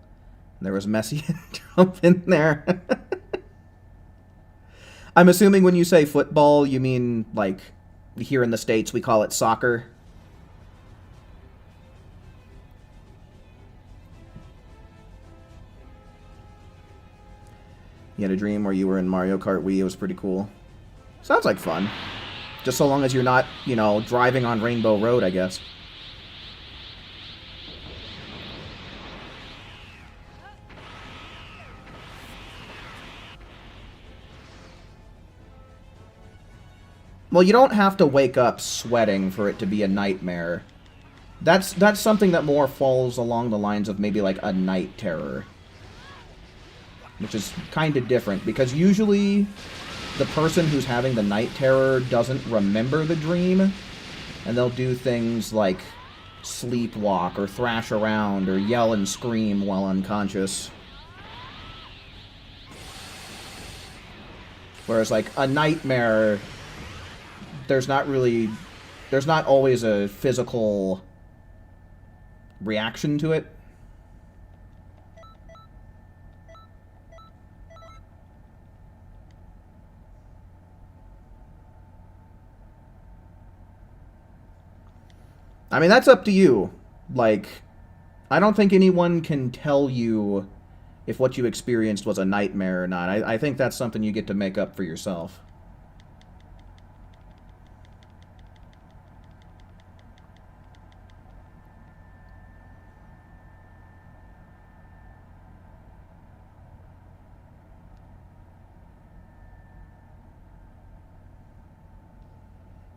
There was Messi and Trump in there. I'm assuming when you say football, you mean, like, here in the States we call it soccer. You had a dream where you were in Mario Kart Wii. It was pretty cool. Sounds like fun. Just so long as you're not, you know, driving on Rainbow Road, I guess. Well, you don't have to wake up sweating for it to be a nightmare. That's something that more falls along the lines of maybe like a night terror. Which is kind of different, because usually the person who's having the night terror doesn't remember the dream, and they'll do things like sleepwalk or thrash around or yell and scream while unconscious. Whereas like a nightmare, there's not always a physical reaction to it. I mean, that's up to you. Like, I don't think anyone can tell you if what you experienced was a nightmare or not. I think that's something you get to make up for yourself.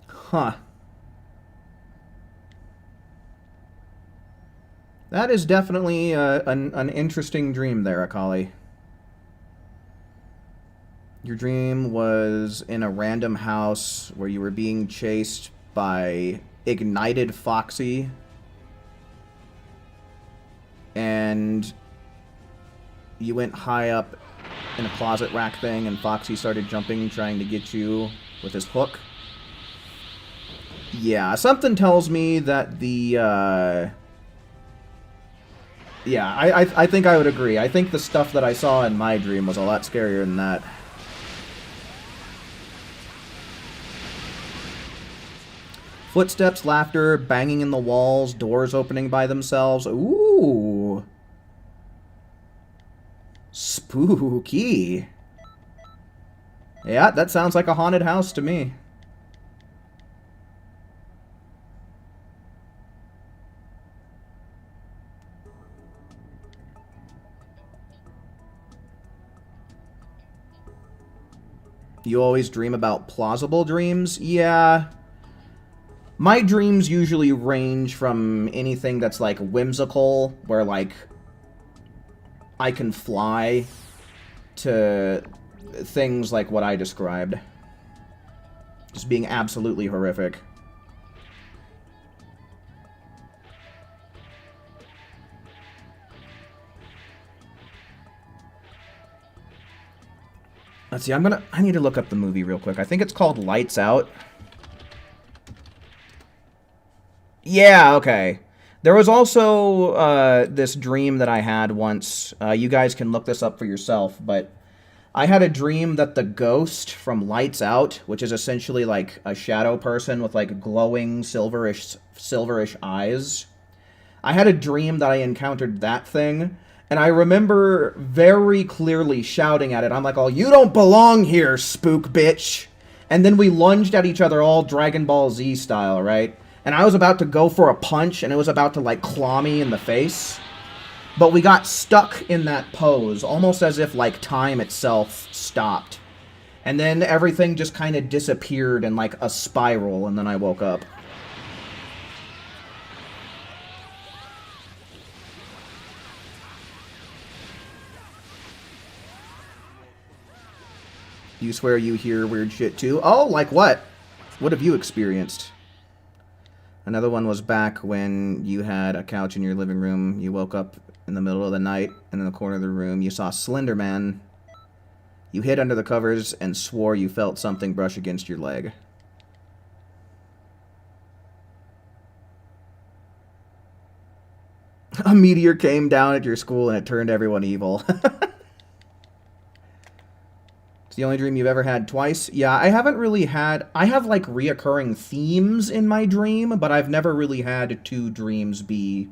Huh. That is definitely an interesting dream there, Akali. Your dream was in a random house where you were being chased by ignited Foxy. And you went high up in a closet rack thing, and Foxy started jumping, trying to get you with his hook. Yeah, something tells me that the, yeah, I think I would agree. I think the stuff that I saw in my dream was a lot scarier than that. Footsteps, laughter, banging in the walls, doors opening by themselves. Ooh. Spooky. Yeah, that sounds like a haunted house to me. You always dream about plausible dreams? Yeah. My dreams usually range from anything that's, like, whimsical, where, like, I can fly, to things like what I described. Just being absolutely horrific. Let's see, I need to look up the movie real quick. I think it's called Lights Out. Yeah, okay. There was also this dream that I had once. You guys can look this up for yourself, but I had a dream that the ghost from Lights Out, which is essentially like a shadow person with like glowing silverish eyes. I had a dream that I encountered that thing, and I remember very clearly shouting at it. I'm like, oh, you don't belong here, spook bitch. And then we lunged at each other all Dragon Ball Z style, right? And I was about to go for a punch, and it was about to, like, claw me in the face. But we got stuck in that pose, almost as if, like, time itself stopped. And then everything just kind of disappeared in, like, a spiral, and then I woke up. You swear you hear weird shit, too? Oh, like what? What have you experienced? Another one was back when you had a couch in your living room. You woke up in the middle of the night, and in the corner of the room, you saw Slender Man. You hid under the covers and swore you felt something brush against your leg. A meteor came down at your school, and it turned everyone evil. The only dream you've ever had twice? Yeah, I haven't really had... I have, like, reoccurring themes in my dream, but I've never really had two dreams be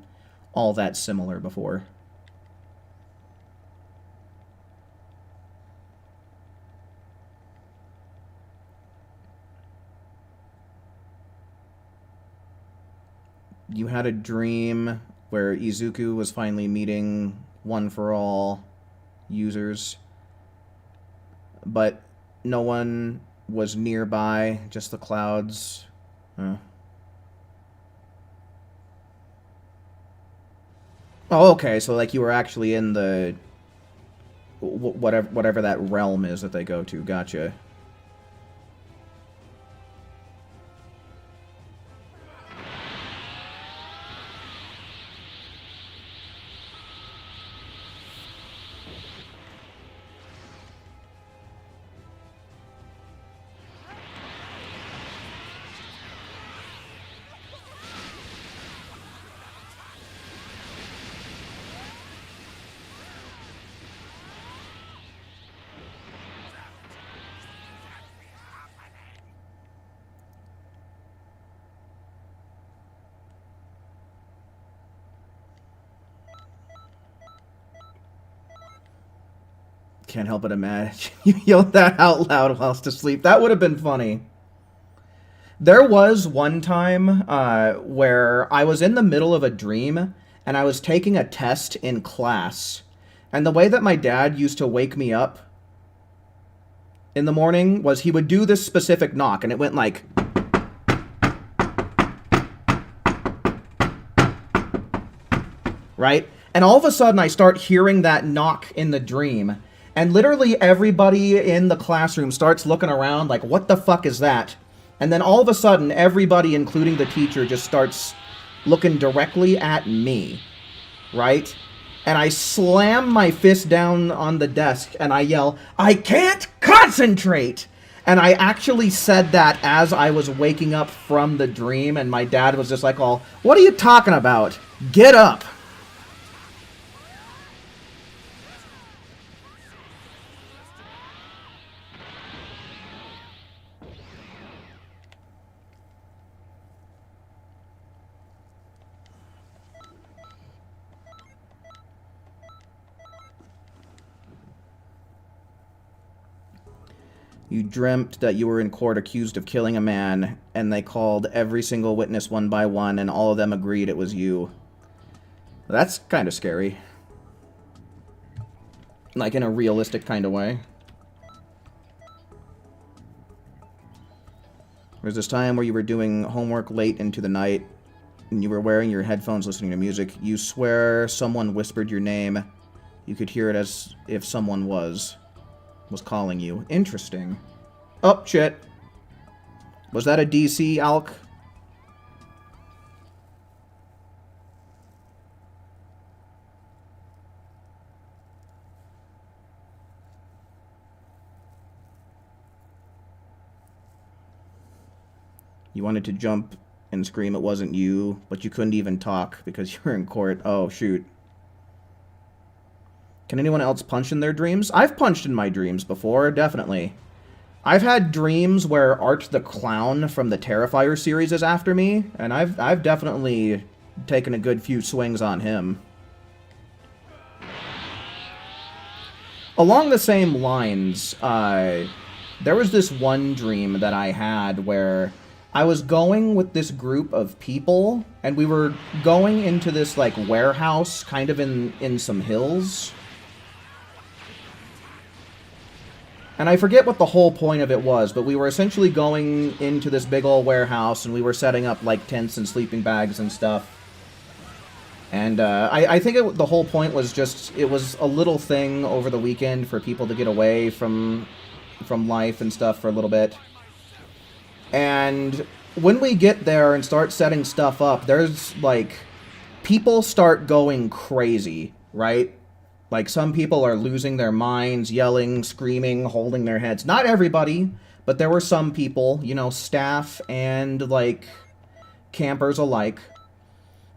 all that similar before. you had a dream where Izuku was finally meeting One for All users, but no one was nearby, just the clouds. Oh, okay, so like you were actually in the whatever that realm is that they go to. Gotcha. Can't help but imagine you yelled that out loud whilst asleep. That would have been funny. There was one time where I was in the middle of a dream and I was taking a test in class. And the way that my dad used to wake me up in the morning was he would do this specific knock, and it went like... right? And all of a sudden I start hearing that knock in the dream. And literally everybody in the classroom starts looking around like, what the fuck is that? And then all of a sudden, everybody, including the teacher, just starts looking directly at me, right? And I slam my fist down on the desk and I yell, I can't concentrate! And I actually said that as I was waking up from the dream, and my dad was just like, "Oh, what are you talking about? Get up!" You dreamt that you were in court accused of killing a man, and they called every single witness one by one, and all of them agreed it was you. That's kind of scary. Like, in a realistic kind of way. There's this time where you were doing homework late into the night, and you were wearing your headphones listening to music. You swear someone whispered your name. You could hear it as if someone was calling you. Interesting. Oh, shit. Was that a DC, Alk? You wanted to jump and scream it wasn't you, but you couldn't even talk because you were in court. Oh, shoot. Can anyone else punch in their dreams? I've punched in my dreams before, definitely. I've had dreams where Art the Clown from the Terrifier series is after me, and I've definitely taken a good few swings on him. Along the same lines, there was this one dream that I had where I was going with this group of people, and we were going into this, like, warehouse kind of in some hills. And I forget what the whole point of it was, but we were essentially going into this big old warehouse, and we were setting up, like, tents and sleeping bags and stuff. And I think the whole point was just, it was a little thing over the weekend for people to get away from life and stuff for a little bit. And when we get there and start setting stuff up, there's, like, people start going crazy, right? Like, some people are losing their minds, yelling, screaming, holding their heads. Not everybody, but there were some people, you know, staff and, like, campers alike.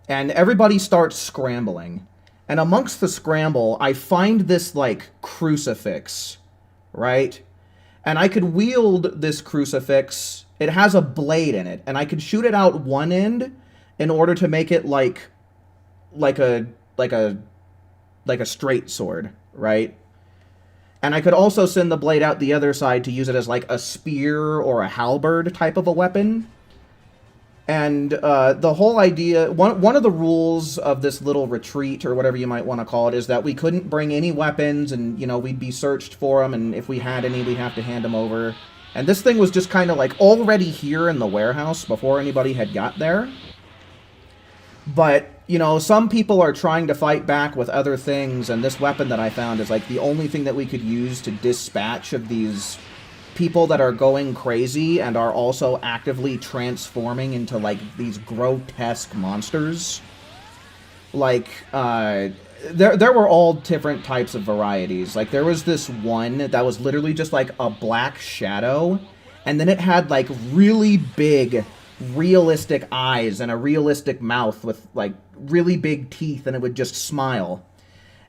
And everybody starts scrambling. And amongst the scramble, I find this, like, crucifix, right? And I could wield this crucifix. It has a blade in it, and I could shoot it out one end in order to make it like a straight sword, right? And I could also send the blade out the other side to use it as like a spear or a halberd type of a weapon. And the whole idea, one of the rules of this little retreat, or whatever you might want to call it, is that we couldn't bring any weapons, and, you know, we'd be searched for them, and if we had any, we'd have to hand them over. And this thing was just kind of, like, already here in the warehouse before anybody had got there. But, you know, some people are trying to fight back with other things, and this weapon that I found is, like, the only thing that we could use to dispatch of these people that are going crazy and are also actively transforming into, like, these grotesque monsters. Like, there were all different types of varieties. Like, there was this one that was literally just, like, a black shadow, and then it had, like, really big, realistic eyes and a realistic mouth with, like, really big teeth, and it would just smile.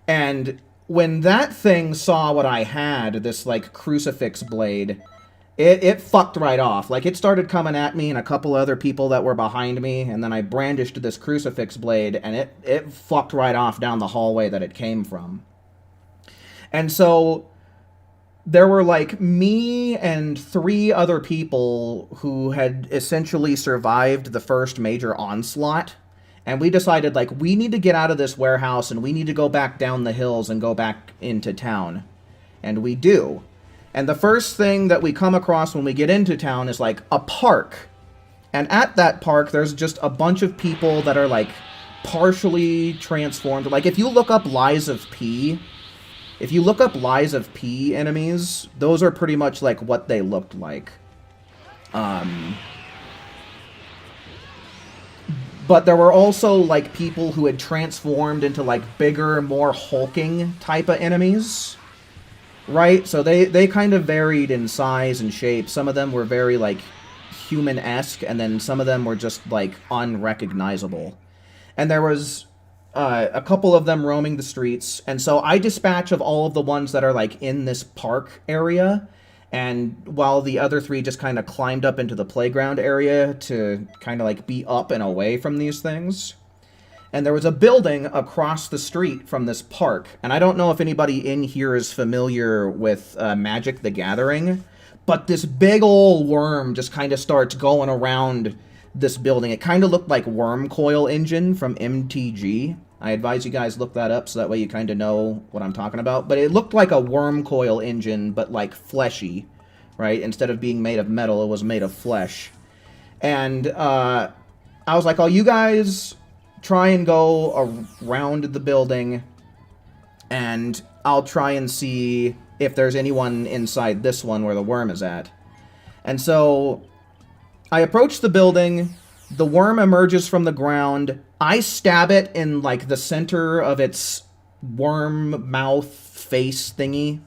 And when that thing saw what I had, this, like, crucifix blade, it fucked right off. Like, it started coming at me and a couple other people that were behind me, and then I brandished this crucifix blade, and it fucked right off down the hallway that it came from. And so there were, like, me and 3 other people who had essentially survived the first major onslaught. And we decided, like, we need to get out of this warehouse and we need to go back down the hills and go back into town. And we do. And the first thing that we come across when we get into town is, like, a park. And at that park, there's just a bunch of people that are, like, partially transformed. Like, if you look up Lies of P, enemies, those are pretty much, like, what they looked like. But there were also, like, people who had transformed into, like, bigger, more hulking type of enemies. Right? So they kind of varied in size and shape. Some of them were very, like, human-esque, and then some of them were just, like, unrecognizable. And there was a couple of them roaming the streets, and so I dispatch of all of the ones that are, like, in this park area, and while the other 3 just kind of climbed up into the playground area to kind of, like, be up and away from these things. And there was a building across the street from this park, and I don't know if anybody in here is familiar with Magic the Gathering, but this big old worm just kind of starts going around this building. It kind of looked like Worm Coil Engine from MTG. I advise you guys look that up so that way you kind of know what I'm talking about. But it looked like a Worm Coil Engine, but, like, fleshy, right? Instead of being made of metal, it was made of flesh. And I was like, oh, you guys try and go around the building, and I'll try and see if there's anyone inside this one where the worm is at. And so I approach the building, the worm emerges from the ground, I stab it in, like, the center of its worm mouth face thingy,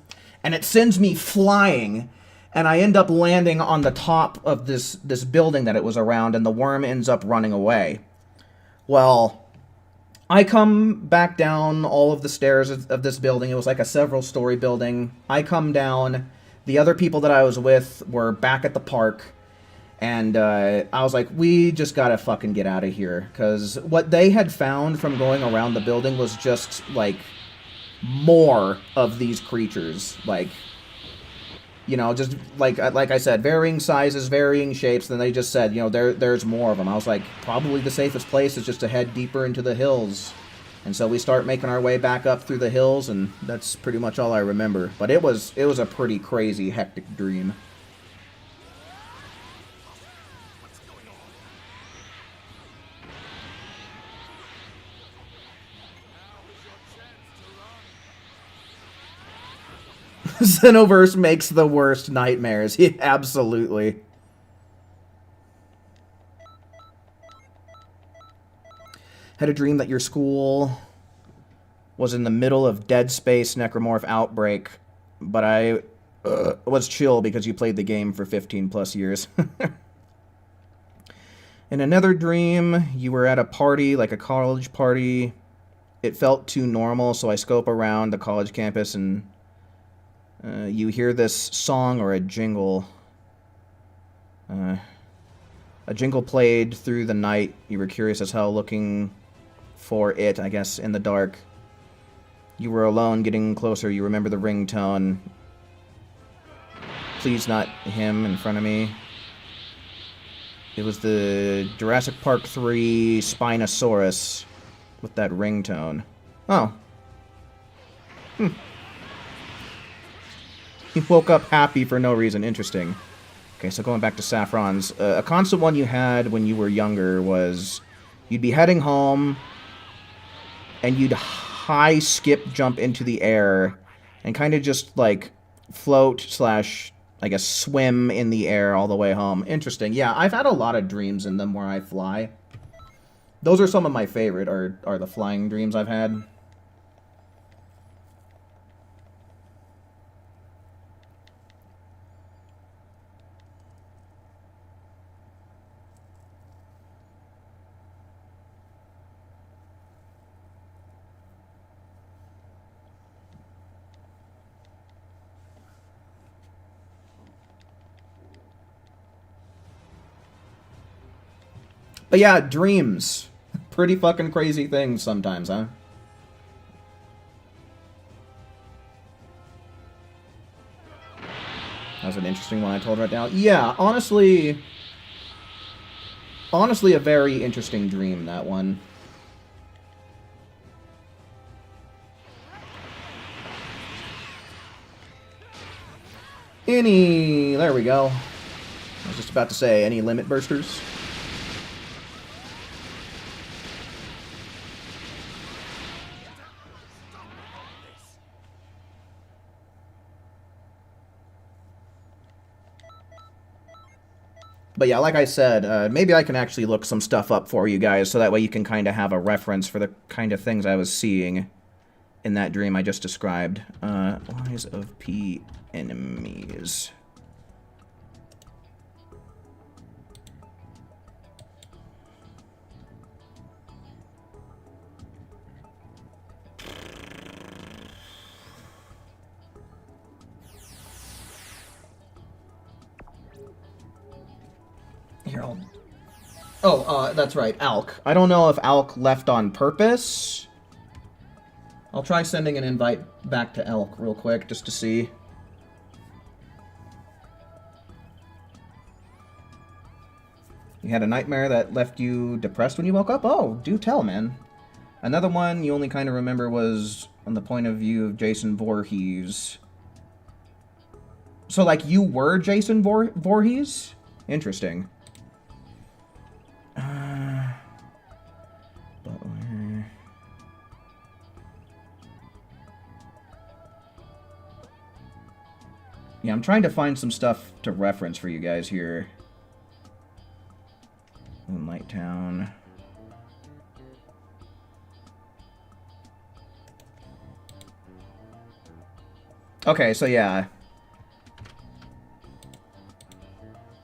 and it sends me flying, and I end up landing on the top of this building that it was around, and the worm ends up running away. Well, I come back down all of the stairs of this building. It was like a several-story building. I come down. The other people that I was with were back at the park. And I was like, we just gotta fucking get out of here. Because what they had found from going around the building was just, like, more of these creatures. Like, you know, just, like I said, varying sizes, varying shapes. Then they just said, you know, there's more of them. I was like, probably the safest place is just to head deeper into the hills. And so we start making our way back up through the hills, and that's pretty much all I remember. But it was a pretty crazy, hectic dream. Xenoverse makes the worst nightmares. Yeah, absolutely. Had a dream that your school was in the middle of Dead Space Necromorph Outbreak, but I was chill because you played the game for 15 plus years. In another dream, you were at a party, like a college party. It felt too normal, so I scope around the college campus and you hear this song or a jingle. A jingle played through the night. You were curious as hell looking for it, I guess, in the dark. You were alone, getting closer. You remember the ringtone. Please not him in front of me. It was the Jurassic Park 3 Spinosaurus with that ringtone. Oh. He woke up happy for no reason. Interesting. Okay, so going back to Saffron's. A constant one you had when you were younger was you'd be heading home and you'd high skip jump into the air and kind of just, like, float slash, I guess, swim in the air all the way home. Interesting. Yeah, I've had a lot of dreams in them where I fly. Those are some of my favorite, are the flying dreams I've had. But yeah, dreams. Pretty fucking crazy things sometimes, huh? That was an interesting one I told right now. Yeah, honestly, a very interesting dream, that one. There we go. I was just about to say, any limit bursters? But yeah, like I said, maybe I can actually look some stuff up for you guys, so that way you can kind of have a reference for the kind of things I was seeing in that dream I just described. Lies of P enemies. Here, that's right, Alk. I don't know if Alk left on purpose. I'll try sending an invite back to Elk real quick, just to see. You had a nightmare that left you depressed when you woke up? Oh, do tell, man. Another one you only kind of remember was on the point of view of Jason Voorhees. So, like, you were Jason Voorhees? Interesting. Butler. Yeah, I'm trying to find some stuff to reference for you guys here. Moonlight Town. Okay, so yeah.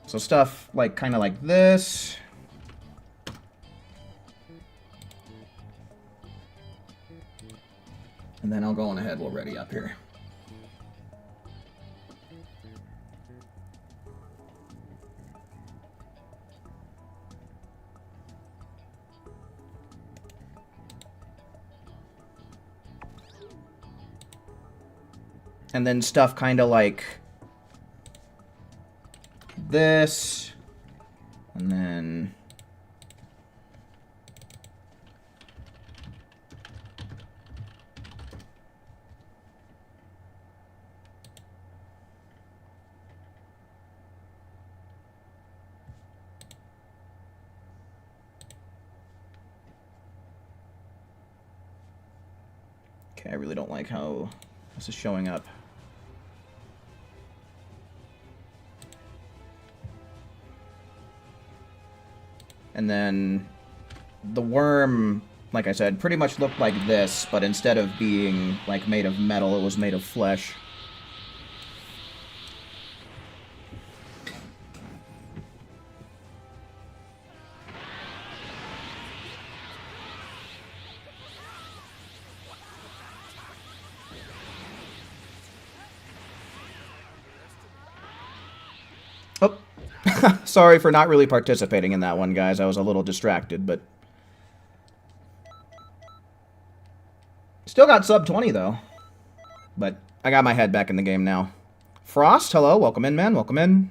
So stuff like kind of like this. And then I'll go on ahead, we'll ready up here. And then stuff kind of like this. And then okay, I really don't like how this is showing up. And then the worm, like I said, pretty much looked like this, but instead of being like made of metal, it was made of flesh. Oh, sorry for not really participating in that one, guys. I was a little distracted, but still got sub 20, though. But I got my head back in the game now. Frost, hello. Welcome in, man. Welcome in.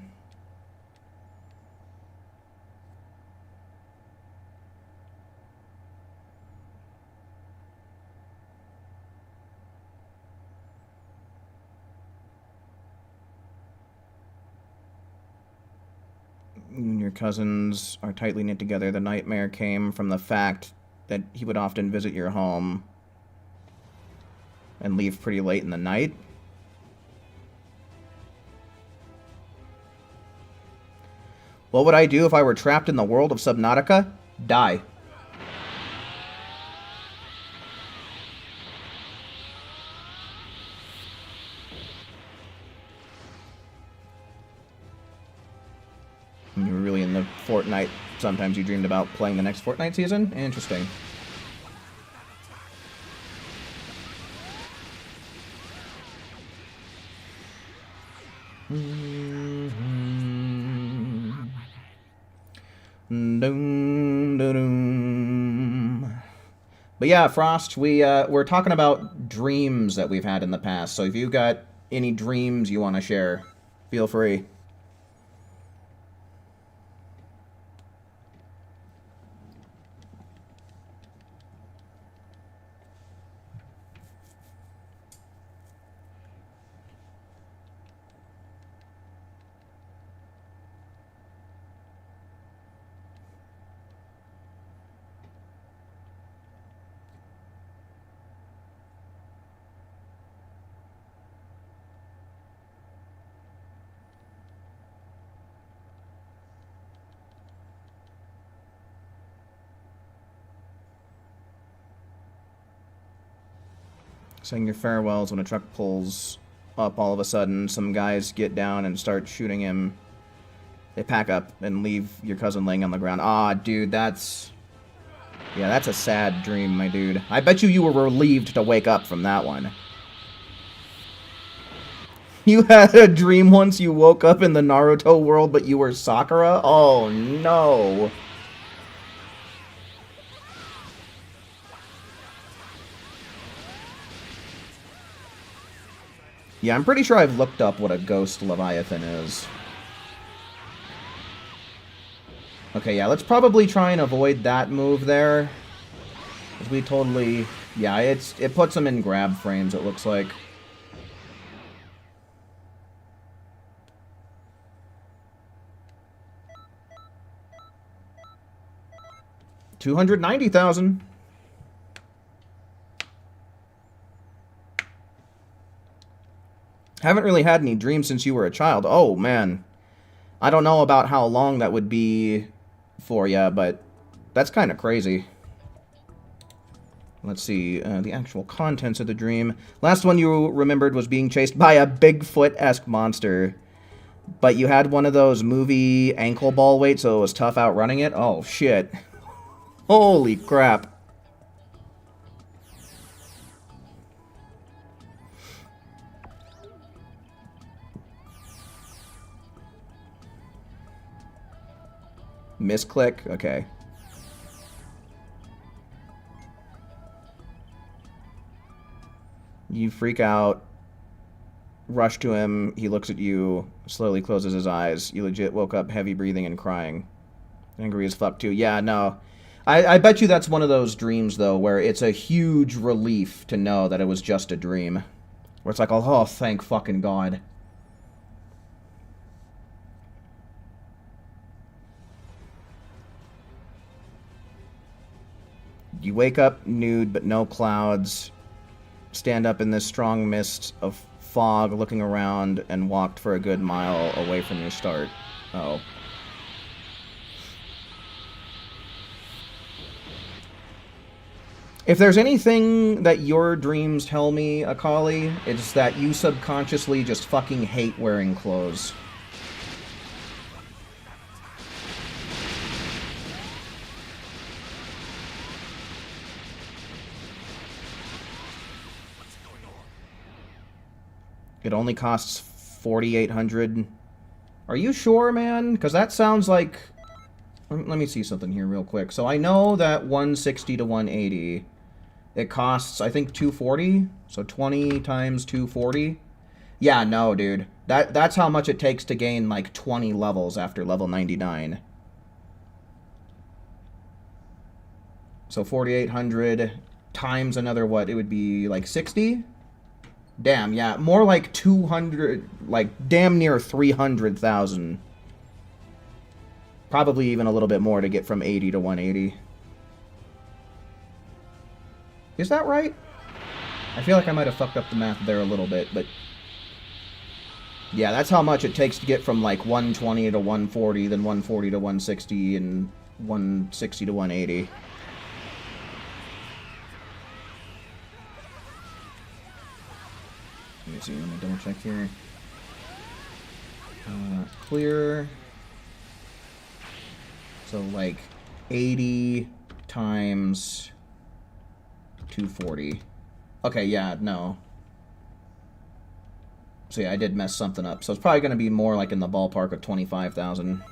cousins are tightly knit together. The nightmare came from the fact that he would often visit your home and leave pretty late in the night. What would I do if I were trapped in the world of Subnautica? Die. You were really in the Fortnite. Sometimes you dreamed about playing the next Fortnite season? Interesting. But yeah, Frost, we're talking about dreams that we've had in the past. So if you got any dreams you want to share, feel free. Saying your farewells when a truck pulls up all of a sudden. Some guys get down and start shooting him. They pack up and leave your cousin laying on the ground. Ah, dude, that's... Yeah, that's a sad dream, my dude. I bet you were relieved to wake up from that one. You had a dream once you woke up in the Naruto world, but you were Sakura? Oh, no. Yeah, I'm pretty sure I've looked up what a ghost Leviathan is. Okay, yeah, let's probably try and avoid that move there. Because we totally... Yeah, it puts them in grab frames, it looks like. $290,000. Haven't really had any dreams since you were a child. Oh, man. I don't know about how long that would be for you, but that's kind of crazy. Let's see, the actual contents of the dream. Last one you remembered was being chased by a Bigfoot-esque monster. But you had one of those movie ankle ball weights, so it was tough outrunning it? Oh, shit. Holy crap. Misclick? Okay. You freak out. Rush to him. He looks at you. Slowly closes his eyes. You legit woke up heavy breathing and crying. Angry as fuck, too. Yeah, no. I bet you that's one of those dreams, though, where it's a huge relief to know that it was just a dream. Where it's like, oh, thank fucking God. You wake up nude, but no clouds. Stand up in this strong mist of fog, looking around, and walked for a good mile away from your start. Oh. If there's anything that your dreams tell me, Akali, it's that you subconsciously just fucking hate wearing clothes. It only costs $4,800. Are you sure, man? Because that sounds like... Let me see something here real quick. So I know that 160 to 180, it costs, I think, $240. So 20 times 240. Yeah, no, dude. That's how much it takes to gain, like, 20 levels after level 99. So 4,800 times another, what? It would be, like, 60? Damn, yeah, more like 200, like, damn near 300,000. Probably even a little bit more to get from 80 to 180. Is that right? I feel like I might have fucked up the math there a little bit, but... yeah, that's how much it takes to get from, like, 120 to 140, then 140 to 160, and 160 to 180. Let me see, let me double check here. Clear. So, like, 80 times 240. Okay, yeah, no. So yeah, I did mess something up. So it's probably going to be more like in the ballpark of 25,000.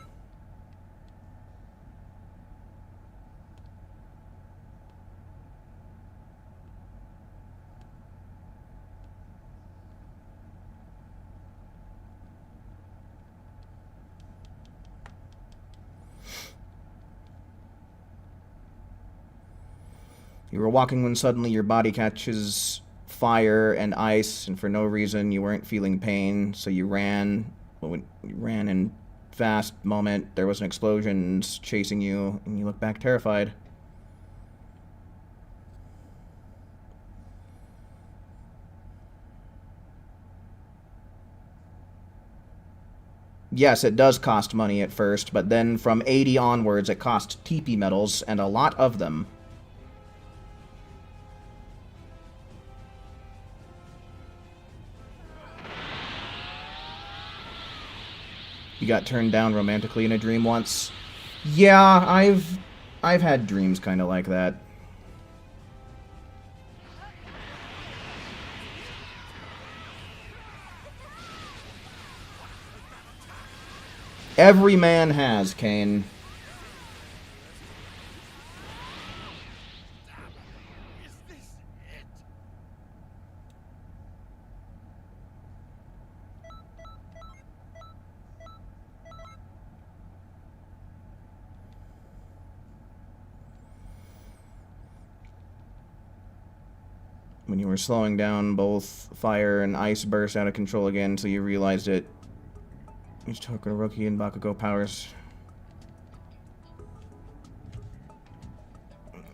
You were walking when suddenly your body catches fire and ice, and for no reason you weren't feeling pain, so you ran. When you ran in fast moment, there was an explosion chasing you, and you look back terrified. Yes, it does cost money at first, but then from 80 onwards it costs TP medals, and a lot of them. You got turned down romantically in a dream once? Yeah, I've had dreams kind of like that. Every man has, Kane. When you were slowing down, both fire and ice burst out of control again, so you realized it. Each took a rookie and Bakugo powers.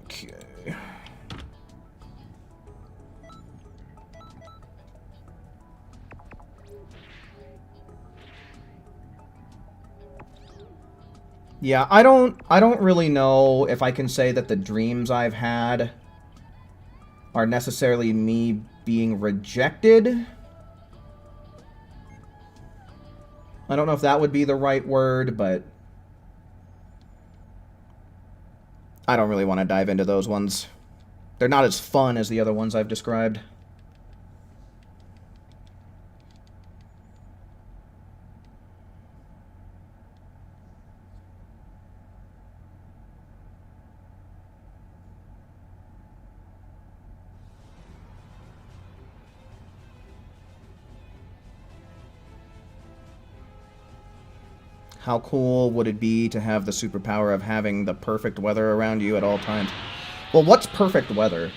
Okay. Yeah, I don't really know if I can say that the dreams I've had are necessarily me being rejected. I don't know if that would be the right word, but I don't really want to dive into those ones. They're not as fun as the other ones I've described. How cool would it be to have the superpower of having the perfect weather around you at all times? Well, what's perfect weather?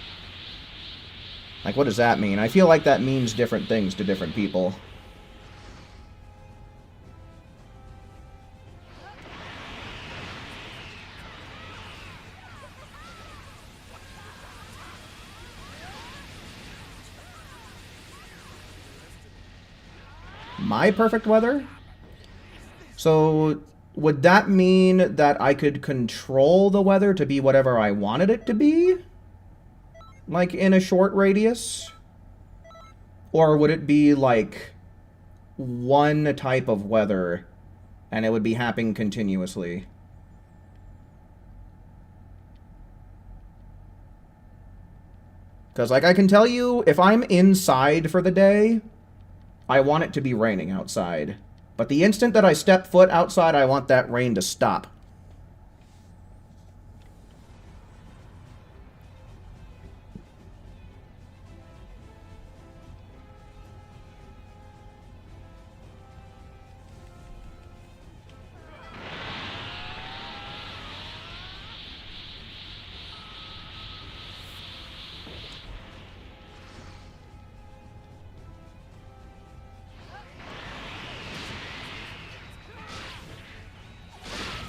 Like, what does that mean? I feel like that means different things to different people. My perfect weather? So, would that mean that I could control the weather to be whatever I wanted it to be? Like, in a short radius? Or would it be, like, one type of weather, and it would be happening continuously? Because, like, I can tell you, if I'm inside for the day, I want it to be raining outside. But the instant that I step foot outside, I want that rain to stop.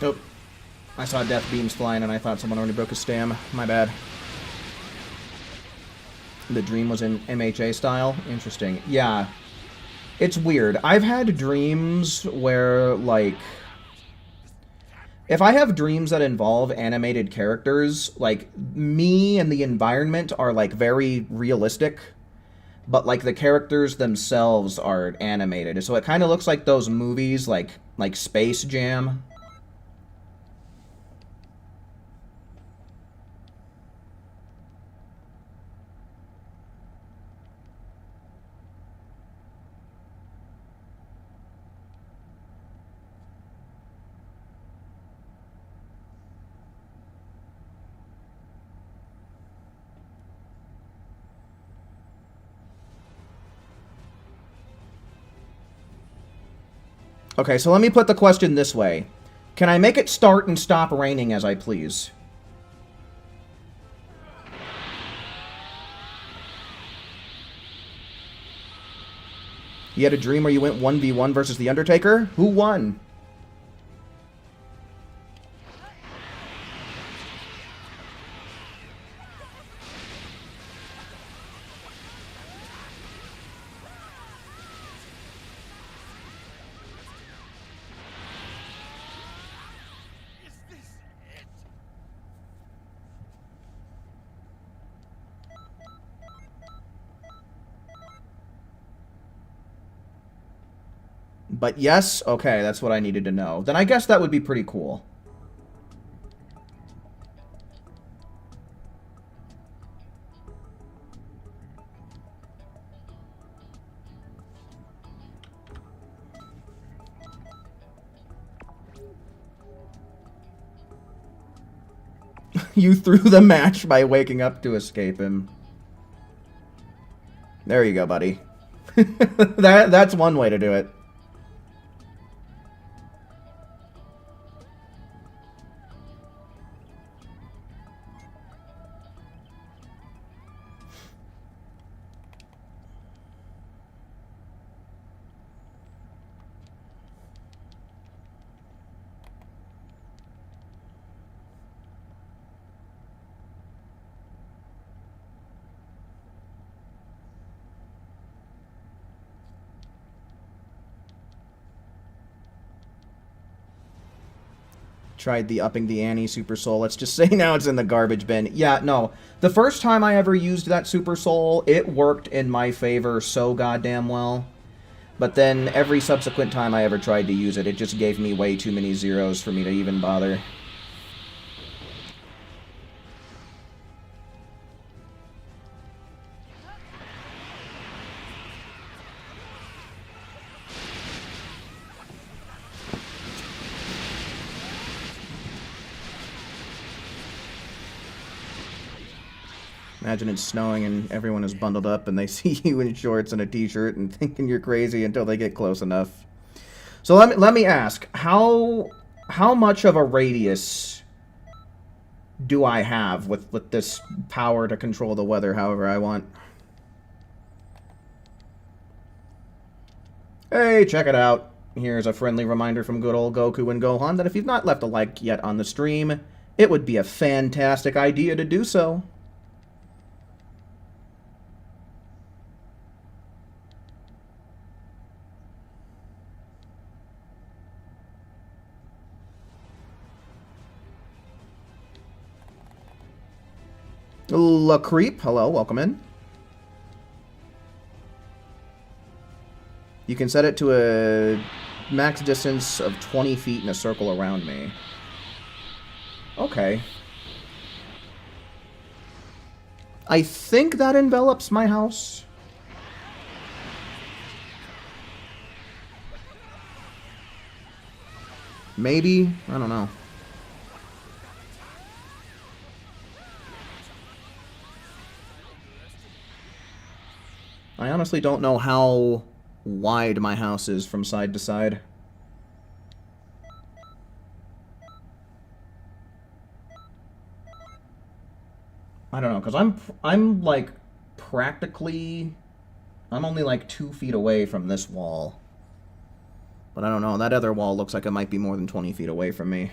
Oh, I saw death beams flying and I thought someone already broke a stam. My bad. The dream was in MHA style? Interesting. Yeah. It's weird. I've had dreams where, like... If I have dreams that involve animated characters, like, me and the environment are, like, very realistic, but, like, the characters themselves are animated. So it kind of looks like those movies, like Space Jam. Okay, so let me put the question this way. Can I make it start and stop raining as I please? You had a dream where you went 1v1 versus The Undertaker? Who won? But yes? Okay, that's what I needed to know. Then I guess that would be pretty cool. You threw the match by waking up to escape him. There you go, buddy. That's one way to do it. Tried the upping the ante Super Soul. Let's just say now it's in the garbage bin. Yeah, no. The first time I ever used that Super Soul, it worked in my favor so goddamn well. But then every subsequent time I ever tried to use it, it just gave me way too many zeros for me to even bother. Imagine it's snowing and everyone is bundled up and they see you in shorts and a t-shirt and thinking you're crazy until they get close enough. So let me ask, how much of a radius do I have with this power to control the weather however I want? Hey, check it out. Here's a friendly reminder from good old Goku and Gohan that if you've not left a like yet on the stream, it would be a fantastic idea to do so. La Creep, hello, welcome in. You can set it to a max distance of 20 feet in a circle around me. Okay. I think that envelops my house. Maybe? I don't know. I honestly don't know how wide my house is from side to side. I don't know, because I'm like practically... I'm only like 2 feet away from this wall. But I don't know, that other wall looks like it might be more than 20 feet away from me.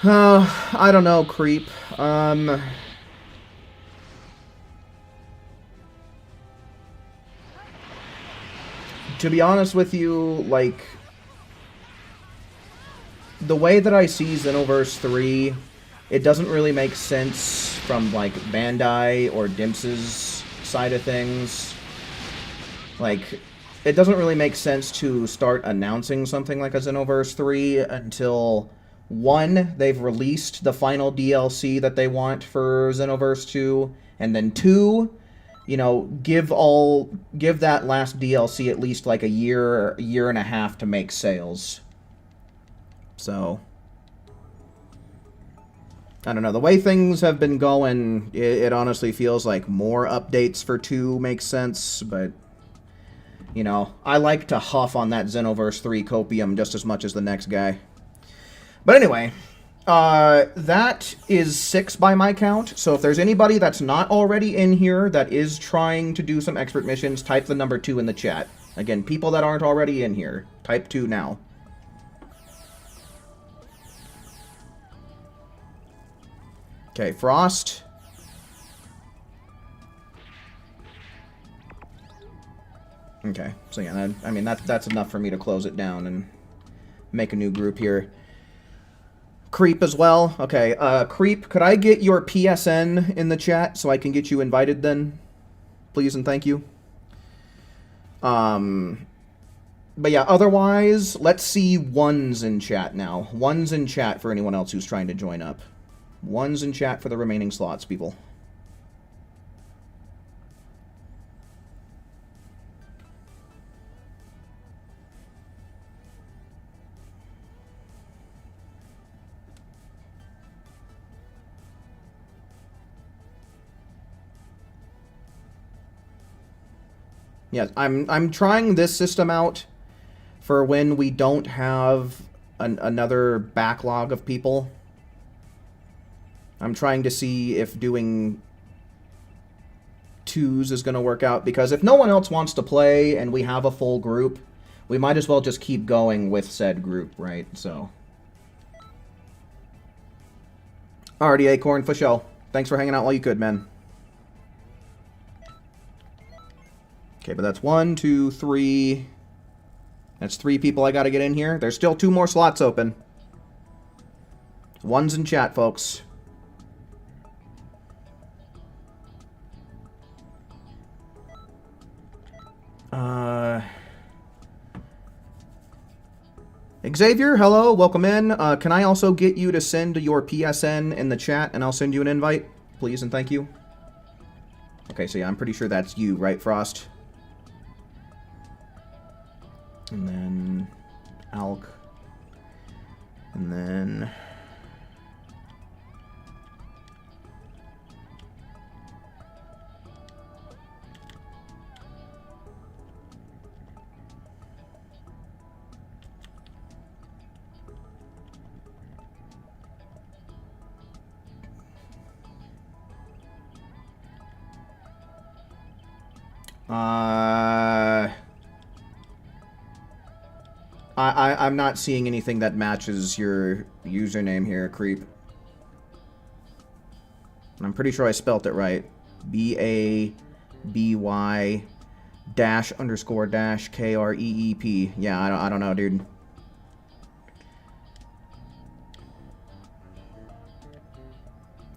I don't know, Creep. To be honest with you, like, the way that I see Xenoverse 3, it doesn't really make sense from, like, Bandai or Dimps' side of things. Like, it doesn't really make sense to start announcing something like a Xenoverse 3 until, one, they've released the final DLC that they want for Xenoverse 2, and then two, you know, give that last DLC at least like a year and a half to make sales. So, I don't know. The way things have been going, it honestly feels like more updates for 2 makes sense, but, you know, I like to huff on that Xenoverse 3 copium just as much as the next guy. But anyway, that is 6 by my count, so if there's anybody that's not already in here that is trying to do some expert missions, type the number 2 in the chat. Again, people that aren't already in here, type 2 now. Okay, Frost. Okay, so yeah, I mean, that's enough for me to close it down and make a new group here. Creep as well. Okay, Creep, could I get your PSN in the chat so I can get you invited then? Please and thank you. But yeah, otherwise, let's see ones in chat now. Ones in chat for anyone else who's trying to join up. Ones in chat for the remaining slots, people. Yes, I'm trying this system out for when we don't have another backlog of people. I'm trying to see if doing 2s is going to work out, because if no one else wants to play and we have a full group, we might as well just keep going with said group, right? So, alrighty, Acorn, for sure. Thanks for hanging out while you could, man. Okay, but that's 1, 2, 3. That's 3 people I gotta get in here. There's still 2 more slots open. One's in chat, folks. Xavier, hello, welcome in. Can I also get you to send your PSN in the chat, and I'll send you an invite? Please and thank you. Okay, so yeah, I'm pretty sure that's you, right, Frost? And then Alk. And then I'm not seeing anything that matches your username here, Creep. I'm pretty sure I spelt it right. B-A-B-Y dash underscore dash K-R-E-E-P. Yeah, I don't know, dude.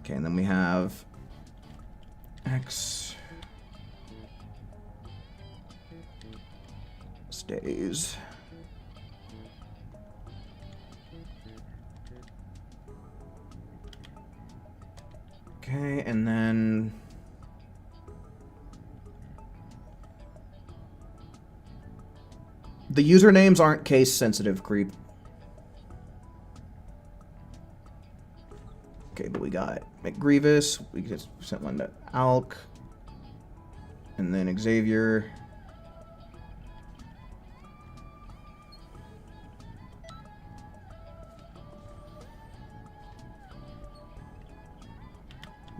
Okay, and then we have X stays. Okay, and then the usernames aren't case sensitive, Creep. Okay, but we got McGrievous. We just sent one to Alk. And then Xavier.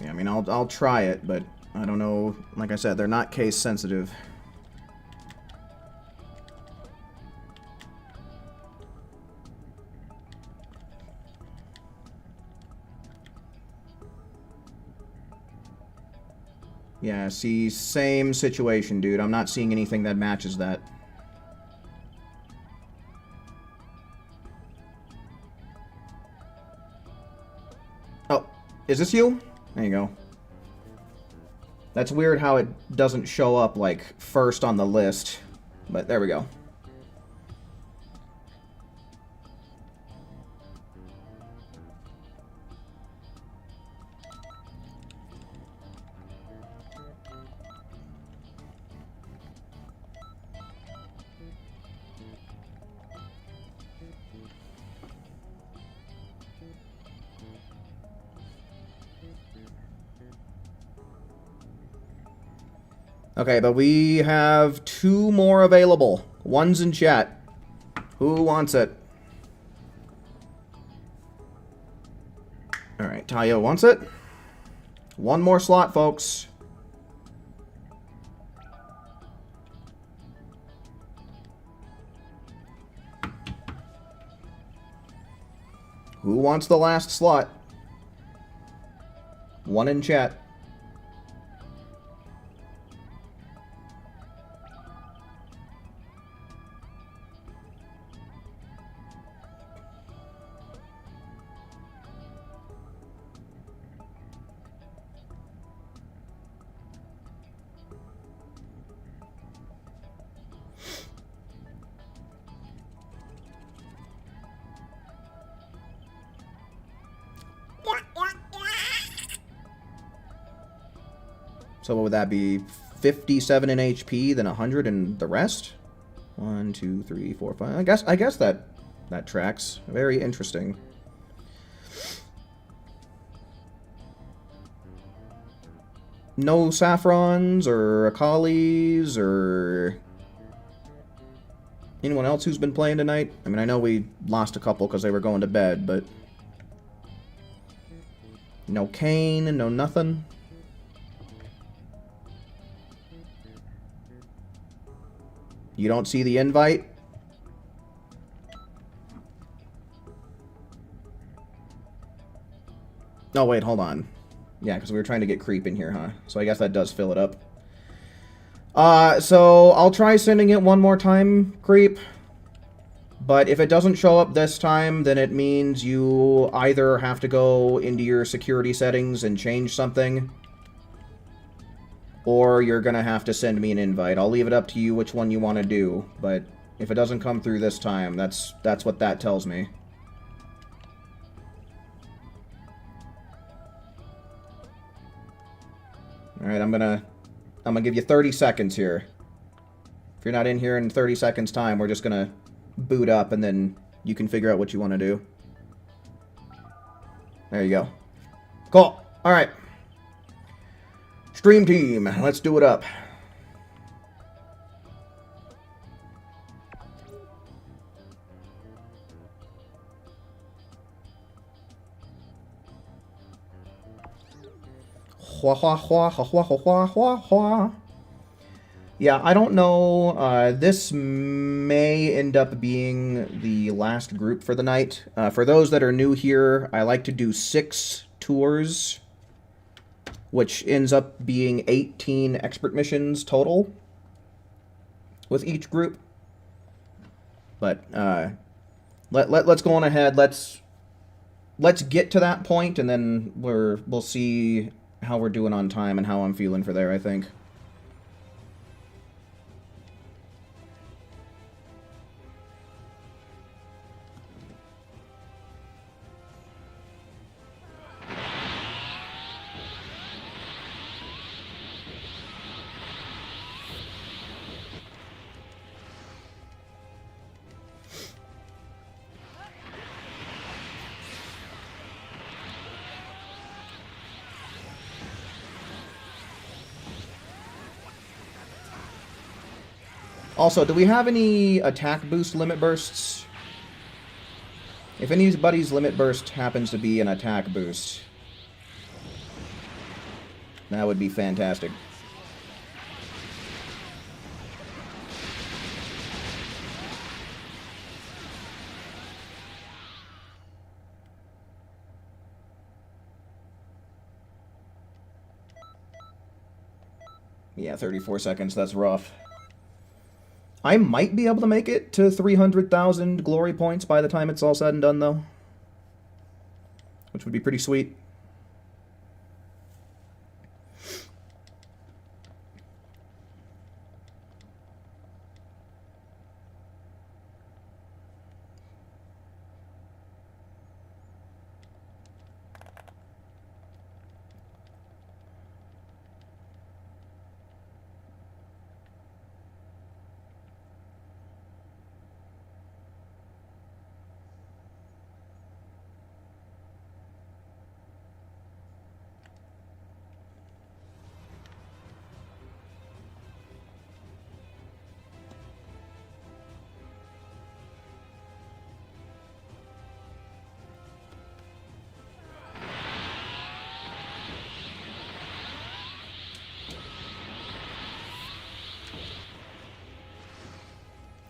Yeah, I mean, I'll try it, but I don't know. Like I said, they're not case sensitive. Yeah, see, same situation, dude. I'm not seeing anything that matches that. Oh, is this you? There you go. That's weird how it doesn't show up, like, first on the list. But there we go. Okay, but we have 2 more available. One's in chat. Who wants it? Alright, Tayo wants it. 1 more slot, folks. Who wants the last slot? 1 in chat. So what would that be? 57 in HP, then 100 in the rest? 1, 2, 3, 4, 5. I guess that tracks. Very interesting. No Saffrons or Akalis or anyone else who's been playing tonight? I mean, I know we lost a couple because they were going to bed, but no Kane, no nothing. You don't see the invite? Oh, wait, hold on. Yeah, because we were trying to get creep in here, huh? So I guess that does fill it up. So I'll try sending it one more time, creep. But if it doesn't show up this time, then it means you either have to go into your security settings and change something, or you're gonna have to send me an invite. I'll leave it up to you which one you want to do, but if it doesn't come through this time, that's what that tells me. Alright, I'm gonna give you 30 seconds here. If you're not in here in 30 seconds time, we're just gonna boot up and then you can figure out what you want to do. There you go. Cool. Alright. Stream team, let's do it up. Hua hua hua hua hua hua hua. Yeah, I don't know. This may end up being the last group for the night. For those that are new here, I like to do 6 tours, which ends up being 18 expert missions total with each group. But let's go on ahead. Let's get to that point, and then we'll see how we're doing on time and how I'm feeling for there, I think. Also, do we have any attack boost limit bursts? If anybody's limit burst happens to be an attack boost, that would be fantastic. Yeah, 34 seconds, that's rough. I might be able to make it to 300,000 glory points by the time it's all said and done, though. Which would be pretty sweet.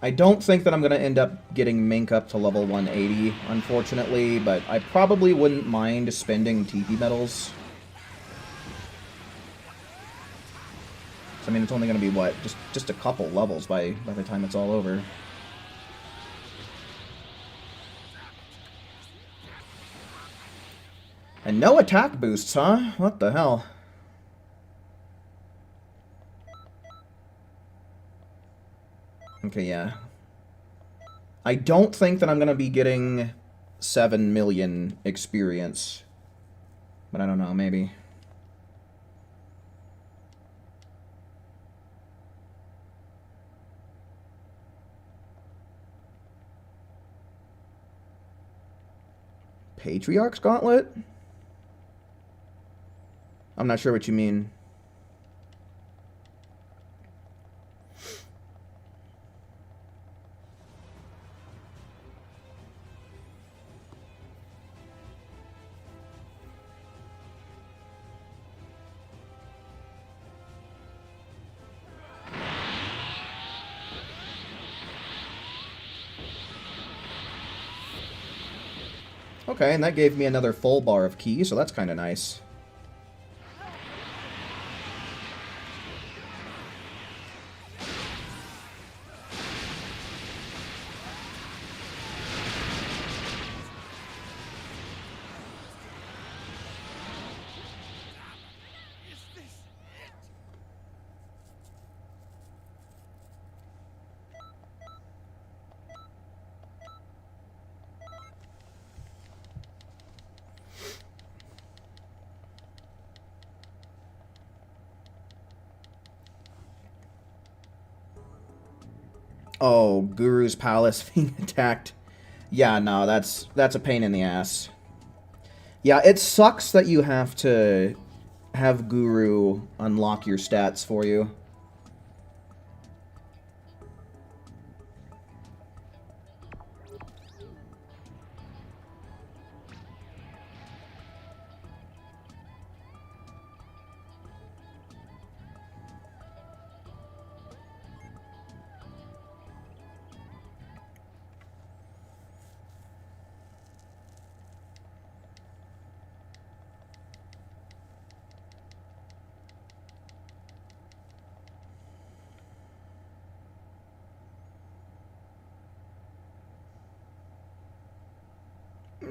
I don't think that I'm going to end up getting Mink up to level 180, unfortunately, but I probably wouldn't mind spending TP medals. So, I mean, it's only going to be, what, just a couple levels by the time it's all over. And no attack boosts, huh? What the hell? Okay, yeah. I don't think that I'm going to be getting 7 million experience. But I don't know, maybe. Patriarch's Gauntlet? I'm not sure what you mean. Okay, and that gave me another full bar of ki, so that's kind of nice. Oh, Guru's Palace being attacked. Yeah, no, that's a pain in the ass. Yeah, it sucks that you have to have Guru unlock your stats for you.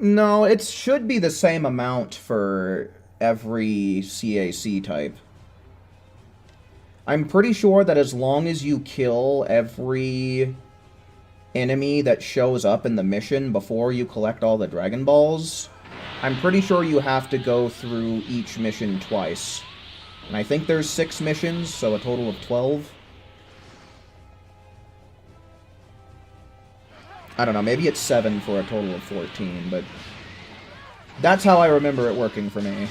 No, it should be the same amount for every CAC type. I'm pretty sure that as long as you kill every enemy that shows up in the mission before you collect all the Dragon Balls, I'm pretty sure you have to go through each mission twice. And I think there's 6 missions, so a total of 12. I don't know, maybe it's 7 for a total of 14, but that's how I remember it working for me.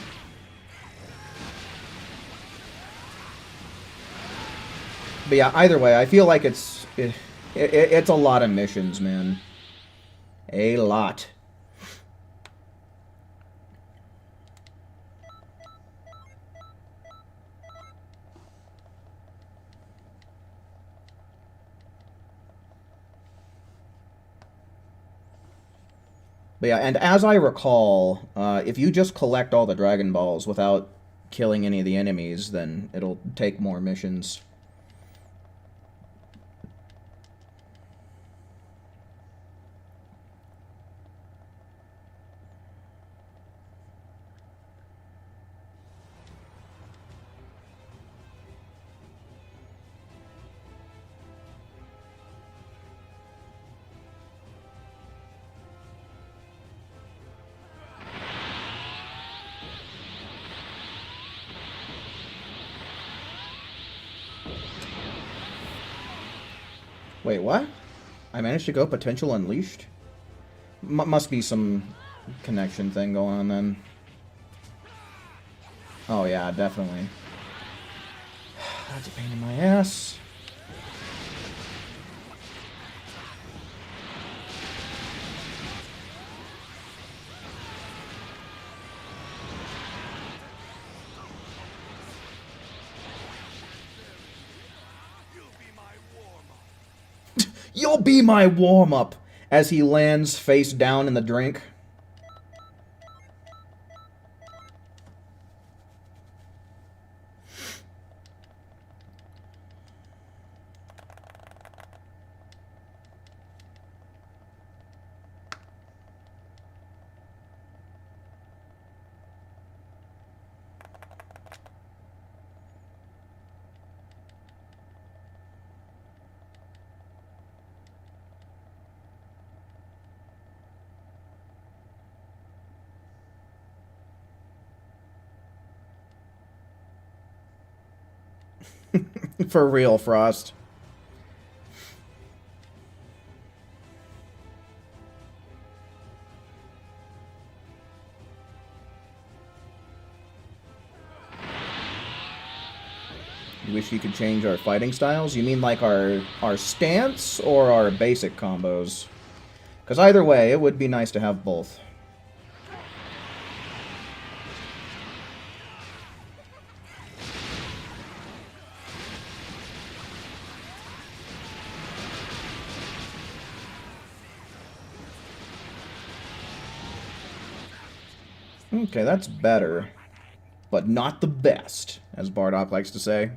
But yeah, either way, I feel like it's a lot of missions, man. A lot. But yeah, and as I recall, if you just collect all the Dragon Balls without killing any of the enemies, then it'll take more missions. Wait, what? I managed to go Potential Unleashed? Must be some connection thing going on then. Oh yeah, definitely. That's a pain in my ass. You'll be my warm-up as he lands face down in the drink. For real, Frost. You wish you could change our fighting styles? You mean like our stance or our basic combos? Because either way, it would be nice to have both. Okay, that's better. But not the best, as Bardock likes to say.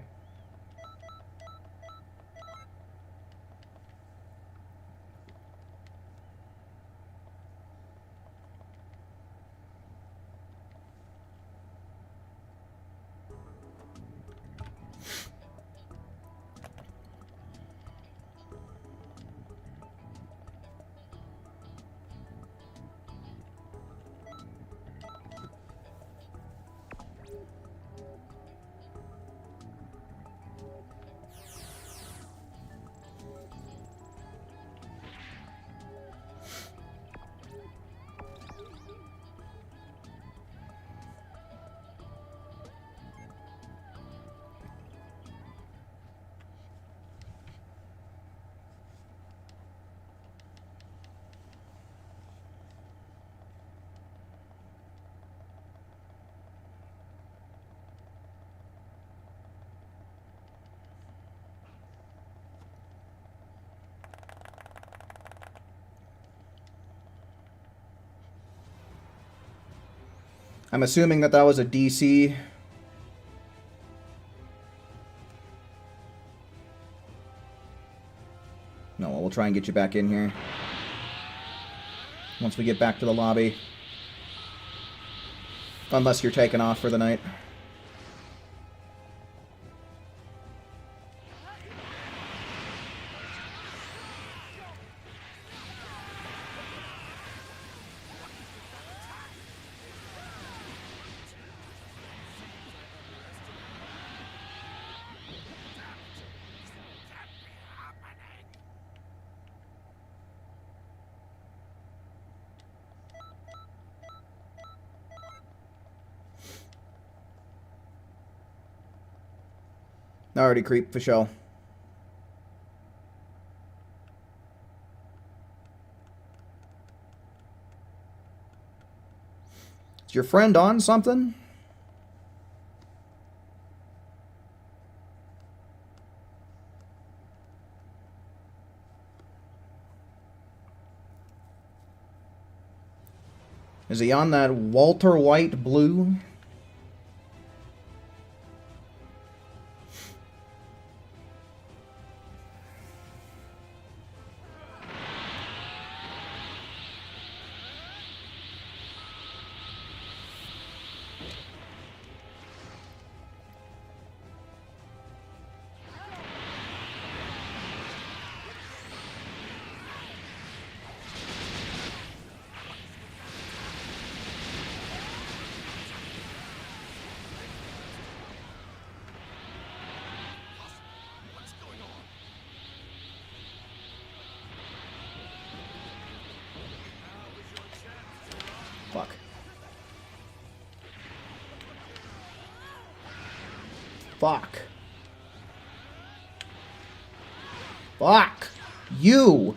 I'm assuming that that was a DC. No, we'll try and get you back in here. Once we get back to the lobby. Unless you're taking off for the night. Already creep for show. Is your friend on something? Is he on that Walter White blue? Fuck. Fuck. You.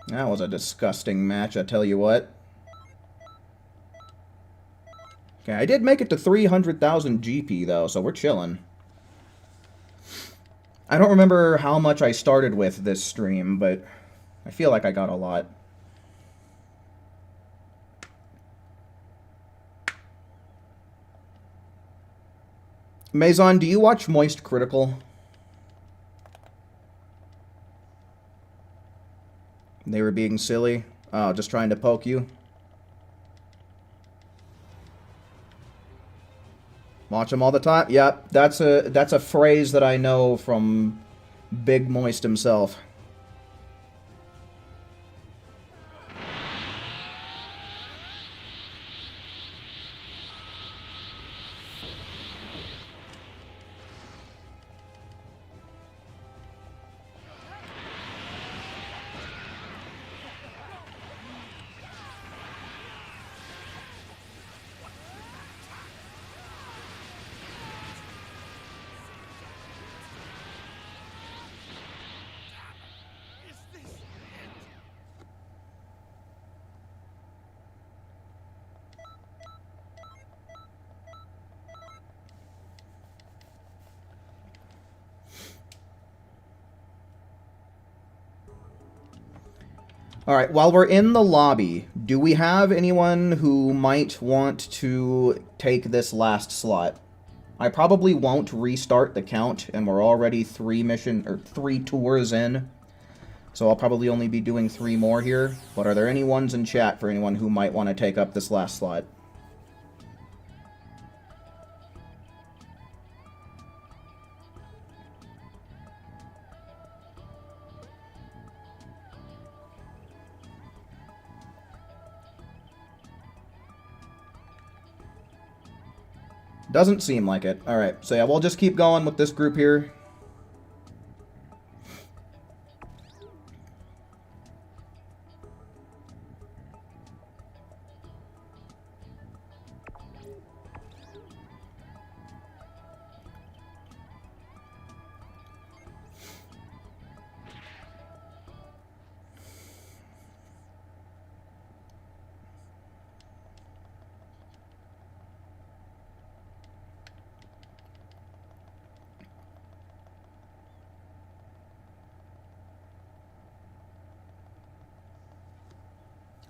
That was a disgusting match, I tell you what. Okay, I did make it to 300,000 GP, though, so we're chilling. I don't remember how much I started with this stream, but I feel like I got a lot. Maison, do you watch Moist Critical? They were being silly. Oh, just trying to poke you. Watch them all the time? Yep, that's a phrase that I know from Big Moist himself. Alright, while we're in the lobby, do we have anyone who might want to take this last slot? I probably won't restart the count, and we're already 3 tours in. So I'll probably only be doing 3 more here. But are there any ones in chat for anyone who might want to take up this last slot? Doesn't seem like it. Alright, so yeah, we'll just keep going with this group here.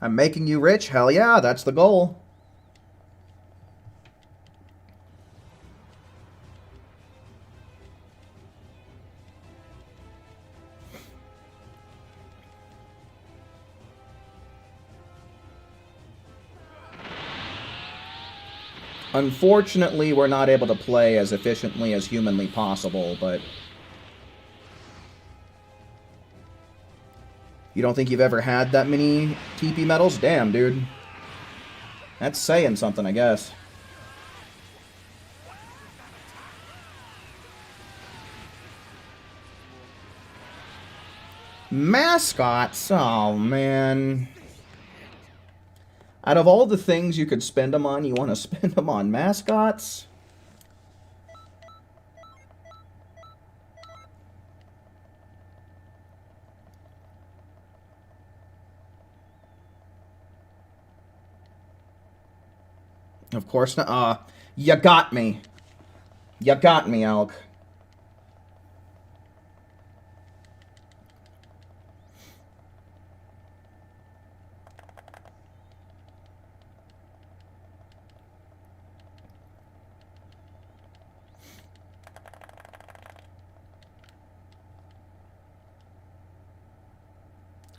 I'm making you rich? Hell yeah, that's the goal. Unfortunately, we're not able to play as efficiently as humanly possible, but... You don't think you've ever had that many TP medals? Damn, dude. That's saying something, I guess. Mascots? Oh, man. Out of all the things you could spend them on, you want to spend them on mascots? Of course not. You got me. You got me, Elk.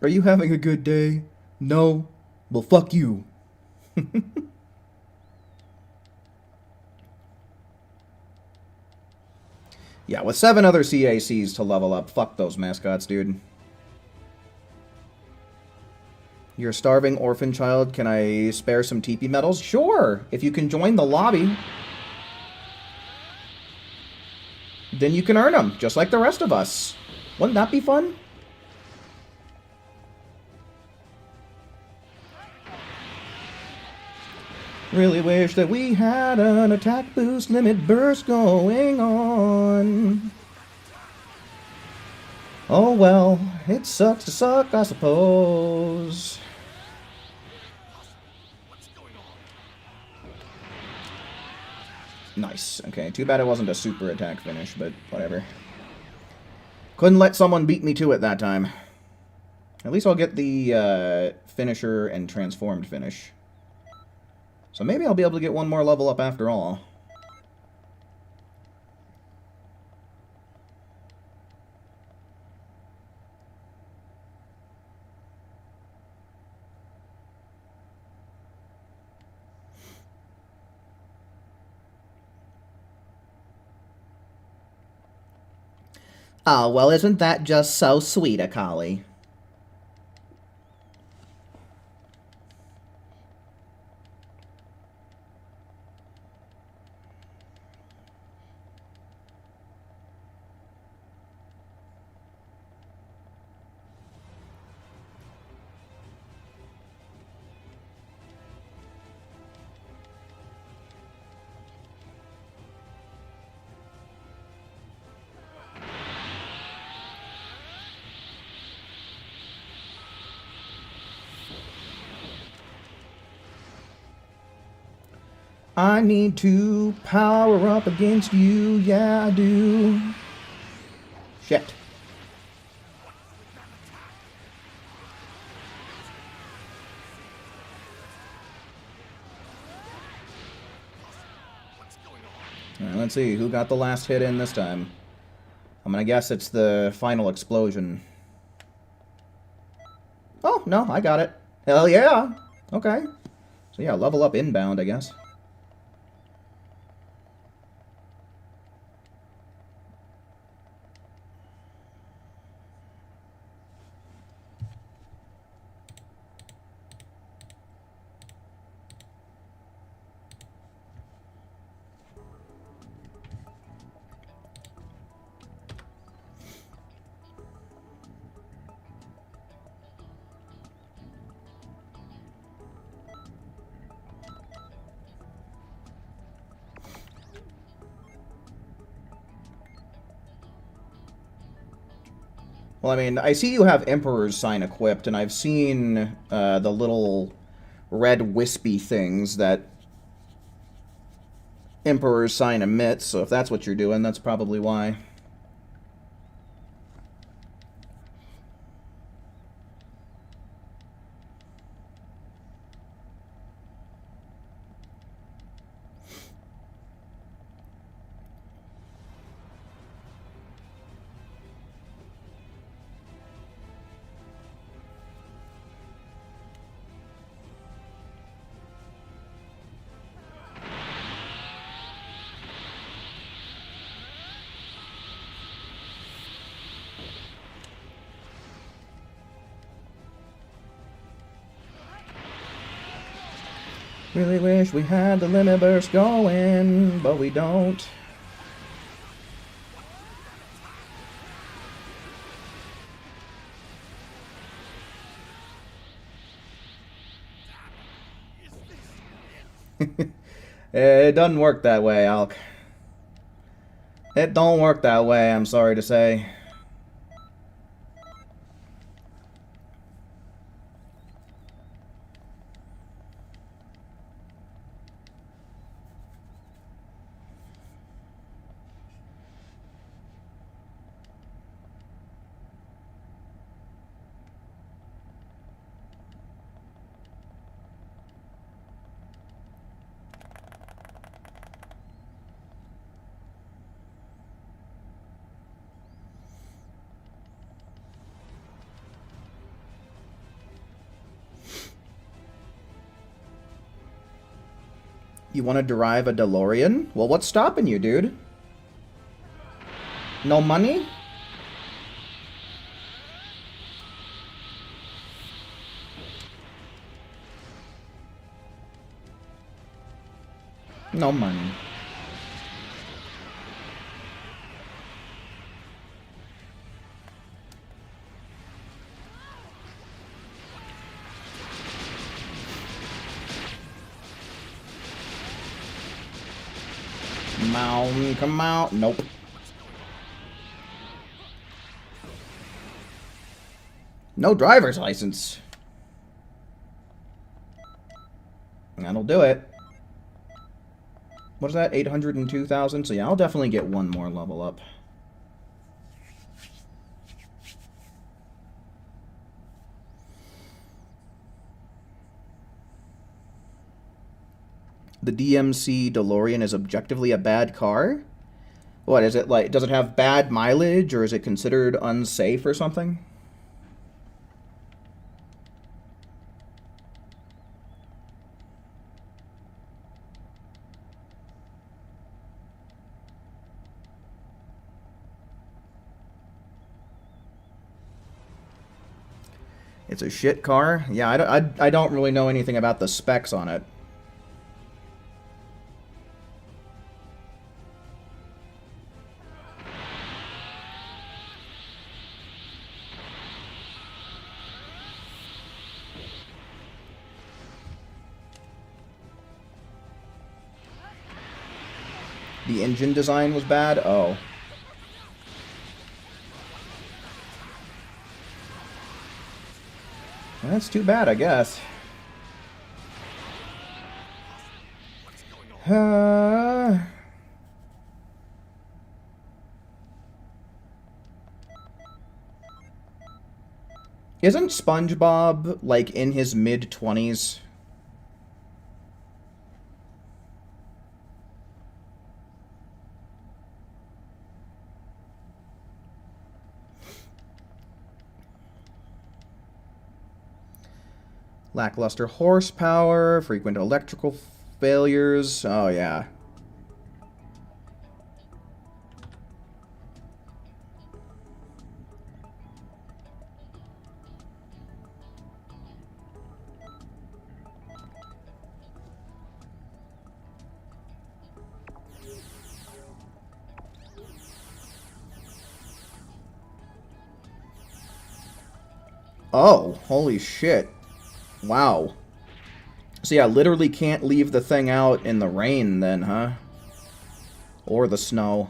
Are you having a good day? No? Well, fuck you. Yeah, with 7 other CACs to level up, fuck those mascots, dude. You're a starving orphan child. Can I spare some TP medals? Sure, if you can join the lobby. Then you can earn them, just like the rest of us. Wouldn't that be fun? Really wish that we had an attack boost limit burst going on. Oh well, it sucks to suck, I suppose. Nice. Okay, too bad it wasn't a super attack finish, but whatever. Couldn't let someone beat me to it that time. At least I'll get the finisher and transformed finish. So maybe I'll be able to get one more level up after all. Oh, well, isn't that just so sweet, Akali? I need to power up against you, yeah I do. Shit. Alright, let's see, who got the last hit in this time? I'm gonna guess it's the final explosion. Oh, no, I got it. Hell yeah! Okay. So yeah, level up inbound, I guess. Well, I mean, I see you have Emperor's Sign equipped, and I've seen the little red wispy things that Emperor's Sign emits, so if that's what you're doing, that's probably why. Really wish we had the limit burst going, but we don't. It doesn't work that way, Alk. It don't work that way, I'm sorry to say. You want to derive a DeLorean? Well, what's stopping you, dude? No money? No money. on, come out. Nope. No driver's license. That'll do it. What is that? 802,000? So yeah, I'll definitely get one more level up. The DMC DeLorean is objectively a bad car? What, is it like, does it have bad mileage, or is it considered unsafe or something? It's a shit car? Yeah, I don't really know anything about the specs on it. The engine design was bad? Oh. Well, that's too bad, I guess. Isn't SpongeBob, like, in his mid-20s? Lackluster horsepower, frequent electrical failures. Oh, yeah. Oh, holy shit. Wow. So yeah, literally can't leave the thing out in the rain then, huh? Or the snow.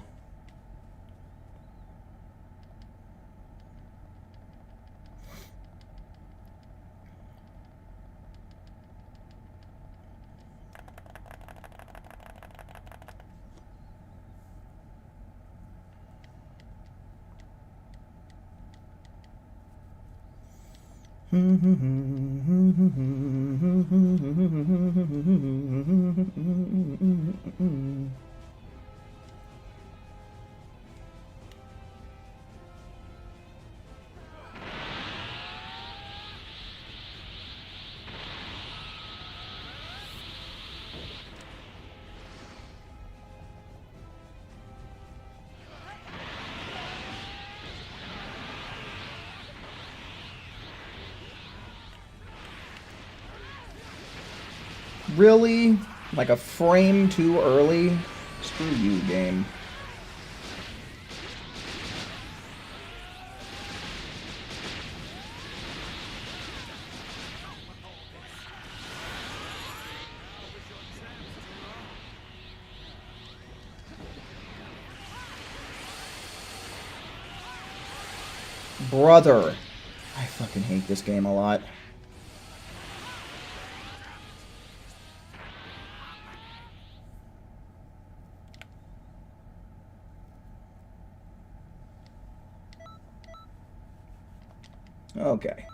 Really? Like a frame too early? Screw you, game. Brother. I fucking hate this game a lot. Okay.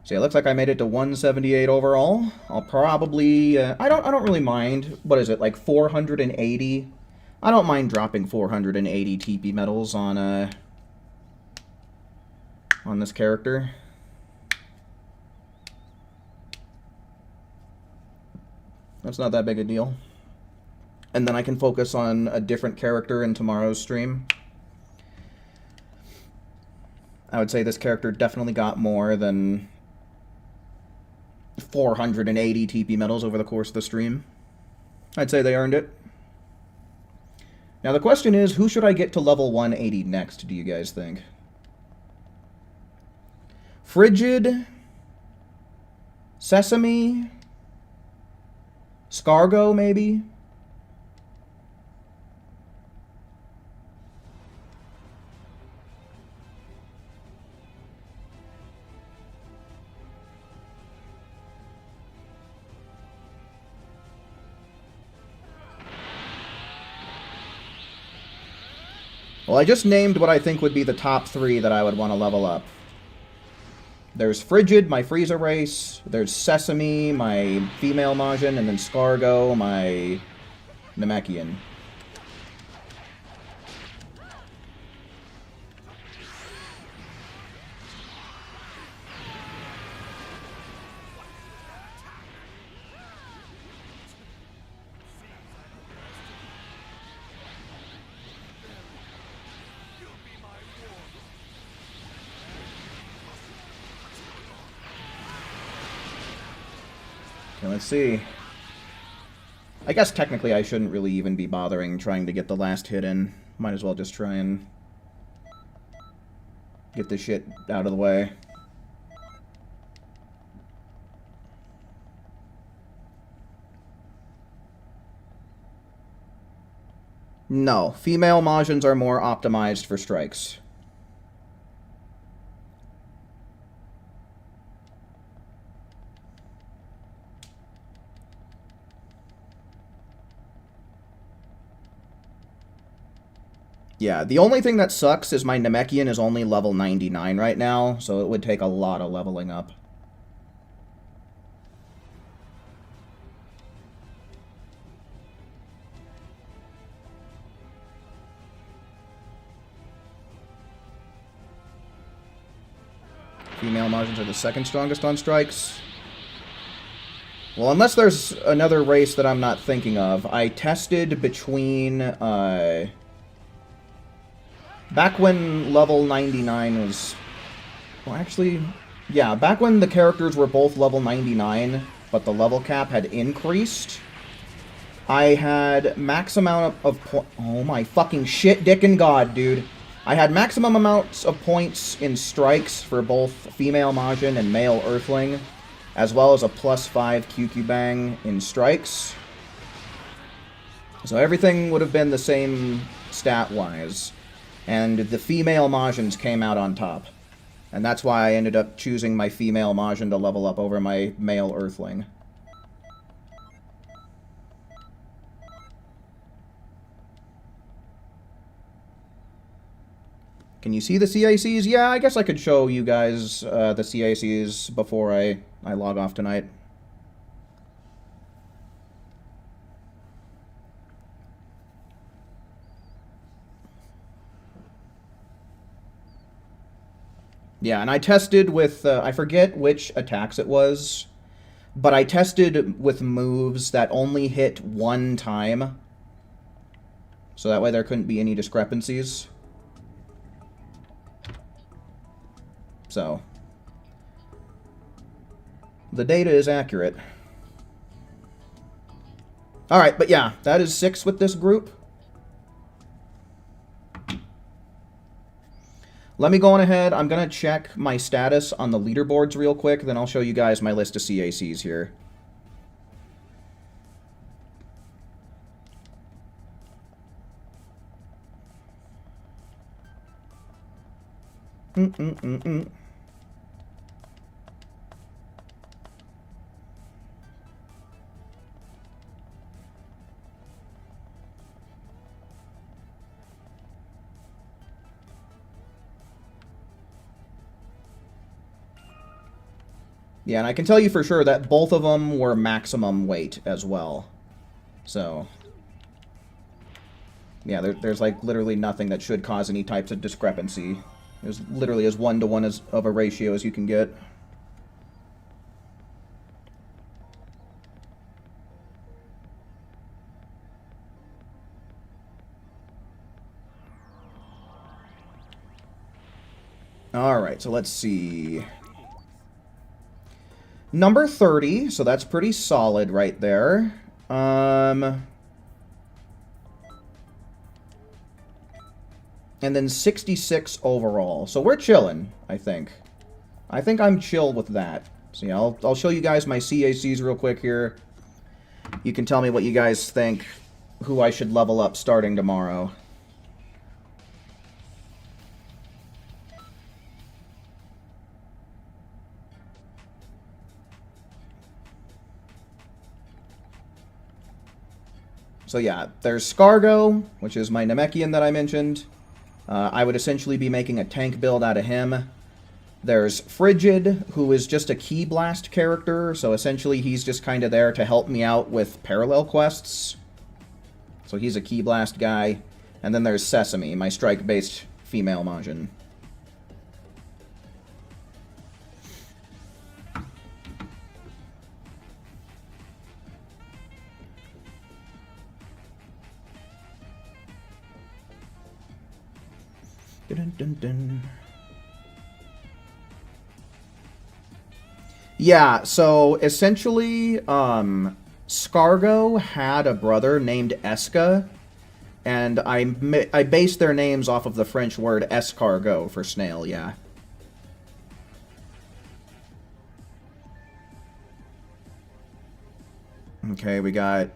So yeah, it looks like I made it to 178 overall. I'll probably I don't really mind. What is it, like 480? I don't mind dropping 480 TP medals on this character. That's not that big a deal. And then I can focus on a different character in tomorrow's stream. I would say this character definitely got more than 480 TP medals over the course of the stream. I'd say they earned it. Now the question is, who should I get to level 180 next, do you guys think? Frigid? Sesame? Scargo, maybe? Well, I just named what I think would be the top 3 that I would want to level up. There's Frigid, my Freezer race. There's Sesame, my female Majin. And then Scargo, my Namekian. Okay, let's see. I guess technically I shouldn't really even be bothering trying to get the last hit in. Might as well just try and get this shit out of the way. No, female Majins are more optimized for strikes. Yeah, the only thing that sucks is my Namekian is only level 99 right now, so it would take a lot of leveling up. Female Majins are the second strongest on strikes. Well, unless there's another race that I'm not thinking of, I tested between, back when level 99 was... Well, actually, yeah, back when the characters were both level 99, but the level cap had increased, I had max amount of oh my fucking shit, dick and god, dude. I had maximum amounts of points in strikes for both female Majin and male Earthling, as well as a +5 QQ Bang in strikes. So everything would have been the same stat-wise. And the female Majins came out on top. And that's why I ended up choosing my female Majin to level up over my male Earthling. Can you see the CACs? Yeah, I guess I could show you guys the CACs before I log off tonight. Yeah, and I tested with, I forget which attacks it was, but I tested with moves that only hit one time. So that way there couldn't be any discrepancies. So, the data is accurate. Alright, but yeah, that is 6 with this group. Let me go on ahead. I'm going to check my status on the leaderboards real quick, then I'll show you guys my list of CACs here. Yeah, and I can tell you for sure that both of them were maximum weight as well. So, yeah, there's like literally nothing that should cause any types of discrepancy. There's literally as 1-to-1 as of a ratio as you can get. Alright, so let's see. Number 30, so that's pretty solid right there. And then 66 overall. So we're chilling, I think. I think I'm chill with that. So yeah, I'll show you guys my CACs real quick here. You can tell me what you guys think, who I should level up starting tomorrow. So yeah, there's Scargo, which is my Namekian that I mentioned. I would essentially be making a tank build out of him. There's Frigid, who is just a Key Blast character, so essentially he's just kind of there to help me out with parallel quests. So he's a Key Blast guy. And then there's Sesame, my strike-based female Majin. Dun, dun, dun. Yeah, so essentially, Scargo had a brother named Eska, and I based their names off of the French word escargot for snail, yeah. Okay, we got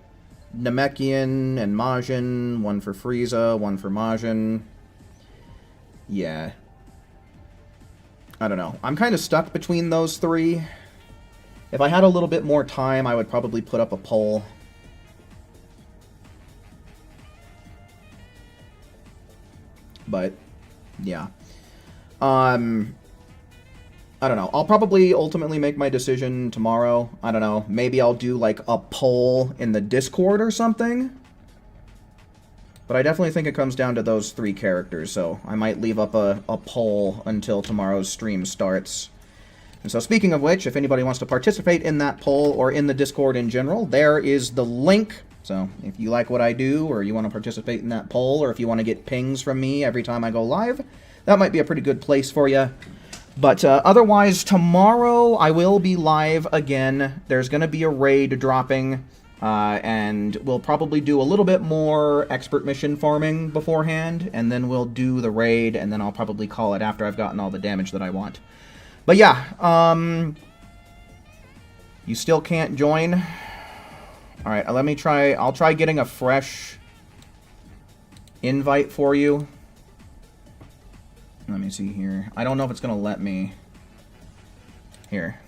Namekian and Majin, one for Frieza, one for Majin. Yeah. I don't know. I'm kind of stuck between those three. If I had a little bit more time, I would probably put up a poll. But, yeah. I don't know. I'll probably ultimately make my decision tomorrow. I don't know. Maybe I'll do, like, a poll in the Discord or something. But I definitely think it comes down to those three characters, so I might leave up a poll until tomorrow's stream starts. And so speaking of which, if anybody wants to participate in that poll or in the Discord in general, there is the link. So if you like what I do, or you want to participate in that poll, or if you want to get pings from me every time I go live, that might be a pretty good place for you. But otherwise, tomorrow I will be live again. There's going to be a raid dropping, and we'll probably do a little bit more expert mission farming beforehand, and then we'll do the raid, and then I'll probably call it after I've gotten all the damage that I want. But yeah, you still can't join. Alright, let me try, I'll try getting a fresh invite for you. Let me see here. I don't know if it's going to let me. Here.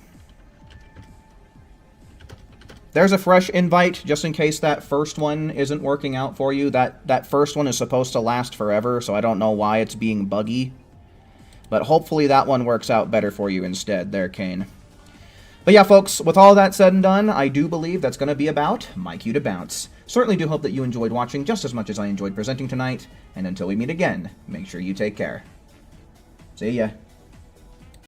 There's a fresh invite, just in case that first one isn't working out for you. That first one is supposed to last forever, so I don't know why it's being buggy. But hopefully that one works out better for you instead there, Kane. But yeah, folks, with all that said and done, I do believe that's going to be about my cue to bounce. Certainly do hope that you enjoyed watching just as much as I enjoyed presenting tonight, and until we meet again, make sure you take care. See ya.